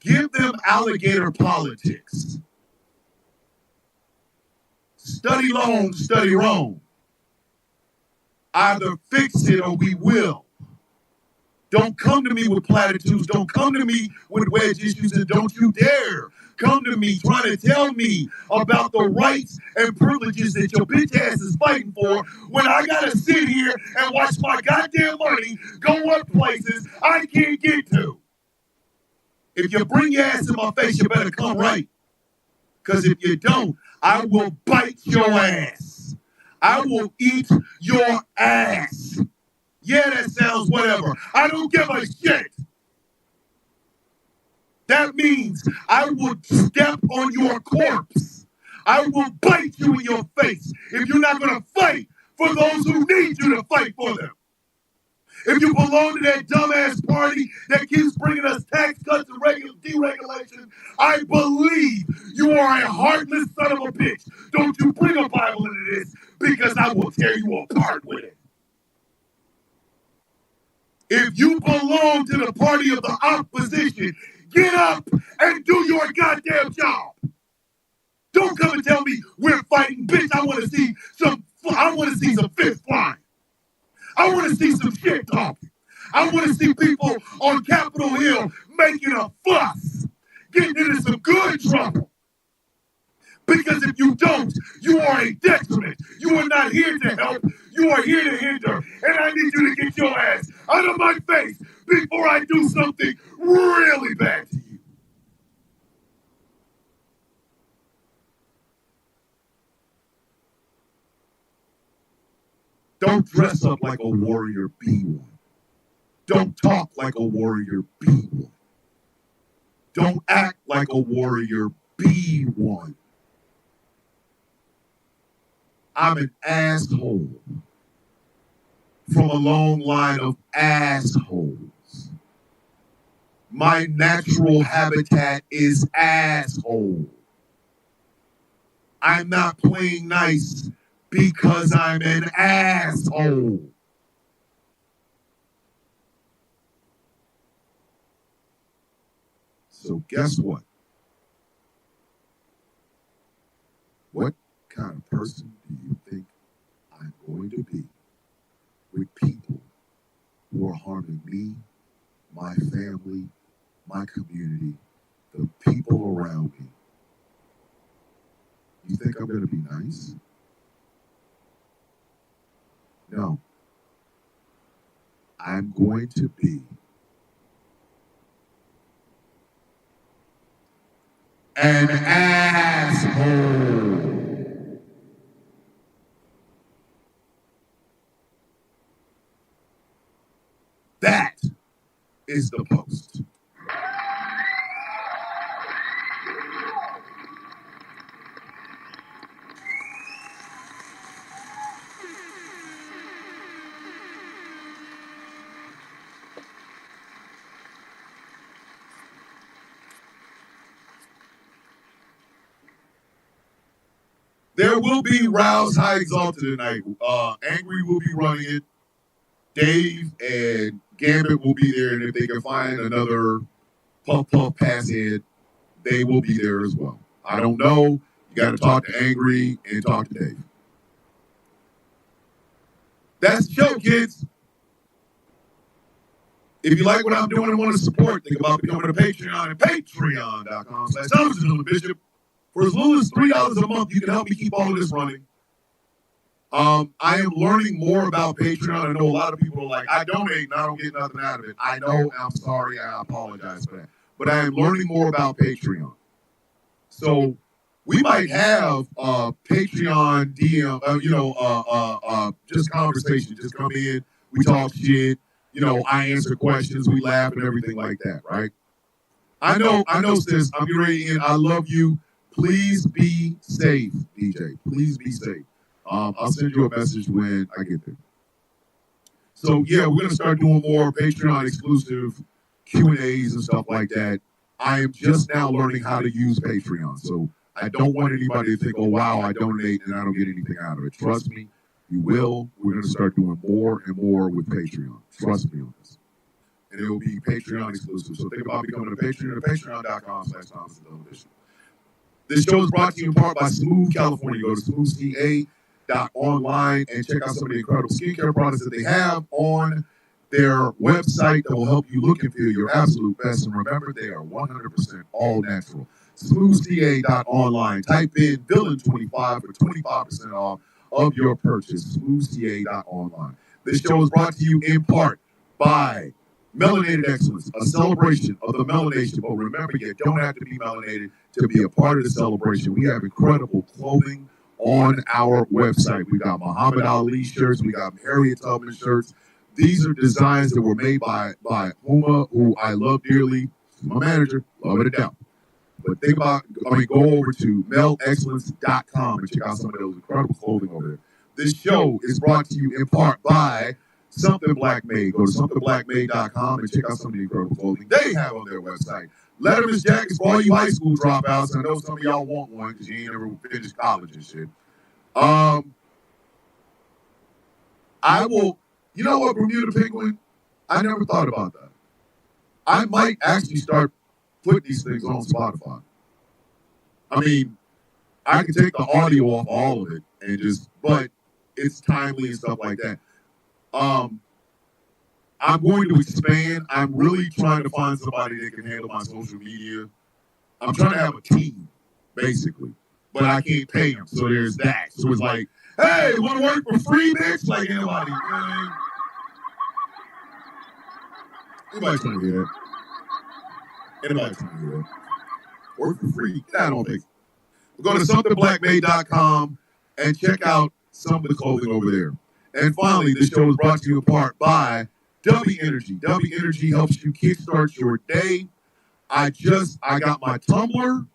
Give them alligator politics. Study long, study wrong. Either fix it or we will. Don't come to me with platitudes. Don't come to me with wedge issues, and don't you dare come to me trying to tell me about the rights and privileges that your bitch ass is fighting for when I gotta sit here and watch my goddamn money go up places I can't get to. If you bring your ass in my face, you better come right. Because if you don't, I will bite your ass. I will eat your ass. Yeah, that sounds whatever. I don't give a shit. That means I will step on your corpse. I will bite you in your face if you're not going to fight for those who need you to fight for them. If you belong to that dumbass party that keeps bringing us tax cuts and deregulation, I believe you are a heartless son of a bitch. Don't you bring a Bible into this, because I will tear you apart with it. If you belong to the party of the opposition, get up and do your goddamn job. Don't come and tell me we're fighting, bitch. I want to see some fists flying. I want to see some shit talking. I want to see people on Capitol Hill making a fuss, getting into some good trouble. Because if you don't, you are a detriment. You are not here to help. You are here to hinder. And I need you to get your ass out of my face before I do something really bad to you. Don't dress up like a warrior, be one. Don't talk like a warrior, be one. Don't act like a warrior, be one. I'm an asshole from a long line of assholes. My natural habitat is asshole. I'm not playing nice because I'm an asshole. So guess what? What kind of person do you think I'm going to be with people who are harming me, my family, my community, the people around me? You think I'm going to be nice? No. I'm going to be an asshole. That is the post. There will be Rouse High Exalted tonight. Angry will be running it. Dave and Gambit will be there, and if they can find another Puff pass head, they will be there as well. I don't know. You got to talk to Angry and talk to Dave. That's the show, kids. If you like what I'm doing and want to support, think about becoming a Patreon at patreon.com/Bishop. For as little as $3 a month, you can help me keep all of this running. I am learning more about Patreon. I know a lot of people are like, I donate and I don't get nothing out of it. I know, I'm sorry, I apologize for that. But I am learning more about Patreon. So we might have Patreon DM, just conversation. Just come in, we talk shit, I answer questions, we laugh and everything like that, right? I know, sis, I'm getting ready to end. I love you. Please be safe, DJ. Please be safe. I'll send you a message when I get there. So yeah, we're gonna start doing more Patreon exclusive Q&As and stuff like that. I am just now learning how to use Patreon, so I don't want anybody to think, oh wow, I donate and I don't get anything out of it. Trust me, you will. We're gonna start doing more and more with Patreon. Trust me on this. And it will be Patreon exclusive. So think about becoming a Patreon at patreon.com/ThomasBishop. This show is brought to you in part by Smooth California. Go to smoothca.online and check out some of the incredible skincare products that they have on their website that will help you look and feel your absolute best. And remember, they are 100% all natural. Smoothca.online. Type in Villain25 for 25% off of your purchase. Smoothca.online. This show is brought to you in part by Melanated Excellence, a celebration of the melanation. But remember, you don't have to be melanated to be a part of the celebration. We have incredible clothing on our website. We got Muhammad Ali shirts. We got Harriet Tubman shirts. These are designs that were made by Huma, who I love dearly. My manager, love it to death. But go over to melexcellence.com and check out some of those incredible clothing over there. This show is brought to you in part by Something Black Made. Go to somethingblackmade.com and check out some of the incredible clothing they have on their website. Letterman's jackets for all you high school dropouts. I know some of y'all want one because you ain't never finished college and shit. I will, you know what, Bermuda Penguin? I never thought about that. I might actually start putting these things on Spotify. I mean, I can take the audio off all of it and but it's timely and stuff like that. I'm going to expand. I'm really trying to find somebody that can handle my social media. I'm trying to have a team, basically, but I can't pay them. So there's that. So it's like, hey, want to work for free, bitch? Like anybody, you know what I mean? Anybody trying to hear that? Anybody trying to hear that? Work for free. Get out on things. Go to somethingblackmade.com and check out some of the clothing over there. And finally, this show is brought to you in part by W Energy. W Energy helps you kickstart your day. I got my tumbler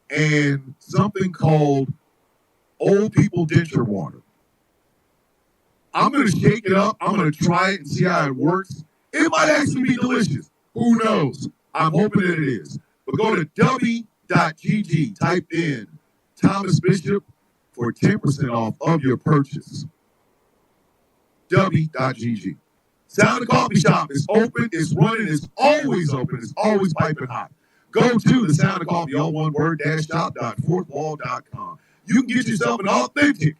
and something called Old People Denture Water. I'm going to shake it up. I'm going to try it and see how it works. It might actually be delicious. Who knows? I'm hoping that it is. But go to w.gg, type in Thomas Bishop for 10% off of your purchase. w.gg. Sound of Coffee Shop is open, it's running, it's always open, it's always piping hot. Go to the Sound of Coffee, all one word, shop.fourthwall.com. You can get yourself an authentic,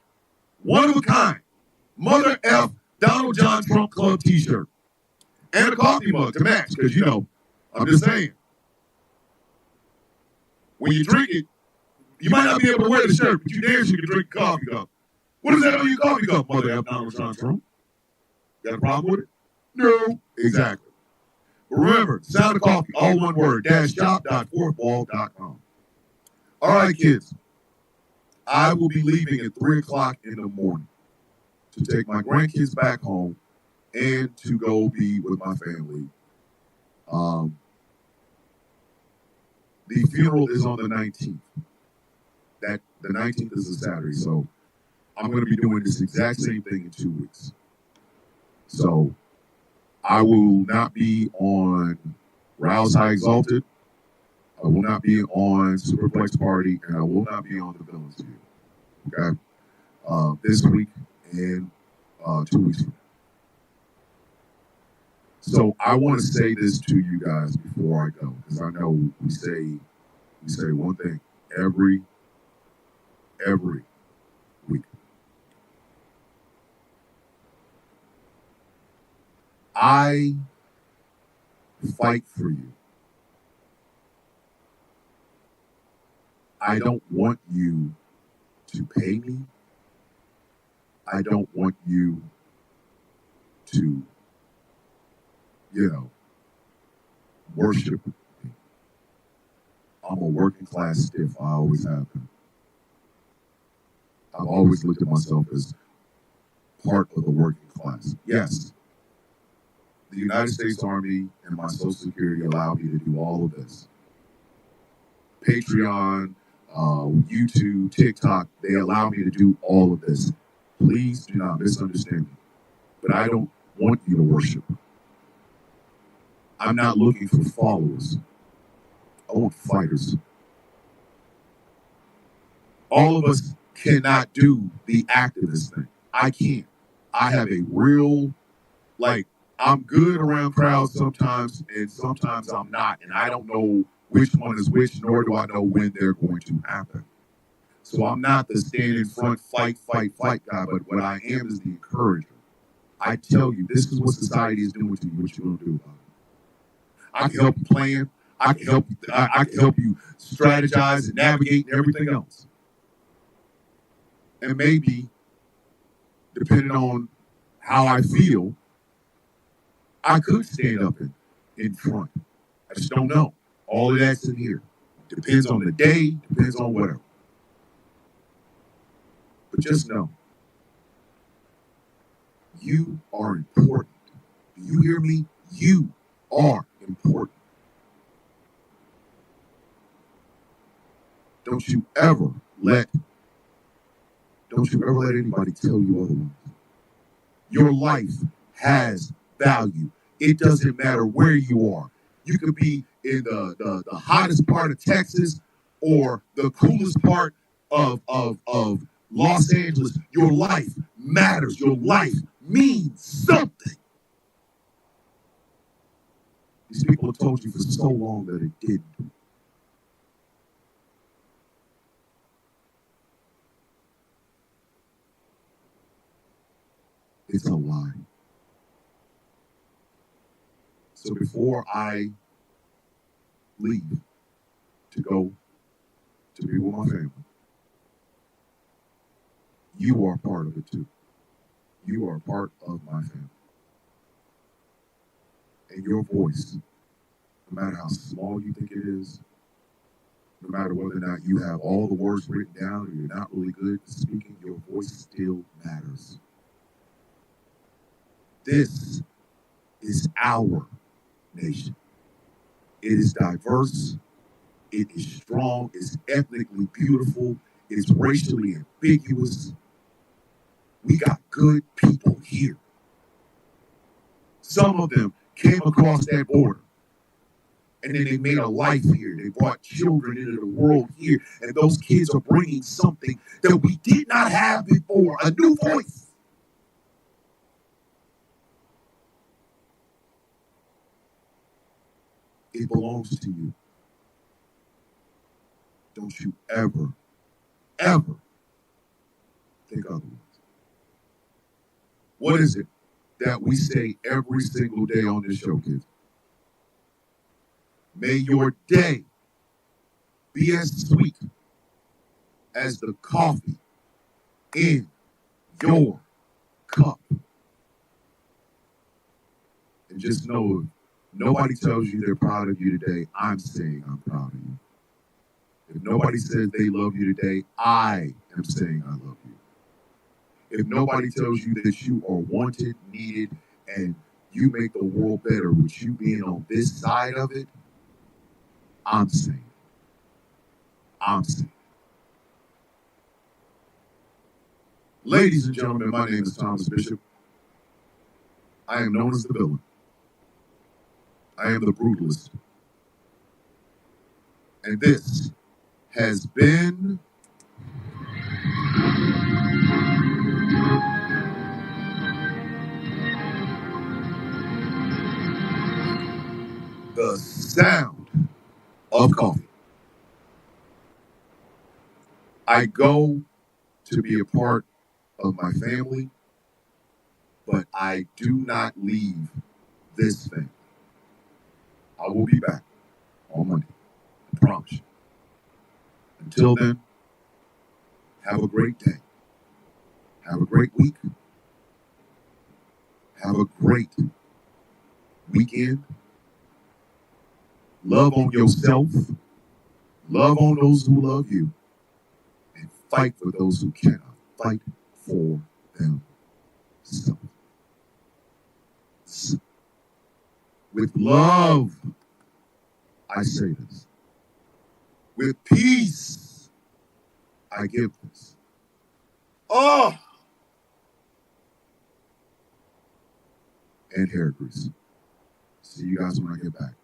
one-of-a-kind, Mother F. Donald John Trump Club t-shirt and a coffee mug to match, because, you know, I'm just saying, when you drink it, you might not be able to wear the shirt, but you damn sure can drink a coffee cup. What is that on your coffee cup, Mother F. Donald John Trump? Got a problem with it? No. Exactly. But remember, Sound of Coffee, all one word, shop.fourthwall.com. All right, kids. I will be leaving at 3 o'clock in the morning to take my grandkids back home and to go be with my family. The funeral is on the 19th. The 19th is a Saturday, so I'm going to be doing this exact same thing in 2 weeks. So I will not be on Rouse High Exalted. I will not be on Superplex Party, and I will not be on the Villains View. Okay? This week and 2 weeks from now. So I want to say this to you guys before I go, because I know we say one thing every week. I fight for you. I don't want you to pay me. I don't want you to, worship me. I'm a working class stiff. I always have been. I've always looked at myself as part of the working class. Yes, the United States Army and my Social Security allow me to do all of this. Patreon, YouTube, TikTok, they allow me to do all of this. Please do not misunderstand me. But I don't want you to worship. I'm not looking for followers. I want fighters. All of us cannot do the activist thing. I can't. I have a real, I'm good around crowds sometimes, and sometimes I'm not. And I don't know which one is which, nor do I know when they're going to happen. So I'm not the stand in front, fight guy, but what I am is the encourager. I tell you, this is what society is doing to you, what you're going to do about it. I can help you plan. I can help you strategize and navigate and everything else. And maybe, depending on how I feel, I could stand up in front. I just don't know. All of that's in here. Depends on the day, depends on whatever. But just know, you are important. Do you hear me? You are important. Don't you ever let anybody tell you otherwise. Your life has value. It doesn't matter where you are. You could be in the hottest part of Texas or the coolest part of Los Angeles. Your life matters. Your life means something. These people have told you for so long that it didn't. It's a lie. So before I leave to go to be with my family, you are part of it too. You are part of my family. And your voice, no matter how small you think it is, no matter whether or not you have all the words written down or you're not really good at speaking, your voice still matters. This is our nation. It is diverse. It is strong. It's ethnically beautiful. It's racially ambiguous. We got good people here. Some of them came across that border and then they made a life here. They brought children into the world here, and those kids are bringing something that we did not have before, a new voice. It belongs to you. Don't you ever, ever think otherwise. What is it that we say every single day on this show, kids? May your day be as sweet as the coffee in your cup. And just know, if nobody tells you they're proud of you today, I'm saying I'm proud of you. If nobody says they love you today, I am saying I love you. If nobody tells you that you are wanted, needed, and you make the world better with you being on this side of it, I'm saying. I'm saying. Ladies and gentlemen, my name is Thomas Bishop. I am known as the villain. I am the brutalist. And this has been the sound of coffee. I go to be a part of my family, but I do not leave this family. I will be back on Monday. I promise you. Until then, have a great day. Have a great week. Have a great weekend. Love on yourself. Love on those who love you. And fight for those who cannot fight for themselves. With love, I say this. With peace, I give this. Oh! And hair grease. See you guys when I get back.